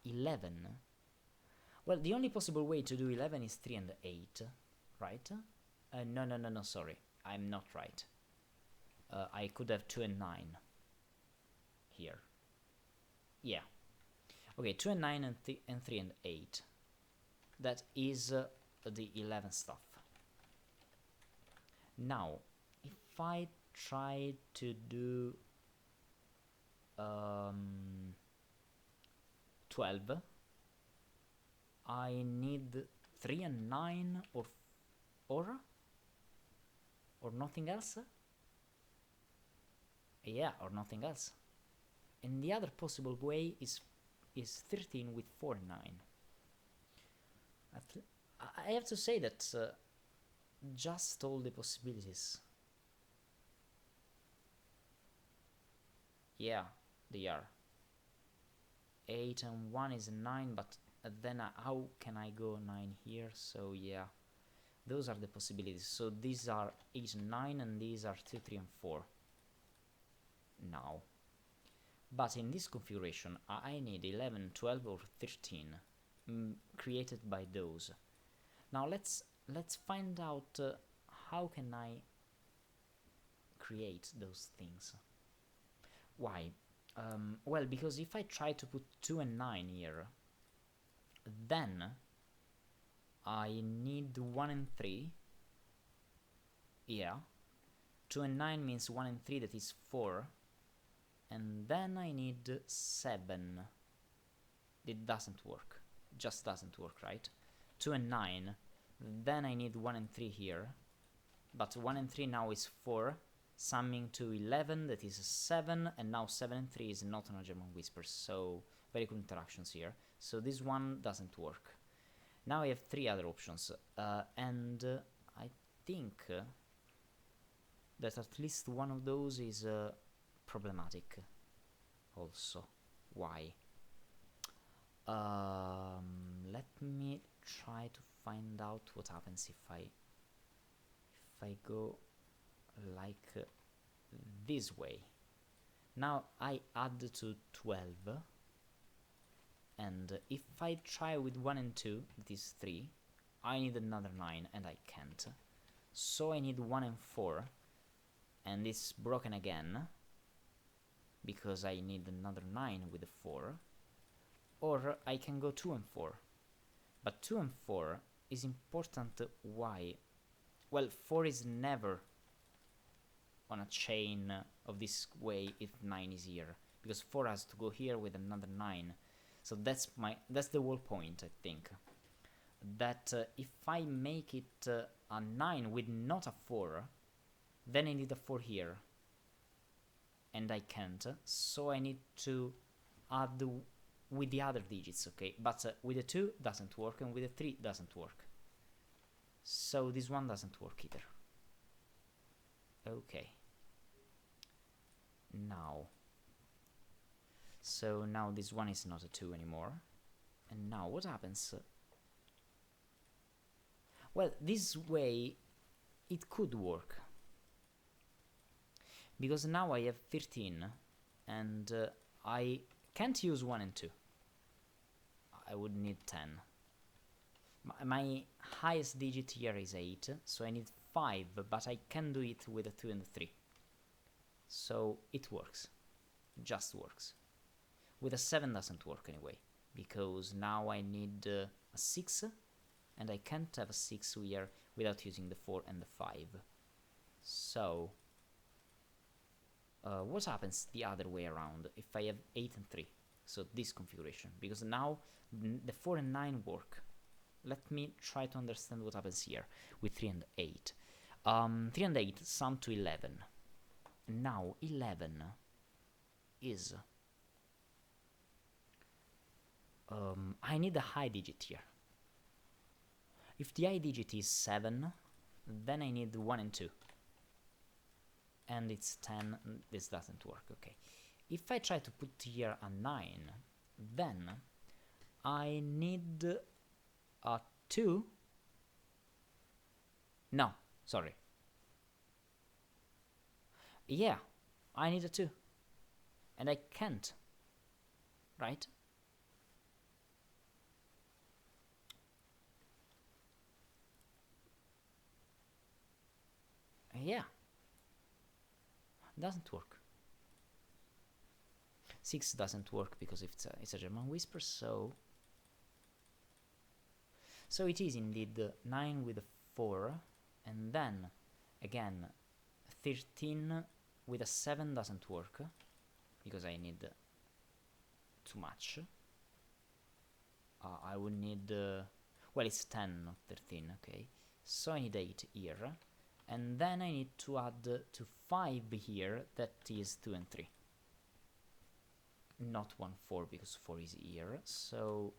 11, well, the only possible way to do 11 is 3 and 8, right? No, sorry, I'm not right. I could have 2 and 9 here. Yeah. Okay, 2 and 9 and 3 and 8. That is the 11 stuff. Now, if I try to do 12, I need 3 and 9 or nothing else? Yeah, or nothing else. And the other possible way is 13 with 4 and 9. I have to say that just all the possibilities. Yeah, they are. 8 and 1 is 9, but then how can I go 9 here? So yeah, those are the possibilities. So these are 8 and 9, and these are 2, 3 and 4 now. But in this configuration I need 11, 12 or 13 created by those. Now let's find out how can I create those things. Why? Well, because if I try to put 2 and 9 here, then I need 1 and 3. Yeah, 2 and 9 means 1 and 3, that is 4. And then I need 7. It doesn't work. Just doesn't work, right? 2 and 9. Then I need 1 and 3 here. But 1 and 3 now is 4. Summing to 11, that is 7. And now 7 and 3 is not on a German whisper. So very cool interactions here. So this one doesn't work. Now I have 3 other options. And I think that at least one of those is problematic also. Why? Let me try to find out what happens if I go like this way. Now I add to 12, and if I try with 1 and 2, that is 3, I need another 9 and I can't. So I need 1 and 4, and it's broken again because I need another 9 with a 4. Or I can go 2 and 4. But 2 and 4 is important. Why? Well, 4 is never on a chain of this way if 9 is here, because 4 has to go here with another 9. So that's the whole point, I think. That if I make it a 9 with not a 4, then I need a 4 here. And I can't, so I need to add with the other digits, okay? But with a 2 doesn't work, and with a 3 doesn't work. So this one doesn't work either. Okay. Now. So now this one is not a 2 anymore. And now what happens? Well, this way it could work. Because now I have 13, and I can't use 1 and 2. I would need 10. My highest digit here is 8, so I need 5, but I can do it with a 2 and a 3. So it works. Just works. With a 7 doesn't work anyway, because now I need a 6, and I can't have a 6 here without using the 4 and the 5. So, what happens the other way around if I have 8 and 3? So this configuration, because now the 4 and 9 work. Let me try to understand what happens here with 3 and 8. 3 and 8 sum to 11. Now 11 is... I need a high digit here. If the high digit is 7, then I need 1 and 2. And it's 10, this doesn't work, okay. If I try to put here a 9, then I need a 2. No, sorry. Yeah, I need a 2. And I can't, right? Yeah. Doesn't work. 6 doesn't work because it's a German whisper, so it is indeed 9 with a 4, and then again 13 with a 7 doesn't work because I need too much. I would need well, it's 10 not 13, okay, so I need 8 here, and then I need to add to 5 here, that is 2 and 3, not 1 4 because 4 is here. So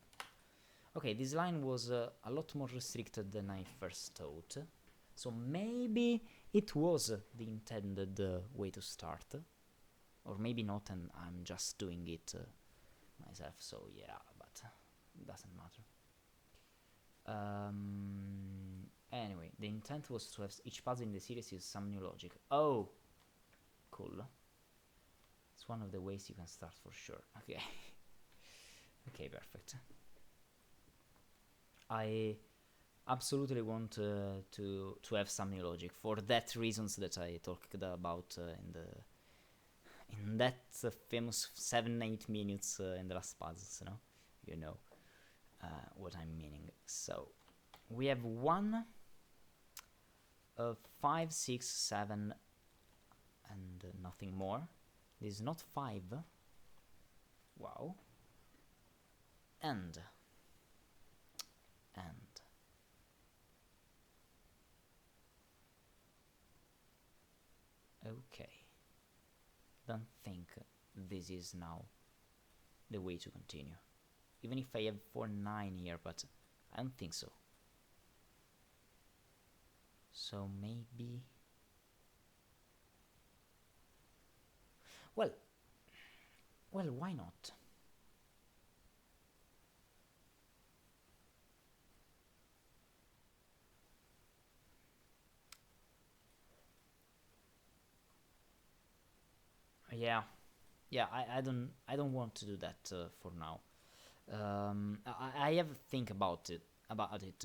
okay, this line was a lot more restricted than I first thought, so maybe it was the intended way to start, or maybe not, and I'm just doing it myself, so yeah, but it doesn't matter. Anyway, the intent was to have each puzzle in the series use some new logic. Oh, cool. It's one of the ways you can start for sure. Okay. Okay, perfect. I absolutely want to have some new logic for that reasons that I talked about in that famous 7-8 minutes in the last puzzles. You know what I'm meaning. So we have 1, 5, 6, 7, and nothing more. This is not 5. Wow. And okay, don't think this is now the way to continue, even if I have 4 9 here, but I don't think so. So maybe, well, why not? Yeah, I don't want to do that for now. I have to think about it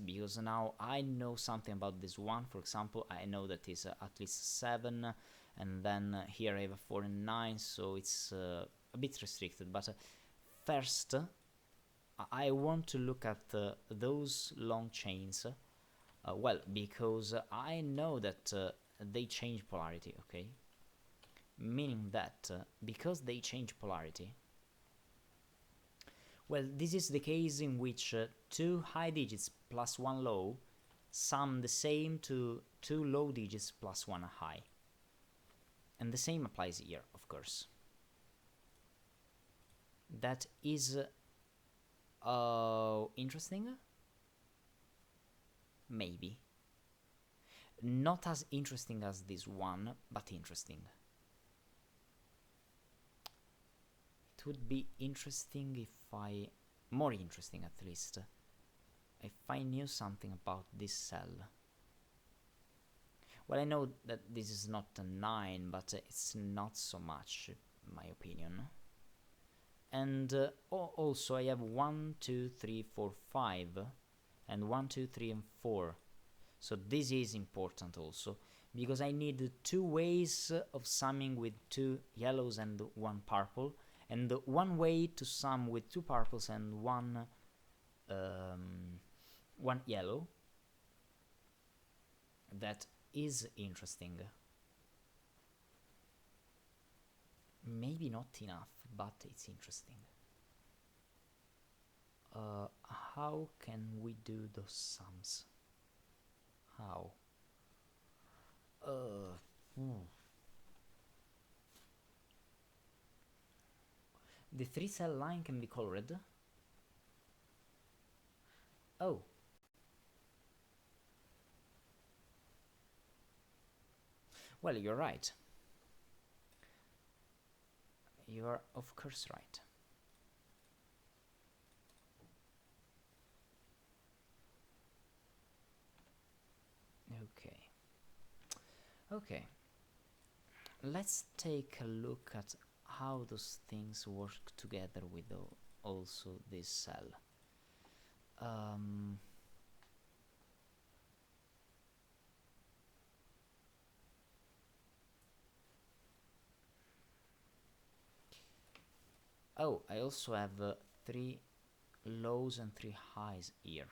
because now I know something about this one. For example, I know that is at least 7, and then here I have a 4 and 9, so it's a bit restricted. But first, I want to look at those long chains. Well, because I know that they change polarity. Okay. Meaning that because they change polarity, well, this is the case in which 2 high digits plus 1 low sum the same to 2 low digits plus 1 high. And the same applies here, of course. That is interesting? Maybe. Not as interesting as this one, but interesting. It would be interesting if more interesting at least, if I knew something about this cell. Well, I know that this is not a 9, but it's not so much, in my opinion. And also I have 1, 2, 3, 4, 5 and 1, 2, 3, and 4. So this is important also, because I need 2 ways of summing with 2 yellows and 1 purple, and 1 way to sum with 2 purples and 1 yellow. That is interesting. Maybe not enough, but it's interesting. How can we do those sums? How? The 3-cell line can be colored. Oh. Well, you're right. You are of course right. Okay. Let's take a look at how those things work together with also this cell. Oh, I also have 3 lows and 3 highs here,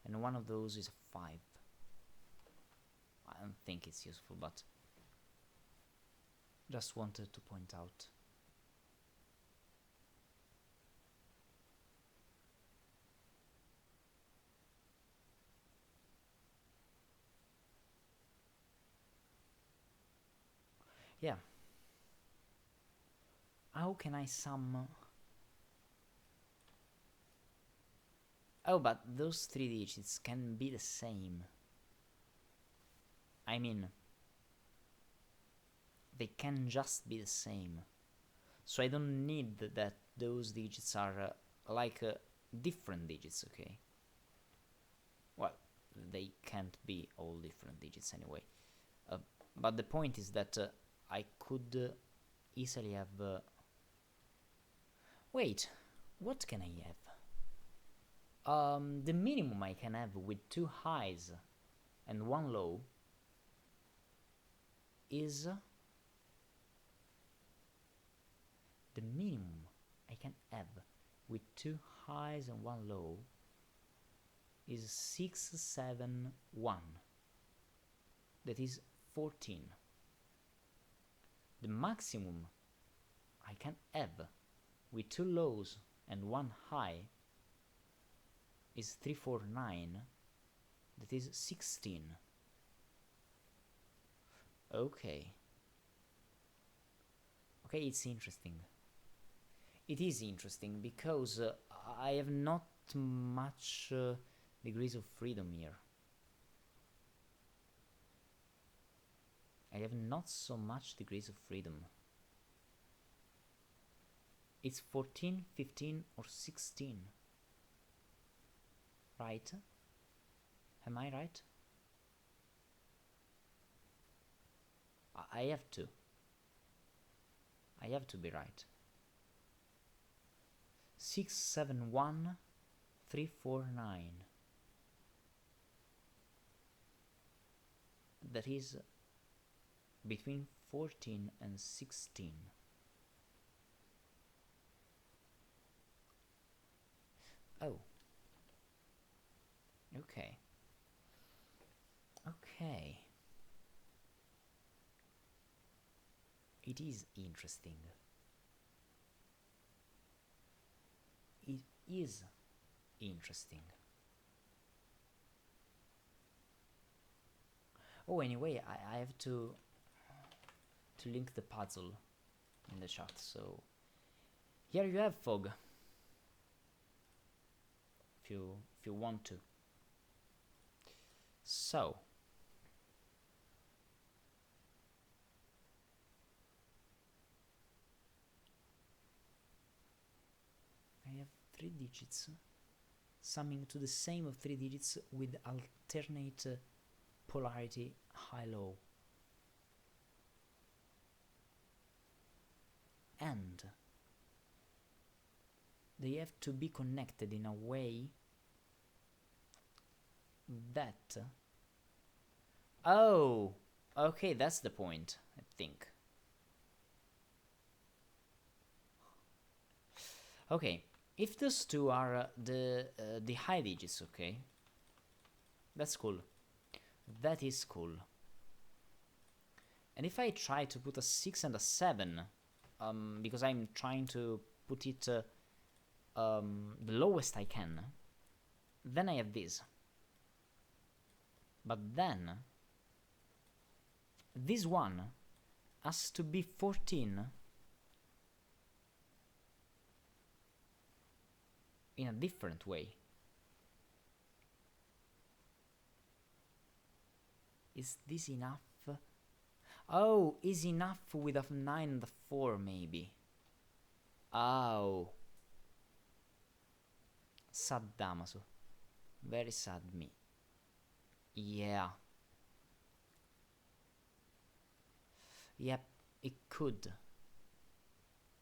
and one of those is a 5. I don't think it's useful, but just wanted to point out. Yeah. How can I sum? Oh, but those 3 digits can be the same. I mean, they can just be the same. So I don't need that those digits are like different digits, okay? Well, they can't be all different digits anyway. But the point is that I could easily have... Wait, what can I have? The minimum I can have with 2 highs and 1 low is... the minimum I can have with 2 highs and 1 low is 6, 7, 1. That is 14. The maximum I can have with 2 lows and 1 high is 3, 4, 9. That is 16. Okay, it's interesting. It is interesting because I have not much degrees of freedom here. I have not so much degrees of freedom. It's 14, 15 or 16. Right? Am I right? I have to. I have to be right. 6, 7, 1, 3, 4, 9. That is between 14 and 16. Oh. Okay. It is interesting. It is interesting. Oh, anyway, I have to link the puzzle in the chat, so here you have Fog. If you want to. So I have 3 digits summing to the same of 3 digits with alternate polarity high-low. And they have to be connected in a way that. Oh, okay, that's the point, I think. Okay, if those two are the high digits, okay, that's cool. That is cool. And if I try to put a 6 and a 7, because I'm trying to put it the lowest I can, then I have this. But then this one has to be 14 in a different way. Is this enough? Oh, is enough with a 9 and a 4 maybe. Oh. Sad Damaso. Very sad me. Yeah. Yep, it could.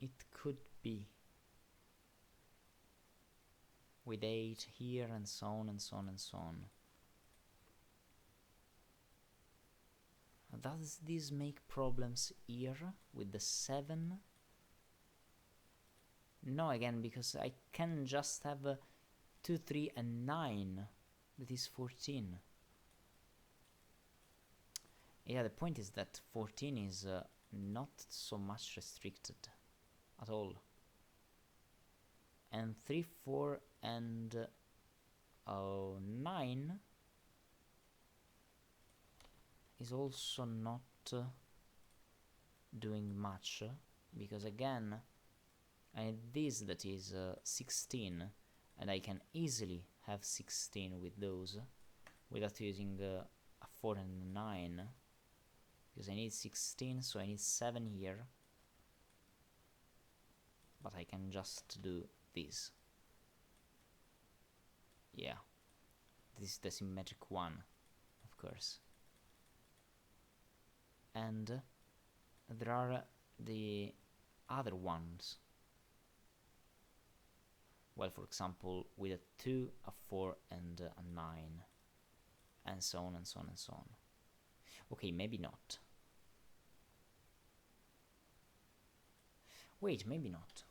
It could be. With 8 here and so on and so on and so on. Does this make problems here with the 7? No, again, because I can just have 2, 3 and 9. That is 14. Yeah, the point is that 14 is not so much restricted at all. And 3, 4 and 9 is also not doing much, because again I have this that is 16, and I can easily have 16 with those without using a 4 and a 9, because I need 16, so I need 7 here, but I can just do this. Yeah, this is the symmetric one, of course. And there are the other ones. Well, for example, with a 2, a 4, and a 9, and so on and so on and so on. Okay, maybe not. Wait, maybe not.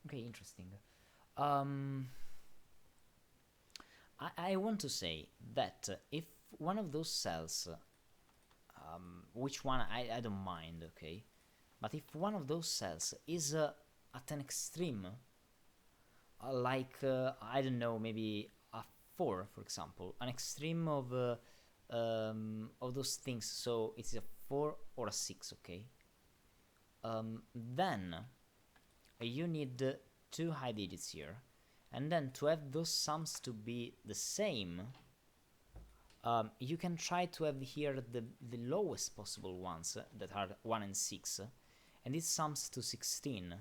Okay, interesting. I want to say that if one of those cells, which one, I don't mind, okay? But if one of those cells is at an extreme, like, I don't know, maybe a 4, for example, an extreme of those things, so it's a 4 or a 6, okay? Then you need 2 high digits here, and then to have those sums to be the same, you can try to have here the lowest possible ones that are 1 and 6, and it sums to 16.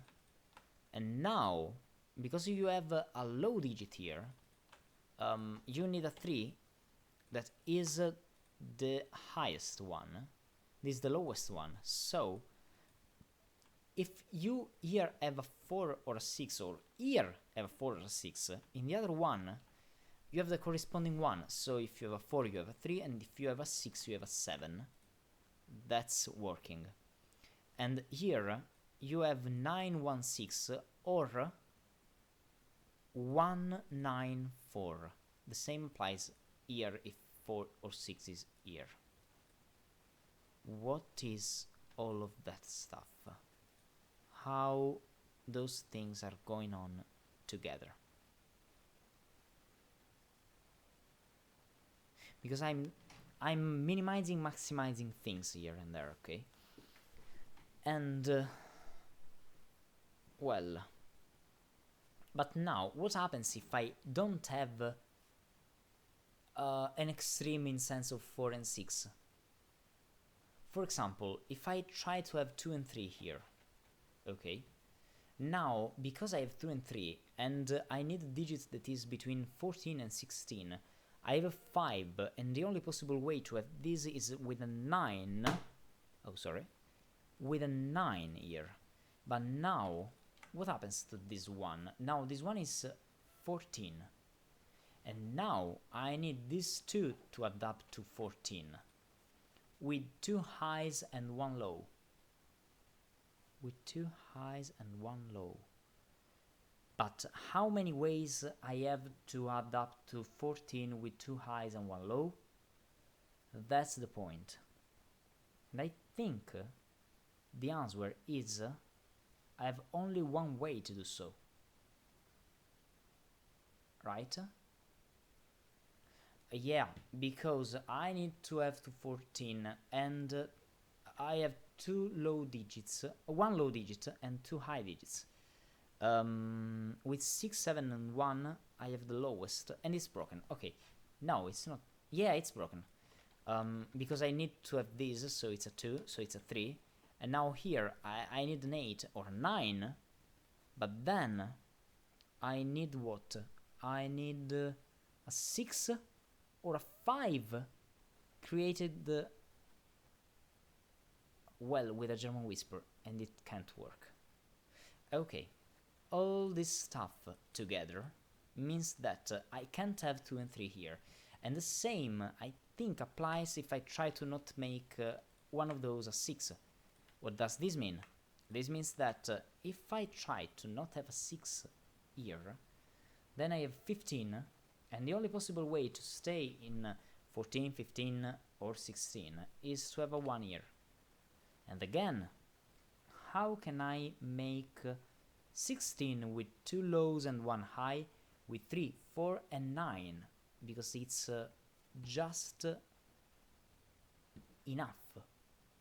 And now, because you have a low digit here, you need a 3 that is the highest one. This is the lowest one. So if you here have a 4 or a 6, or here have a 4 or a 6, in the other one you have the corresponding one. So if you have a 4, you have a 3, and if you have a 6, you have a 7. That's working. And here you have 9, 1, 6, or 1, 9, 4. The same applies here if 4 or 6 is here. What is all of that stuff? How those things are going on together? Because I'm minimizing, maximizing things here and there, okay? And well, but now what happens if I don't have an extreme in sense of 4 and 6? For example, if I try to have 2 and 3 here, okay, now because I have 2 and 3 and I need a digit that is between 14 and 16, I have a 5, and the only possible way to have this is with a 9. Oh, sorry, with a 9 here. But now what happens to this one? Now this one is 14, And now I need these two to adapt to 14 with 2 highs and 1 low. With 2 highs and 1 low. But how many ways I have to adapt to 14 with 2 highs and 1 low? That's the point. And I think the answer is I have only one way to do so. Right? Yeah, because I need to have to 14 and I have 2 low digits, 1 low digit and 2 high digits. With 6, 7 and 1 I have the lowest and it's broken. Okay, no, it's not. Yeah, it's broken. Because I need to have this, so it's a 2, so it's a 3. And now here I need an 8 or a 9, but then I need what? I need a 6 or a 5 created well with a German whisper, and it can't work. Okay, all this stuff together means that I can't have 2 and 3 here, and the same I think applies if I try to not make one of those a 6. What does this mean? This means that if I try to not have a 6 here, then I have 15, and the only possible way to stay in 14, 15 or 16 is to have a 1 here. And again, how can I make 16 with 2 lows and 1 high with 3, 4 and 9? Because it's just enough.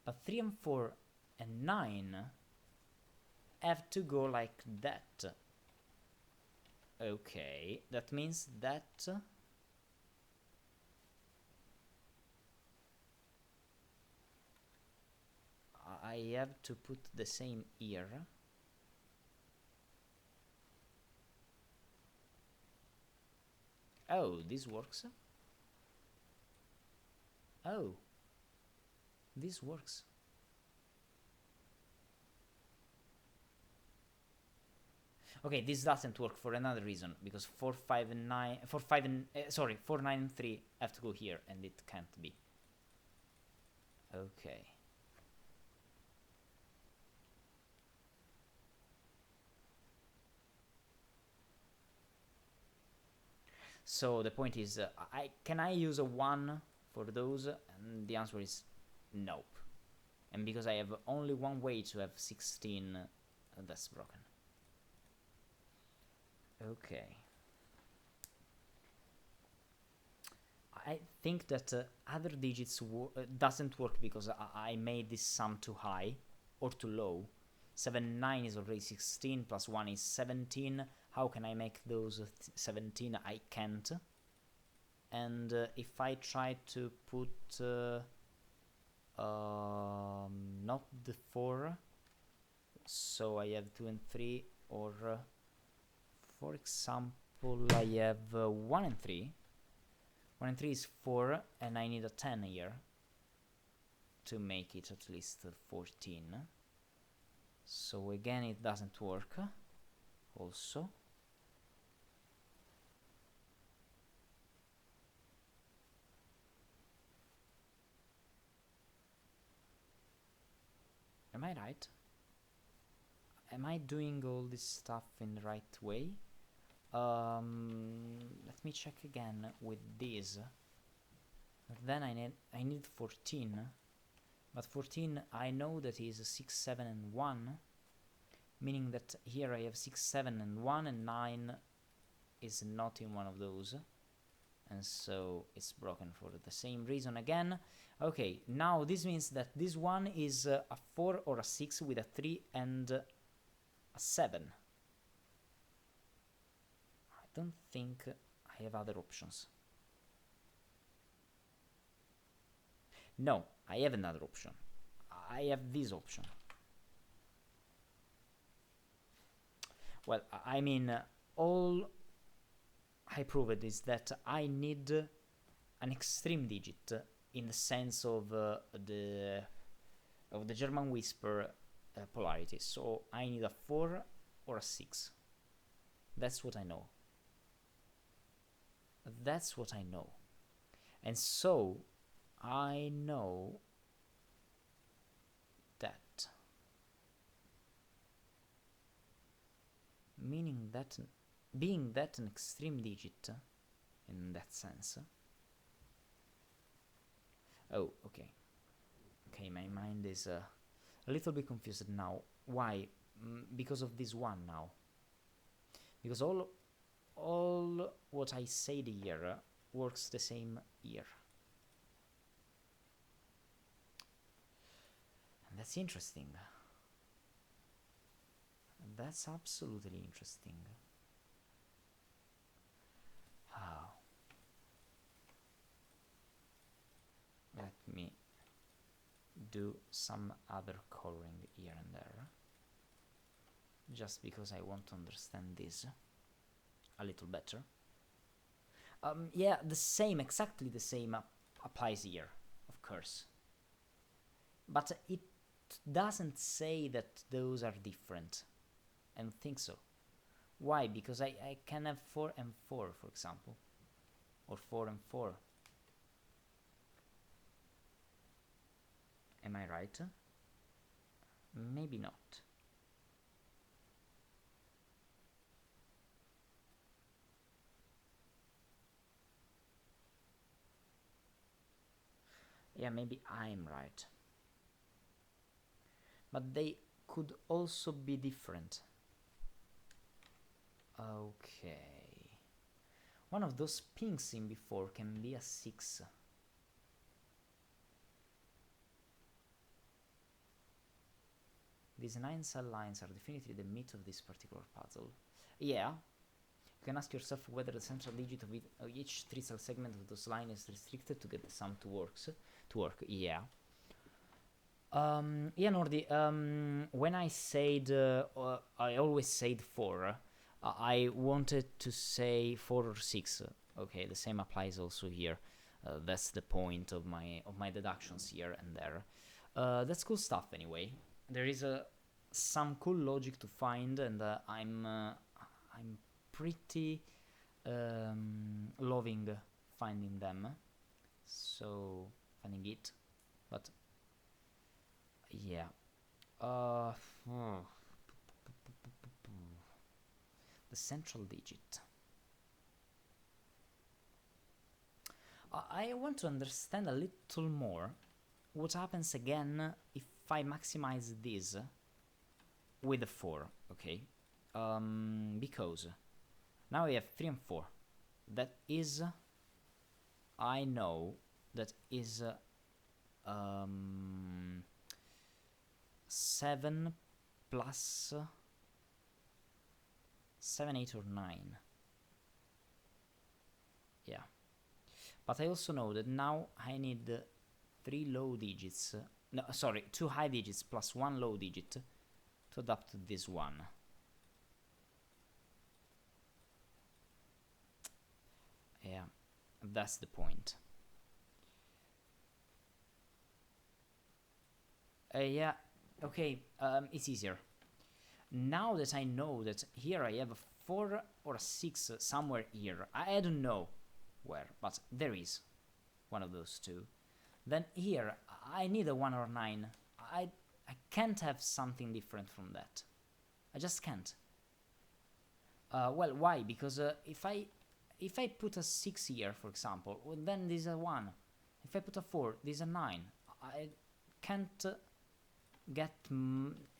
But 3 and 4 and 9 have to go like that. Okay, that means that I have to put the same here. Oh, this works. Oh, this works. Okay, this doesn't work for another reason, because 4, 5 and 9, 4, 5 and, 4, 9 and 3 have to go here, and it can't be. Okay. So the point is, can I use a 1 for those? And the answer is nope. And because I have only one way to have 16, that's broken. Okay. I think that other digits doesn't work because I made this sum too high or too low. 7, 9 is already 16, plus 1 is 17. How can I make those 17? I can't. And if I try to put not the 4, so I have 2 and 3, or for example I have 1 and 3. 1 and 3 is 4, and I need a 10 here to make it at least 14. So again it doesn't work also. Am I right? Am I doing all this stuff in the right way? Let me check again with this. Then I need 14, but 14 I know that is 6, 7 and 1, meaning that here I have 6, 7 and 1, and 9 is not in one of those, and so it's broken for the same reason again. Okay, now this means that this one is a 4 or a 6 with a 3 and a 7. I don't think I have other options. No, I have another option. I have this option. Well, I mean, all I proved is that I need an extreme digit in the sense of the German whisper polarity. So I need a 4 or a 6. That's what I know. That's what I know. And so I know that, meaning that being that an extreme digit in that sense. Oh, okay. Okay, my mind is a little bit confused now. Why? Because of this one now. Because all what I said here works the same here. And that's interesting. That's absolutely interesting. Oh. Let me do some other coloring here and there, just because I want to understand this a little better. Yeah, the same, exactly the same applies here, of course. But it doesn't say that those are different. I don't think so. Why? Because I can have 4 and 4, for example. Or 4 and 4. Am I right? Maybe not. Yeah, maybe I'm right. But they could also be different. Okay. One of those pings seen before can be a 6. These 9 cell lines are definitely the meat of this particular puzzle. Yeah. You can ask yourself whether the central digit of each 3 cell segment of those lines is restricted to get the sum to work. Yeah. Yeah, Nordi, when I said, I always said 4, I wanted to say 4 or 6. Okay, the same applies also here. That's the point of my deductions here and there. That's cool stuff anyway. There is some cool logic to find, and I'm pretty loving finding them. So finding it, but yeah. The central digit. I want to understand a little more what happens again if I maximize this with a 4, okay? Because now we have 3 and 4. That is, I know, that is 7 plus 7, 8, or 9. Yeah. But I also know that now I need 3 low digits. No, sorry, 2 high digits plus 1 low digit to adapt to this one. Yeah, that's the point. Yeah, okay, it's easier. Now that I know that here I have a 4 or a 6 somewhere here, I don't know where, but there is one of those two. Then here, I need a 1 or 9. I can't have something different from that. I just can't. Well, why? Because if I put a 6 here, for example, well, then this is a 1. If I put a 4, this is a 9. I can't get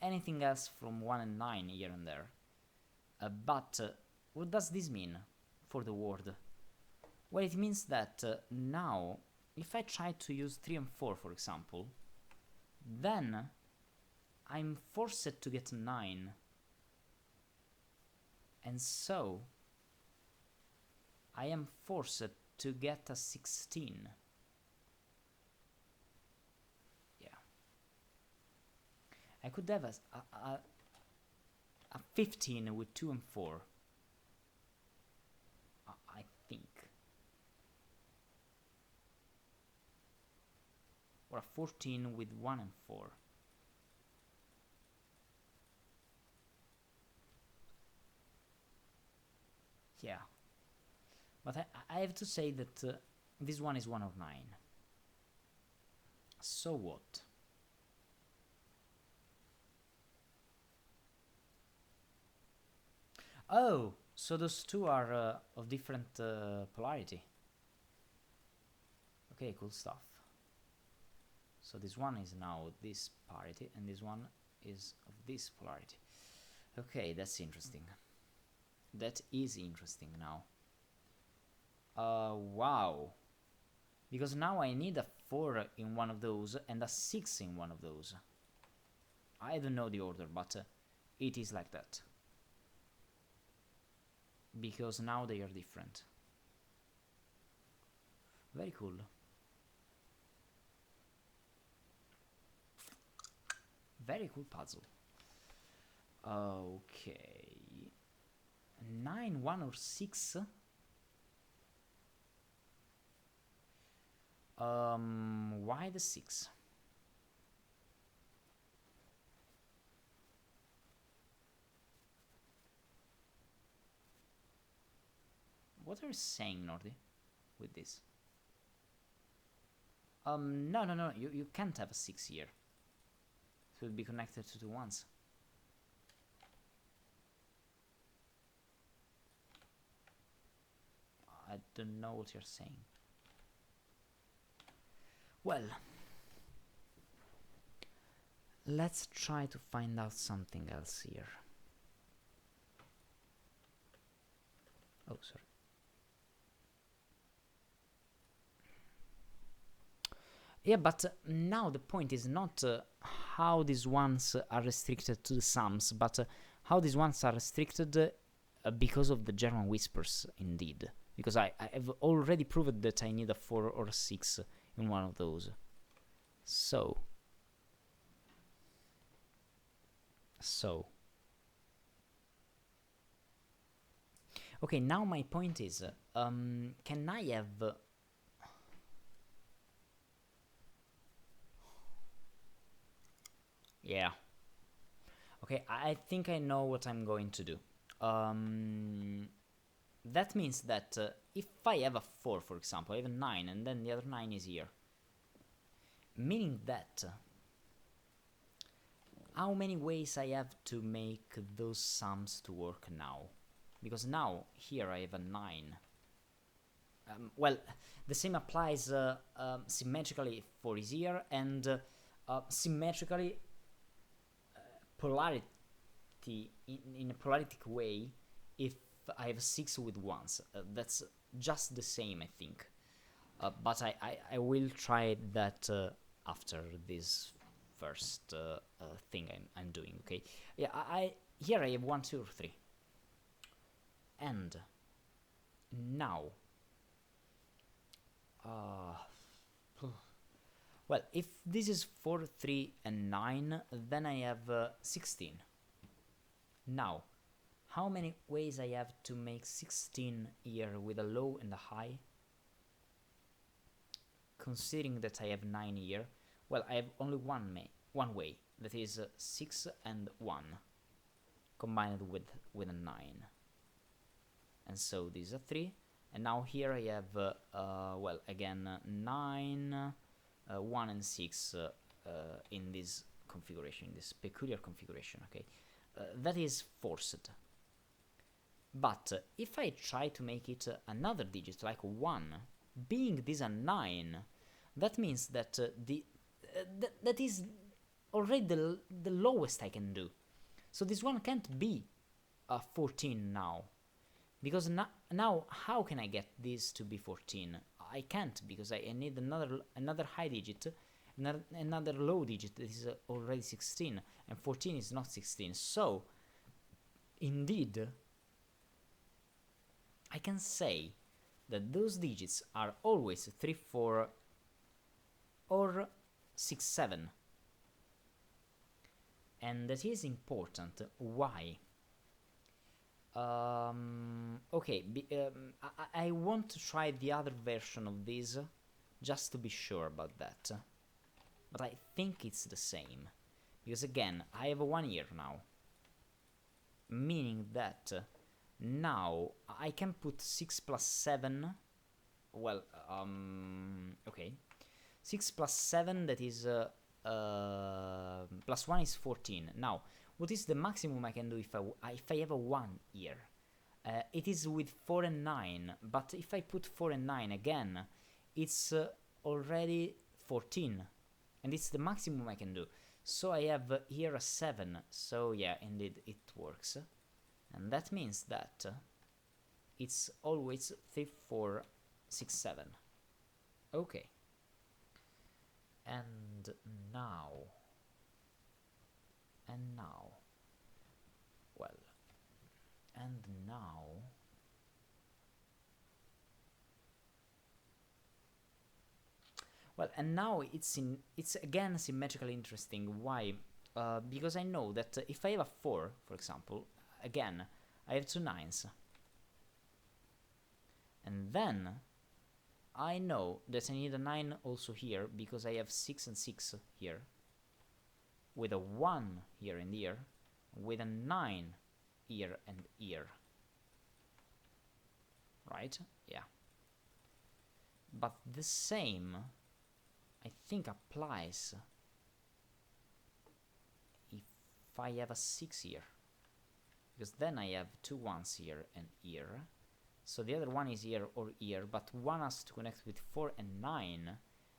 anything else from 1 and 9 here and there. But what does this mean for the word? Well, it means that now, if I try to use 3 and 4, for example, then I'm forced to get 9. And so, I am forced to get a 16. Yeah. I could have a 15 with 2 and 4. I think. Or a 14 with 1 and 4. Yeah. But I have to say that this one is 1 or 9. So what? Oh, so those two are of different polarity. Okay, cool stuff. So this one is now this parity, and this one is of this polarity. Okay, that's interesting. That is interesting now. Wow. Because now I need a 4 in one of those and a 6 in one of those. I don't know the order, but it is like that. Because now they are different. Very cool. Very cool puzzle. Okay. 9, 1 or 6? Why the 6? What are you saying, Nordi, with this? No, you can't have a 6 here. It would be connected to 2 ones. I don't know what you're saying. Well, let's try to find out something else here. Oh, sorry. Yeah, but now the point is not how these ones are restricted to the sums, but how these ones are restricted because of the German whispers, indeed. Because I have already proved that I need a 4 or a 6 in one of those. So. Okay, now my point is, can I have... Yeah. Okay, I think I know what I'm going to do. That means that if I have a 4, for example, I have a 9, and then the other 9 is here. Meaning that... how many ways I have to make those sums to work now? Because now, here I have a 9. Well, the same applies symmetrically for is here, and symmetrically polarity in a polaritic way if I have 6 with 1s. That's just the same, I think. But I will try that after this first thing I'm doing, okay? Yeah, here I have 1, 2, or 3. And now... well, if this is 4, 3, and 9, then I have 16. Now, how many ways I have to make 16 here with a low and a high? Considering that I have 9 here, well, I have only one way, that is 6 and 1, combined with a 9. And so this is a 3, and now here I have, well, again, 9, 1 and 6 in this configuration, this peculiar configuration, okay? That is forced. But if I try to make it another digit, like 1, being this a 9, that means that that is already the lowest I can do. So this one can't be 14 now. Because now how can I get this to be 14? I can't, because I need another high digit, another low digit that is already 16, and 14 is not 16. So, indeed, I can say that those digits are always 3, 4, or 6, 7. And that is important. Why? Okay, I want to try the other version of this, just to be sure about that. But I think it's the same. Because again, I have a 1 here now. Meaning that Now I can put 6 plus 7. Well, okay. 6 plus 7, that is plus 1 is 14. Now, what is the maximum I can do if I have a 1 here? It is with 4 and 9, but if I put 4 and 9 again, it's already 14, and it's the maximum I can do. So I have here a 7, so yeah, indeed it works. And that means that it's always 3, 4, 6, 7. Okay. And now, well, and now, well, and now it's again symmetrically interesting. Why? Because I know that if I have a 4, for example, again, I have 2 9s. And then I know that I need a 9 also here, because I have 6 and 6 here, with a 1 here and here, with a 9 here and here. Right? Yeah. But the same, I think, applies if I have a 6 here, because then I have 2 1s here and here. So the other one is here or here, but one has to connect with 4 and 9,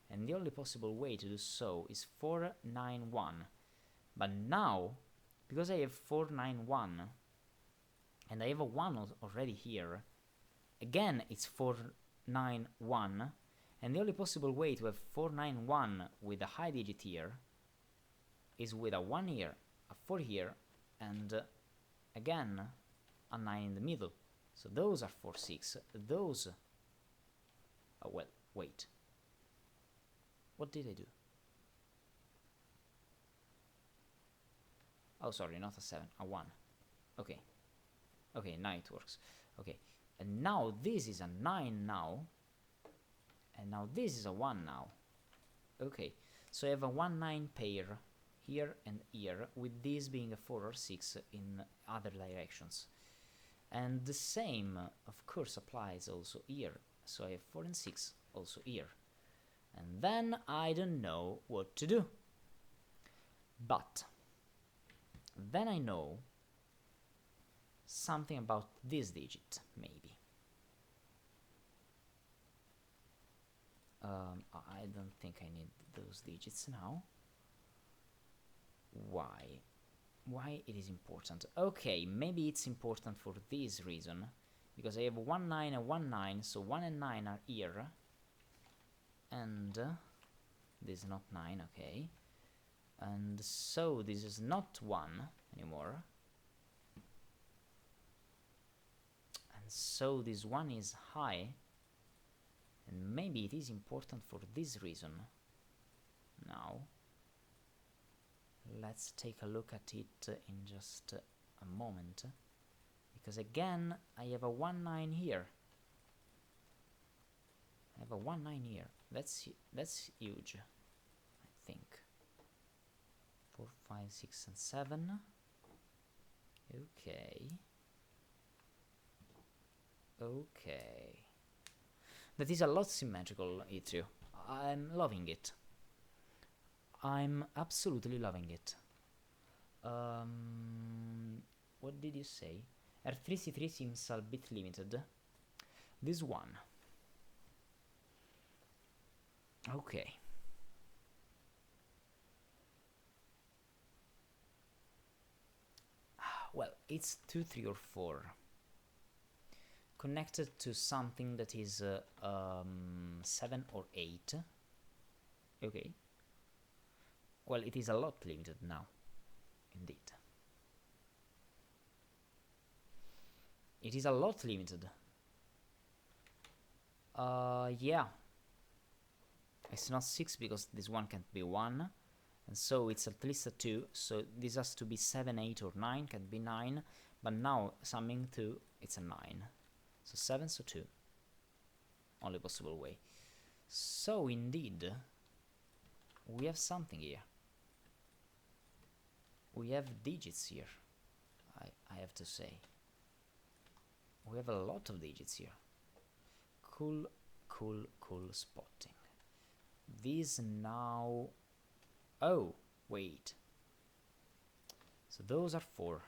and the only possible way to do so is 4, 9, 1. But now, because I have 4, 9, 1, and I have a 1 already here, again it's 4, 9, 1, and the only possible way to have 4, 9, 1 with a high digit here is with a 1 here, a 4 here, and again a 9 in the middle. So those are 4, 6. Those... Oh, well, wait. What did I do? Oh, sorry, not a 7, a 1. Okay. Okay, now it works. Okay. And now this is a 9 now. And now this is a 1 now. Okay. So I have a 1, 9 pair here and here, with this being a 4 or 6 in other directions. And the same, of course, applies also here. So I have 4 and 6 also here. And then I don't know what to do. But then I know something about this digit, maybe. I don't think I need those digits now. Why? Why it is important? Okay, maybe it's important for this reason, because I have 1 9 and 1 9, so 1 and 9 are here, and this is not 9, okay, and so this is not 1 anymore, and so this 1 is high, and maybe it is important for this reason. Now let's take a look at it in just a moment, because again I have a 1 9 here. I have a 1 9 here. That's huge, I think. 4, 5, 6, and 7. Okay. Okay. That is a lot symmetrical, Yttrio. I'm loving it. I'm absolutely loving it. What did you say? R3 C3 seems a bit limited. This one. Okay. Well, it's 2, 3, or 4. Connected to something that is 7 or 8. Okay. Well, it is a lot limited now, indeed. It is a lot limited. Yeah. It's not 6 because this one can't be 1, and so it's at least a 2, so this has to be 7, 8, or 9, can't be 9, but now summing 2, it's a 9. So 7, so 2. Only possible way. So indeed, we have something here. We have digits here, I have to say. We have a lot of digits here. Cool, cool, cool spotting. These now... Oh, wait. So those are 4.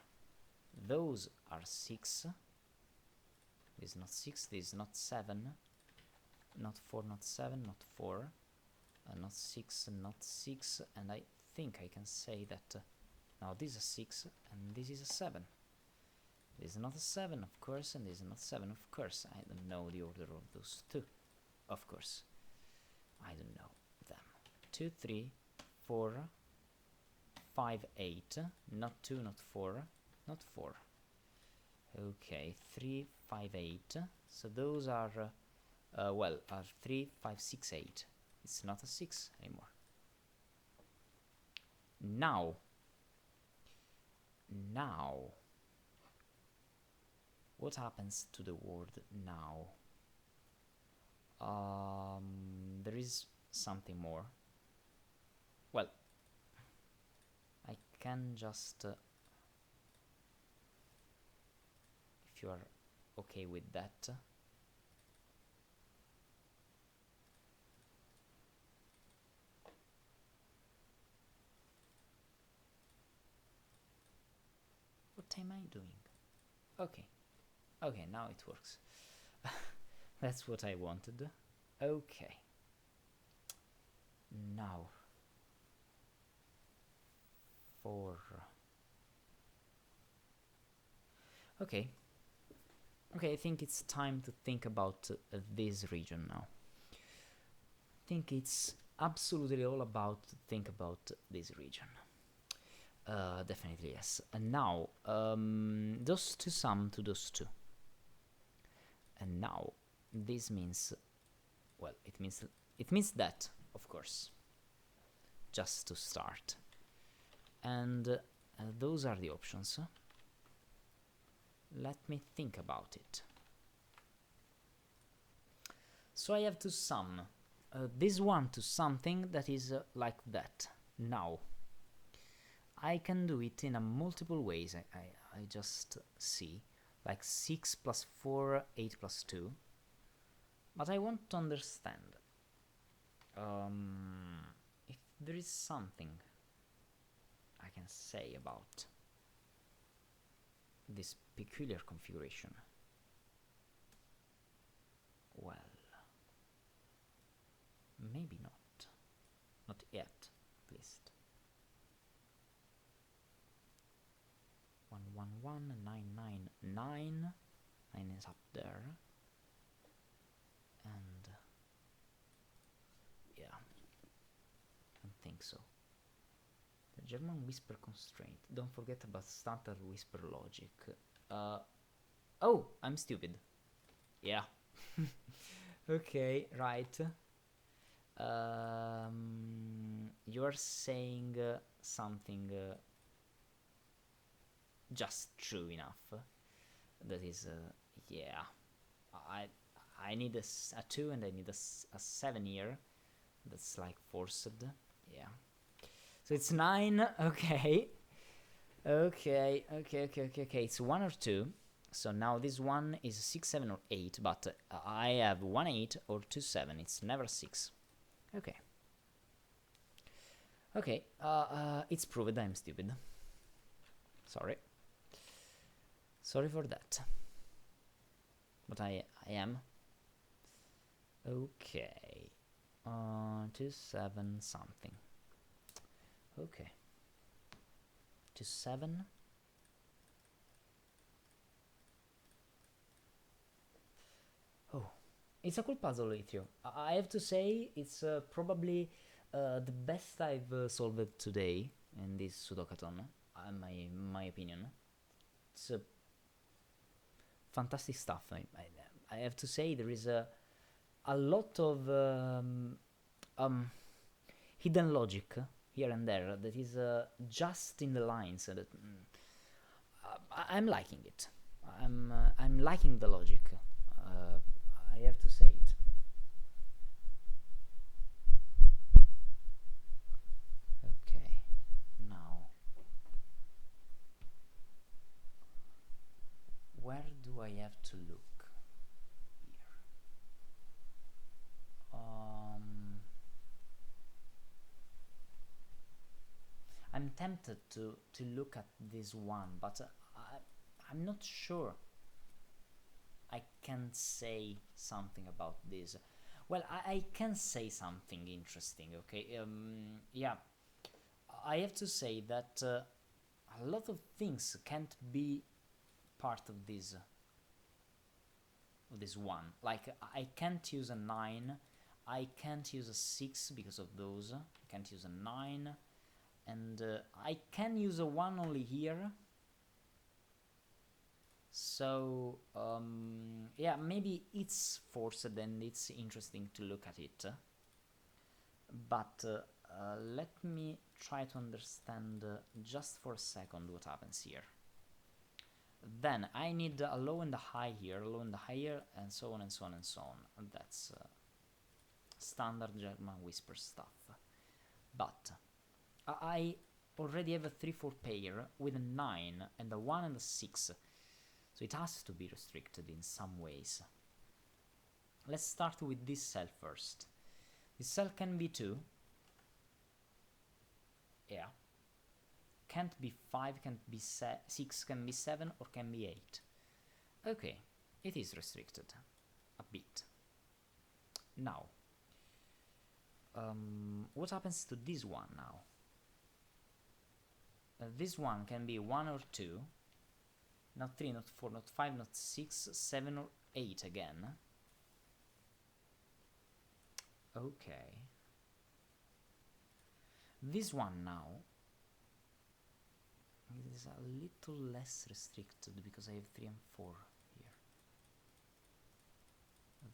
Those are 6. This is not 6, this is not 7. Not 4, not 7, not 4. Not 6, not 6. And I think I can say that now this is a 6 and this is a 7. This is not a 7, of course, and this is not 7, of course. I don't know the order of those two. Of course. I don't know them. 2, 3, 4, 5, 8. Not 2, not 4. Not 4. Okay, 3, 5, 8. So those are, well, are 3, 5, 6, 8. It's not a 6 anymore. Now, what happens to the word now? There is something more. Well, I can just, if you are okay with that, what am I doing? Okay. Okay, now it works. That's what I wanted. Okay. Now. 4. Okay. Okay, I think it's time to think about this region now. I think it's absolutely all about to think about this region. Definitely yes. And now, those two sum to those two. And now, this means, well, it means that, of course, just to start. And those are the options. Let me think about it. So I have to sum this one to something that is like that. Now, I can do it in a multiple ways. I just see. Like 6 plus 4, 8 plus 2. But I want to understand if there is something I can say about this peculiar configuration. Well, maybe not. Not yet, at least. 1, 1, 1, 9, 9, 9. 9 is up there. And yeah, I don't think so. The German whisper constraint. Don't forget about standard whisper logic. Oh, I'm stupid. Yeah. Okay, right. You are saying something just true enough. That is, yeah. I need a 2 and I need a 7 here. That's like forced. Yeah. So it's 9. Okay. Okay. It's 1 or 2. So now this one is 6, 7 or 8. But I have 1, 8 or 2, 7. It's never 6. Okay. Okay. It's proved I'm stupid. Sorry. Sorry for that. But I am. Okay. 2, 7 something. Okay. 2, 7. Oh. It's a cool puzzle, Yttrio. I have to say, it's probably the best I've solved today in this Sudok-a-thon, in my opinion. It's fantastic stuff. I have to say, there is a lot of hidden logic here and there that is just in the lines. That I'm liking it. I'm liking the logic. I have to say it. Okay, now where do I have to look here? I'm tempted to look at this one, but I'm not sure I can say something about this. Well, I can say something interesting, okay? Yeah, I have to say that a lot of things can't be part of this one. Like, I can't use a 9, I can't use a 6 because of those, I can't use a 9, and I can use a 1 only here. So yeah, maybe it's forced and it's interesting to look at it, but let me try to understand just for a second what happens here. Then I need a low and a high here, low and a higher, and so on and so on and so on. And that's standard German whisper stuff. But I already have a 3-4 pair with a 9 and a 1 and a 6. So it has to be restricted in some ways. Let's start with this cell first. This cell can be 2. Yeah. Can't be 5, can't be 6, can be 7, or can be 8. Okay, it is restricted a bit. Now, what happens to this one now? This one can be 1 or 2, not 3, not 4, not 5, not 6, 7 or 8 again. Okay. This one now is a little less restricted because I have 3 and 4 here.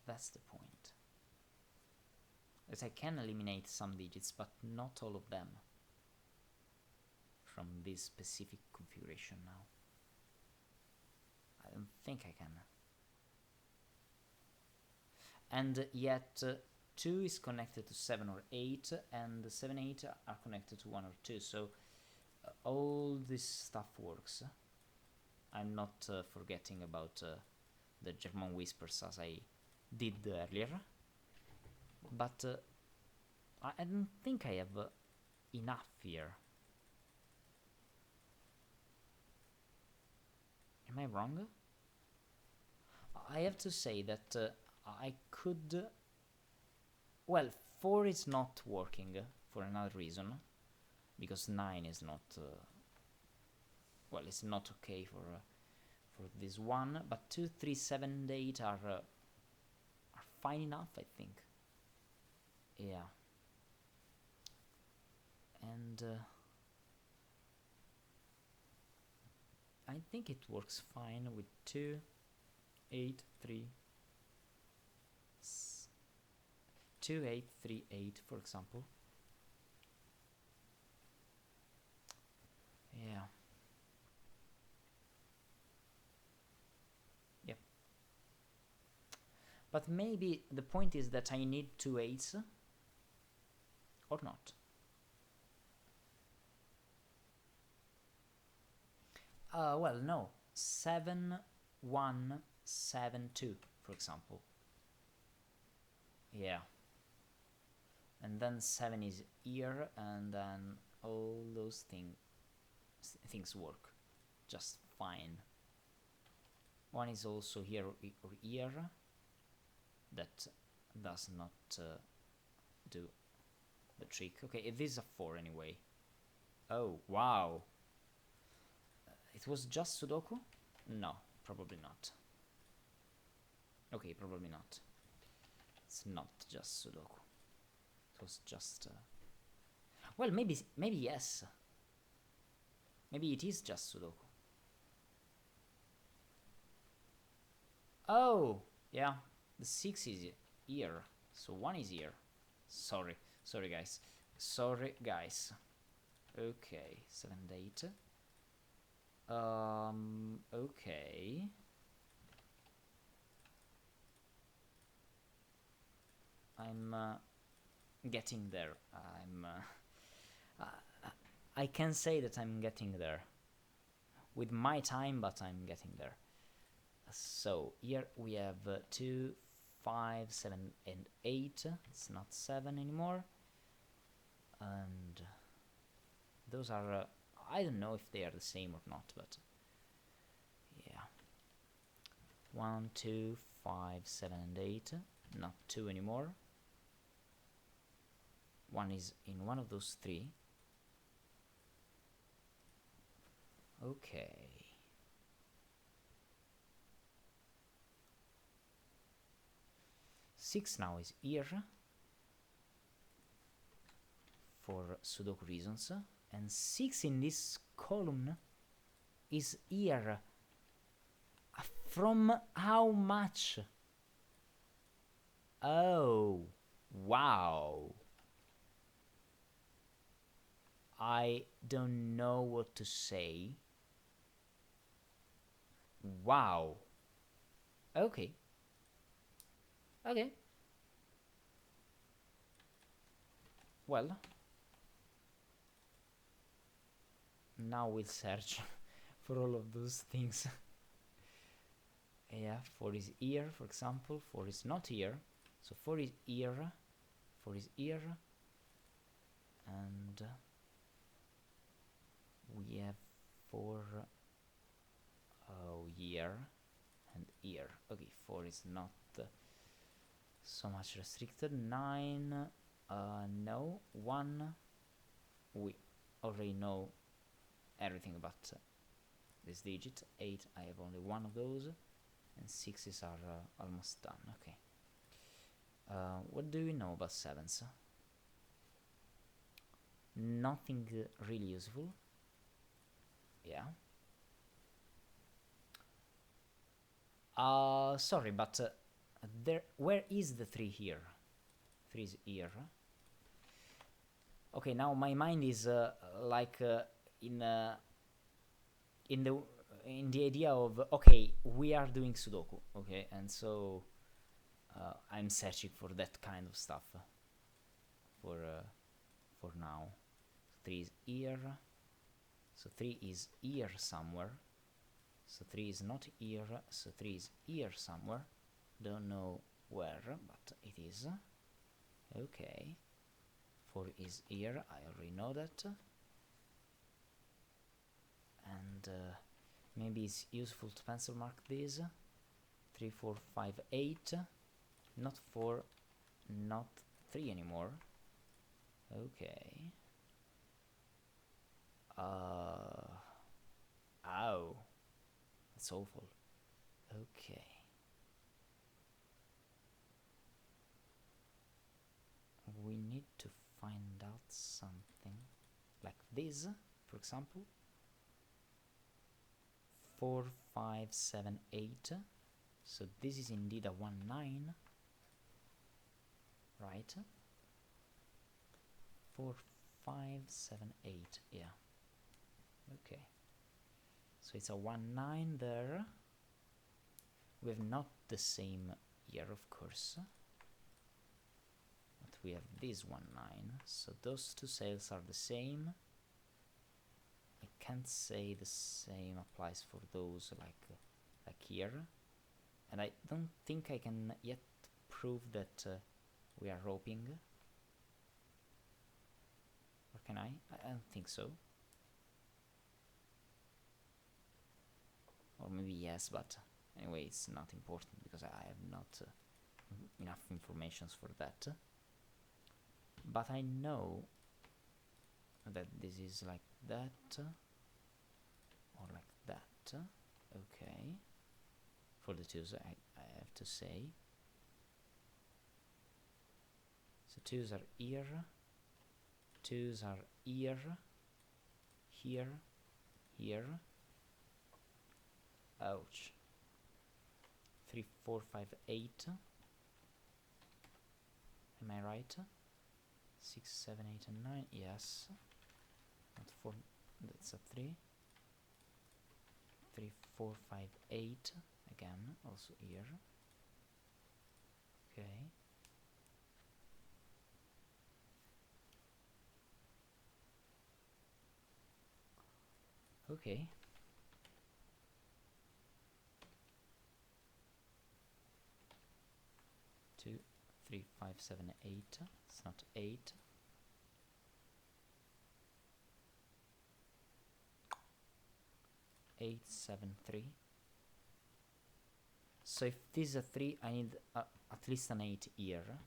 That's the point. As I can eliminate some digits, but not all of them from this specific configuration now. I don't think I can. And yet 2 is connected to 7 or 8, and 7, 8 are connected to 1 or 2, so all this stuff works. I'm not forgetting about the German whispers as I did earlier, but I don't think I have enough here. Am I wrong? I have to say that I could... Well, 4 is not working for another reason, because 9 is not... well, it's not okay for this one, but 2, 3, 7, and 8 are fine enough, I think. Yeah. And I think it works fine with 2, 8, 3, 2, 8, 3, 8, for example. Yeah. Yep. But maybe the point is that I need 2 8s, or not. Well, no. 7, 1, 7, 2, for example. Yeah. And then 7 is here, and then all those things work just fine. 1 is also here or here. That does not do the trick. Okay, it is a 4 anyway. Oh, wow. It was just Sudoku? No, probably not. Okay, probably not. It's not just Sudoku. It was just... well, maybe yes. Maybe it is just Sudoku. Oh, yeah. The 6 is here. So 1 is here. Sorry guys. Sorry guys. Okay, 7 and 8. Okay. I'm getting there. I can say that I'm getting there with my time, but I'm getting there. So here we have 2, 5, 7, and 8. It's not 7 anymore. And those are, I don't know if they are the same or not, but yeah. 1, 2, 5, 7, and 8. Not 2 anymore. 1 is in one of those 3. Okay. Six now is here for Sudoku reasons, and 6 in this column is here. From how much? Oh, wow. I don't know what to say. Wow. Okay. Okay. Well, now we'll search for all of those things. Yeah, 4 is here, for example. 4 is not here. So 4 is here. 4 is here. And we have 4 here and here. Okay, 4 is not so much restricted. 9, no. 1, we already know everything about this digit. 8, I have only one of those, and 6s are almost done. Okay. What do we know about 7s? Nothing really useful. Yeah. Sorry, but where is the 3 here? 3 is here. Okay, now my mind is like in the idea of, okay, we are doing Sudoku, okay, and so I'm searching for that kind of stuff for now. 3 is here, so 3 is here somewhere. So 3 is not here, so 3 is here somewhere. Don't know where, but it is. Okay. 4 is here, I already know that. And maybe it's useful to pencil mark this. 3, 4, 5, 8. Not 4, not 3 anymore. Okay. Ow. That's awful. Okay. We need to find out something like this, for example. 4, 5, 7, 8. So this is indeed a 1, 9. Right? 4, 5, 7, 8. Yeah. Okay. So it's a 1, 9 there. We have not the same here, of course. But we have this 1, 9. So those two cells are the same. I can't say the same applies for those like here. And I don't think I can yet prove that we are roping. Or can I? I don't think so. Or maybe yes, but anyway, it's not important because I have not enough information for that. But I know that this is like that or like that. Okay. For the twos, I have to say. So twos are here. Twos are here. Here. Here. Ouch. 3, 4, 5, 8. Am I right? 6, 7, 8, and 9. Yes. Not 4. That's a 3. 3, 4, 5, 8. Again, also here. Okay. Okay. 2, 3, 5, 7, 8. It's not 8. Eight, 7, 3. So if this is a 3, I need at least an 8 here.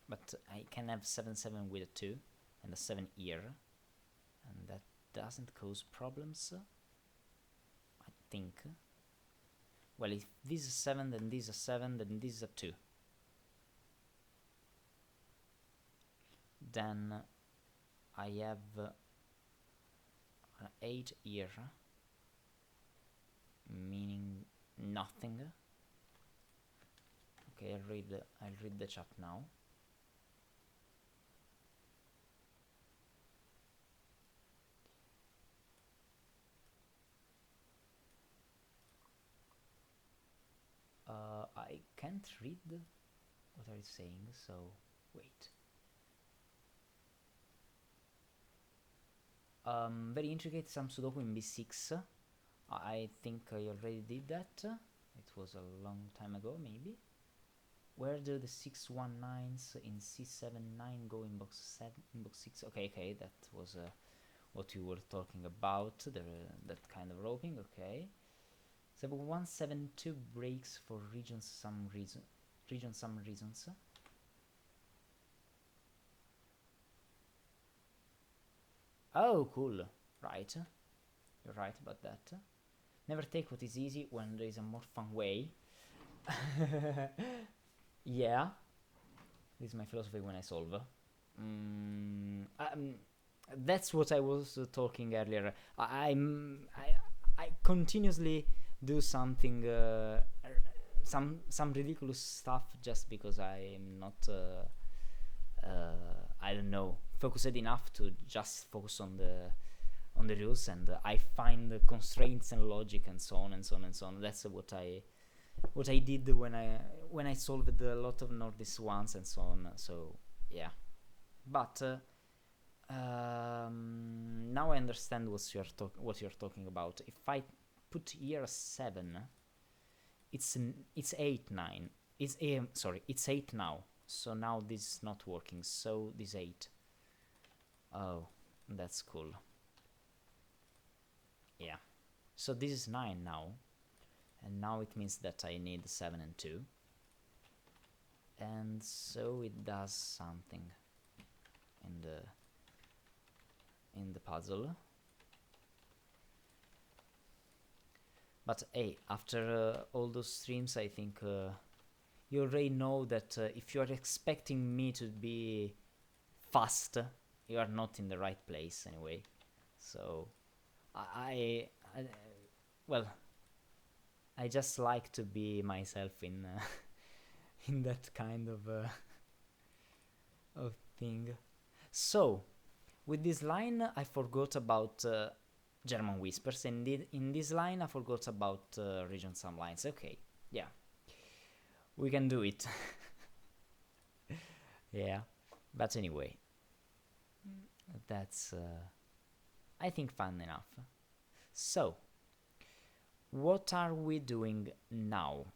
But I can have 7, 7 with a 2 and a 7 here. And that doesn't cause problems, I think. Well, if this is 7, then this is a 7, then this is a 2. Then I have an 8 here, meaning nothing. Okay, I'll read the chat now. I can't read what are you saying, so wait. Very intricate, some Sudoku in B6. I think I already did that. It was a long time ago, maybe. Where do the 619s in C7-9 go in box 7, in box 6? Okay, that was what you were talking about, that kind of roping, okay. 7172 breaks for region some reasons. Oh, cool. Right. You're right about that. Never take what is easy when there is a more fun way. Yeah. This is my philosophy when I solve. That's what I was talking earlier. I continuously do something, some ridiculous stuff just because I'm not, I don't know, focused enough to just focus on the rules, and I find the constraints and logic and so on and so on and so on. That's what I did when I solved a lot of Nordis ones and so on. So yeah, but now I understand what you're talking about. If I put here a 7, it's 8 9. It's sorry, it's 8 now. So now this is not working. So this 8. Oh, that's cool. Yeah. So this is 9 now. And now it means that I need 7 and 2. And so it does something in the puzzle. But hey, after all those streams, I think you already know that if you are expecting me to be fast, you are not in the right place anyway. So well, I just like to be myself in in that kind of thing. So with this line, I forgot about German whispers, and in this line, I forgot about region sum lines. Okay, yeah, we can do it. Yeah, but anyway, that's I think fun enough. So what are we doing now?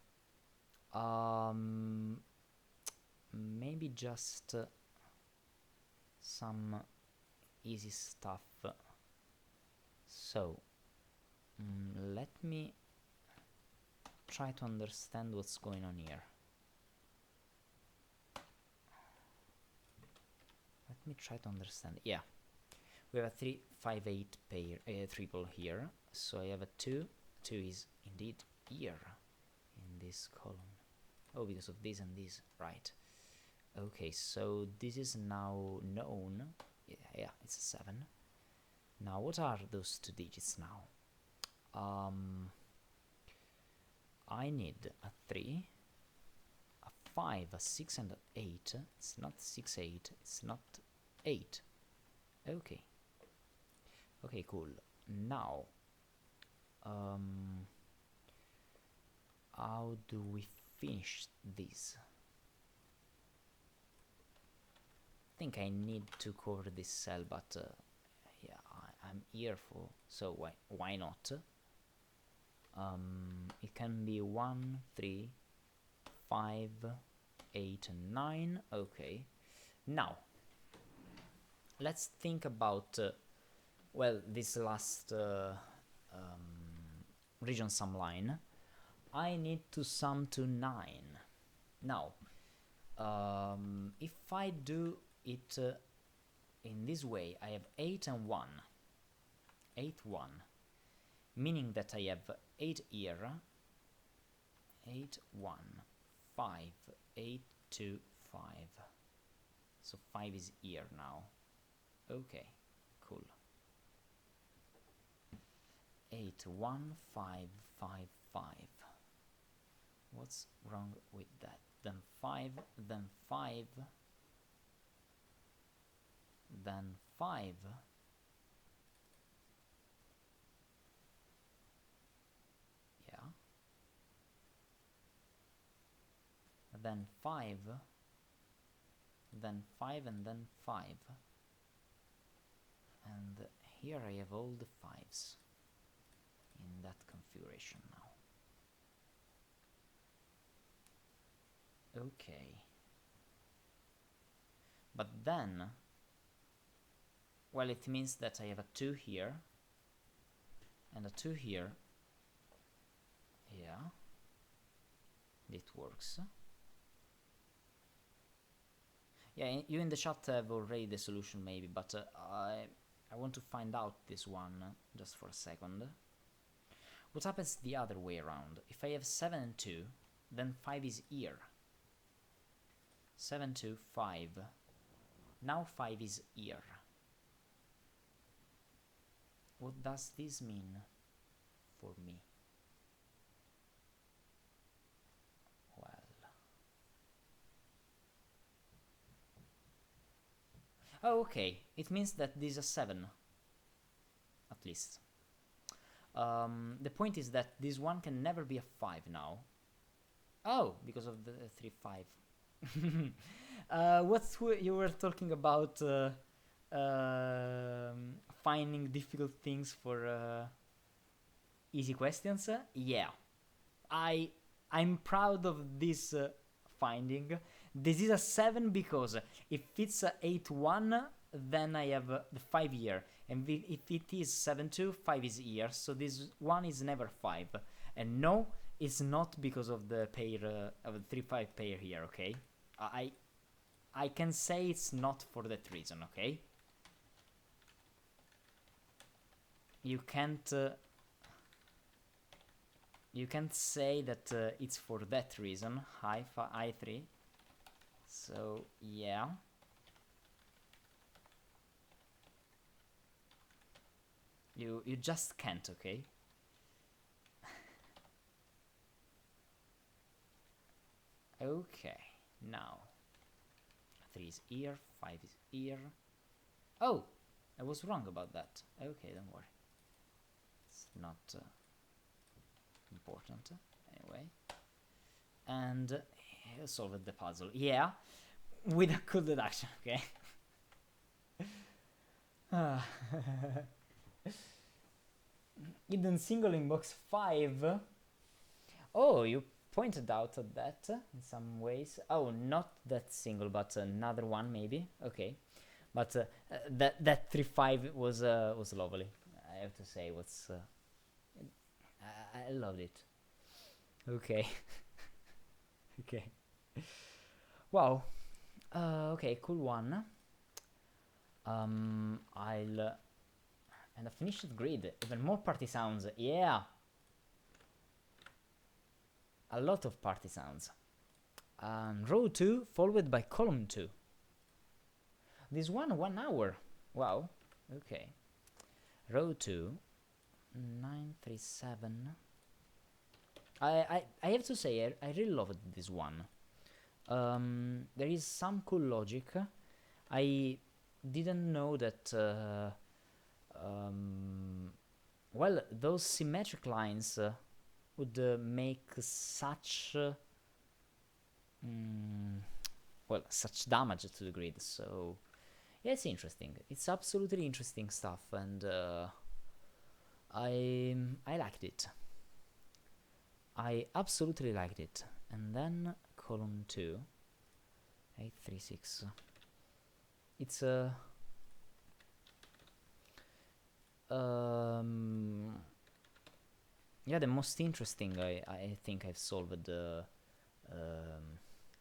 Maybe just some easy stuff. So let me try to understand what's going on here. Let me try to understand. Yeah, we have a 3 5 8 pair triple here. So I have a 2. 2 is indeed here in this column. Oh, because of this and this, right? Okay, so this is now known. Yeah, it's a 7. Now, what are those 2 digits now? I need a 3, a 5, a 6, and an 8. It's not 6, 8. It's not 8. Okay. Okay, cool. Now, how do we finish this? I think I need to cover this cell, but yeah, I'm here for, so why not? It can be 1 3 5, 8, and 9. Okay. Now, let's think about, well, this last region sum line. I need to sum to 9. Now, if I do it in this way, I have 8 and 1. 8, 1. Meaning that I have 8 here. 8, 1. 5, 8, 2, 5. So 5 is here now. Okay, cool. 8, 1, 5, 5, 5. What's wrong with that? Then 5, then 5, then 5. Yeah. Then 5, then 5, and then 5. And here I have all the 5s in that configuration now. Okay. But then, well, it means that I have a 2 here and a 2 here. Yeah, it works. Yeah, you in the chat have already the solution maybe, but I want to find out this one just for a second. What happens the other way around? If I have 7 and 2, then 5 is here. 7, 2, 5. Now 5 is here. What does this mean for me? Well, oh, okay. It means that this is a 7, at least. The point is that this one can never be a 5 now. Oh, because of the 3, 5. What's you were talking about finding difficult things for easy questions? Yeah, I'm proud of this finding. This is a 7 because if it's a 8-1, then I have the 5 here, and if it is 7-2, 5 is here, so this one is never 5. And no, it's not because of the pair of the 3-5 pair here. Okay, I can say it's not for that reason. Okay, you can't say that it's for that reason. I3. So yeah. You just can't, okay? Okay, now 3 is here, 5 is here. Oh, I was wrong about that. Okay, don't worry. It's not important anyway. And solved the puzzle. Yeah, with a cool deduction, okay? Hidden single in box 5. Oh, you pointed out at that in some ways. Oh, not that single, but another one maybe. Okay, but that 3-5 was lovely. I have to say, I loved it. Okay. Okay. Wow. Okay, cool one. And a finished grid. Even more party sounds. Yeah. A lot of party sounds. Row 2 followed by column 2. This 1 hour. Wow. Okay. Row 2. 937. I have to say, I really loved this one. There is some cool logic. I didn't know that well, those symmetric lines would make such well, such damage to the grid. So yeah, it's interesting. It's absolutely interesting stuff, and I liked it. I absolutely liked it. And then column 2, 836. It's a yeah, the most interesting I think I've solved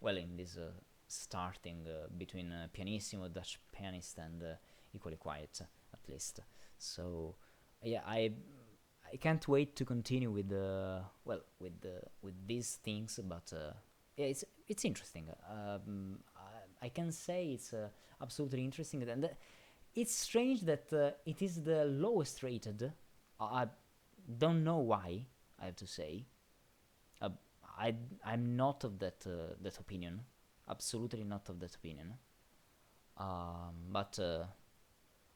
well in this starting between pianissimo, Dutch pianist, and equally quiet, at least. So yeah, I can't wait to continue with with these things, but yeah, it's interesting. I can say it's absolutely interesting, and it's strange that it is the lowest rated. I don't know why. I have to say, uh, I'm not of that opinion. Absolutely not of that opinion. But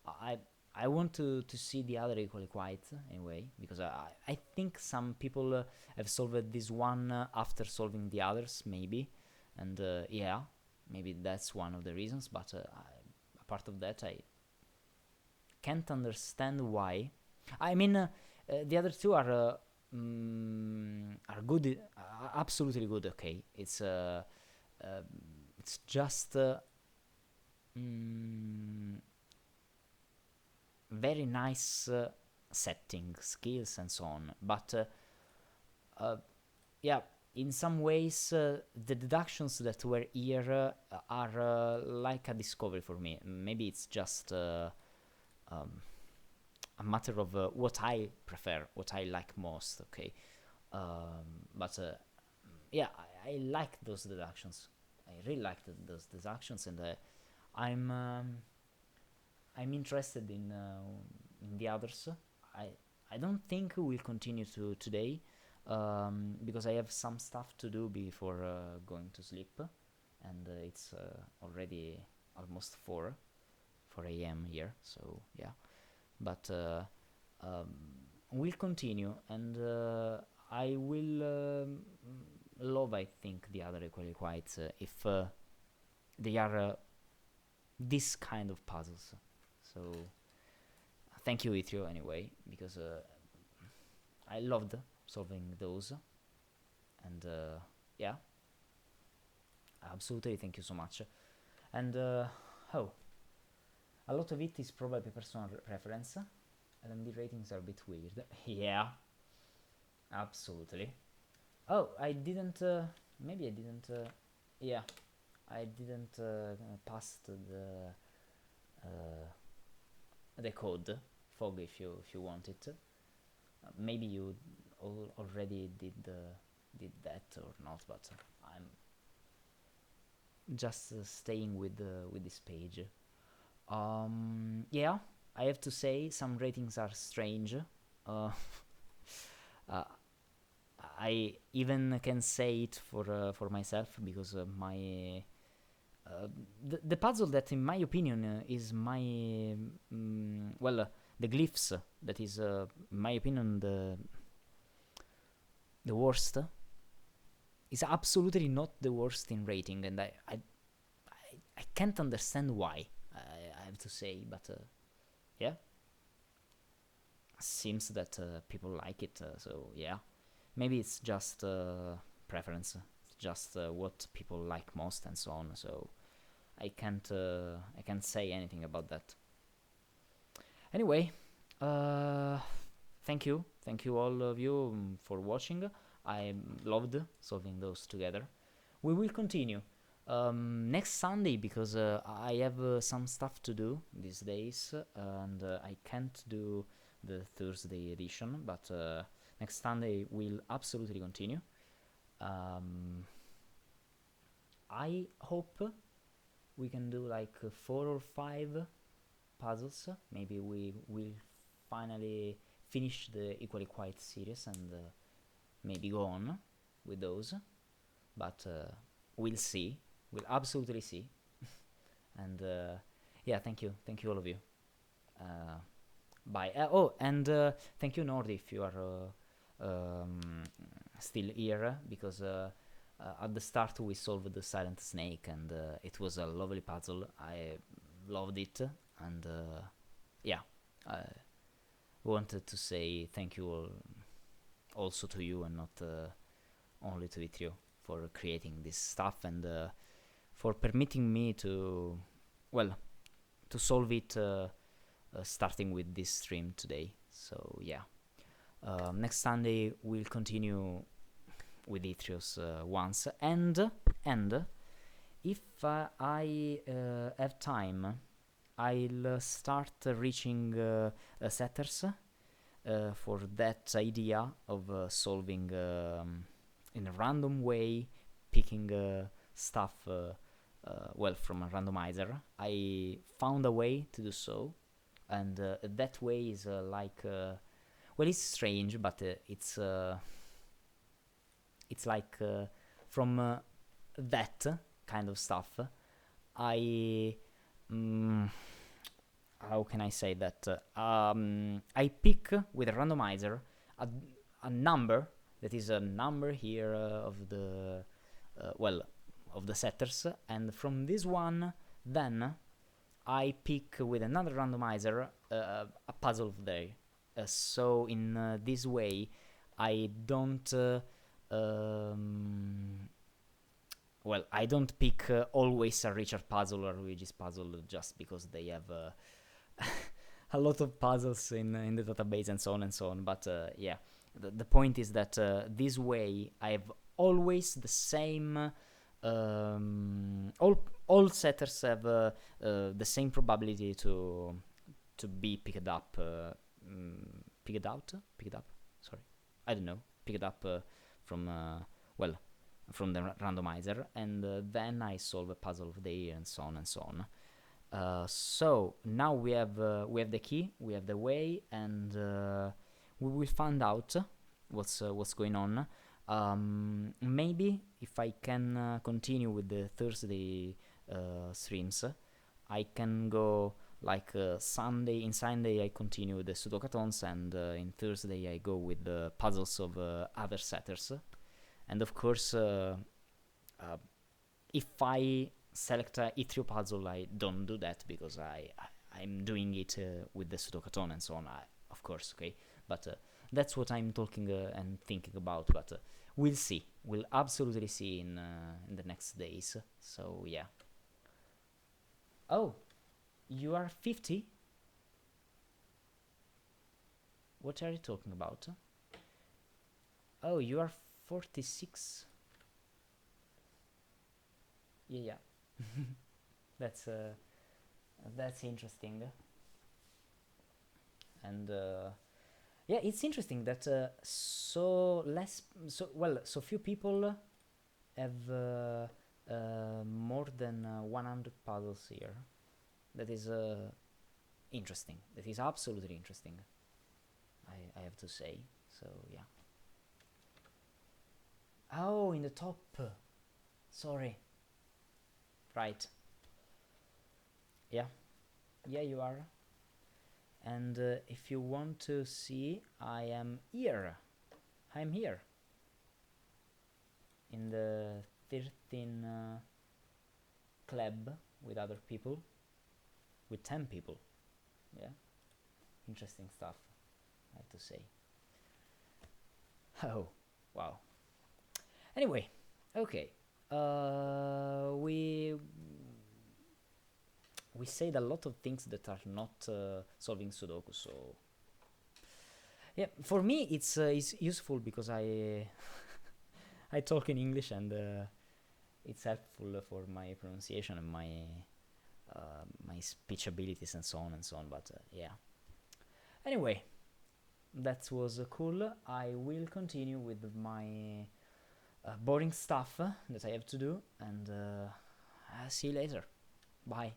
I I want to see the other equally quiet anyway, because I think some people have solved this one after solving the others, maybe, and yeah, maybe that's one of the reasons. But apart of that, I can't understand why. I mean, the other two are good, absolutely good. Okay, uh, it's just mm, very nice setting, skills, and so on. But yeah, in some ways, the deductions that were here are like a discovery for me. Maybe it's just a matter of what I prefer, what I like most. Okay, but yeah, I like those deductions. I really like those deductions, and I'm interested in the others. I I don't think we'll continue to today, because I have some stuff to do before going to sleep, and it's already almost 4 a.m. here. So yeah, but um, we'll continue, and I will love, I think, the other equally quiet if they are this kind of puzzles. So thank you, Yttrio, anyway, because I loved solving those, and yeah, absolutely, thank you so much. And oh, a lot of it is probably personal preference. LMD ratings are a bit weird. Yeah, absolutely. Oh, I didn't. Maybe I didn't. Yeah, I didn't pass the code fog if you want it. Maybe you already did that or not, but I'm just staying with this page. Yeah, I have to say some ratings are strange. Uh, uh, I even can say it for myself, because the puzzle that, in my opinion, is my the glyphs, that is, in my opinion, the worst, is absolutely not the worst in rating, and I can't understand why. I have to say, but yeah, seems that people like it. So yeah, maybe it's just preference, it's just what people like most, and so on. So I can't say anything about that. Anyway, thank you all of you for watching. I loved solving those together. We will continue next Sunday, because I have some stuff to do these days, and I can't do the Thursday edition, but next Sunday we'll absolutely continue. I hope we can do like 4 or 5 puzzles. Maybe we will finally finish the Equally Quiet series, and maybe go on with those, but we'll see. We'll absolutely see. And yeah, thank you all of you. Bye. Oh, and thank you, Nordi, if you are still here, because at the start we solved the silent snake, and it was a lovely puzzle. I loved it, and yeah, I wanted to say thank you all also to you, and not only to Yttrio. for creating this stuff and for permitting me to, well, to solve it starting with this stream today. So yeah, next Sunday we'll continue with Yttrio's once, and if I have time, I'll start reaching setters for that idea of solving in a random way, picking stuff well from a randomizer. I found a way to do so, and that way is like well, it's strange, but it's like from that kind of stuff I how can I say that? I pick with a randomizer a number that is a number here of the well, of the setters, and from this one then I pick with another randomizer a puzzle of there. So in this way I don't well, I don't pick always a Richard puzzle or Luigi's puzzle just because they have a lot of puzzles in the database and so on. But yeah, the point is that this way I have always the same. All setters have the same probability to be picked up. Picked up. Sorry, I don't know. Picked up from well, from the randomizer, and then I solve a puzzle of the year and so on. So now we have the key, we have the way, and we will find out what's going on. Maybe if I can continue with the Thursday streams, I can go like Sunday. In Sunday I continue with the Sudok-a-thons, and in Thursday I go with the puzzles of other setters. And of course, if I select a Yttrio puzzle, I don't do that because I'm doing it with the Sudok-a-thon and so on. Of course, okay, but that's what I'm talking and thinking about. But we'll see. We'll absolutely see in the next days. So yeah. Oh, you are 50? What are you talking about? Oh, you are 46. Yeah. That's interesting. And yeah, it's interesting that so few people have more than 100 puzzles here. That is interesting. That is absolutely interesting. I have to say. So yeah. Oh, in the top. Sorry. Right. Yeah. Yeah, you are. And if you want to see, I am here. I'm here. In the 13 club with other people. With 10 people. Yeah. Interesting stuff, I have to say. Oh, wow. Anyway, okay. We said a lot of things that are not solving Sudoku, so yeah, for me it's useful because I I talk in English, and it's helpful for my pronunciation and my my speech abilities and so on. But yeah. Anyway, that was cool. I will continue with my boring stuff that I have to do, and I'll see you later. Bye.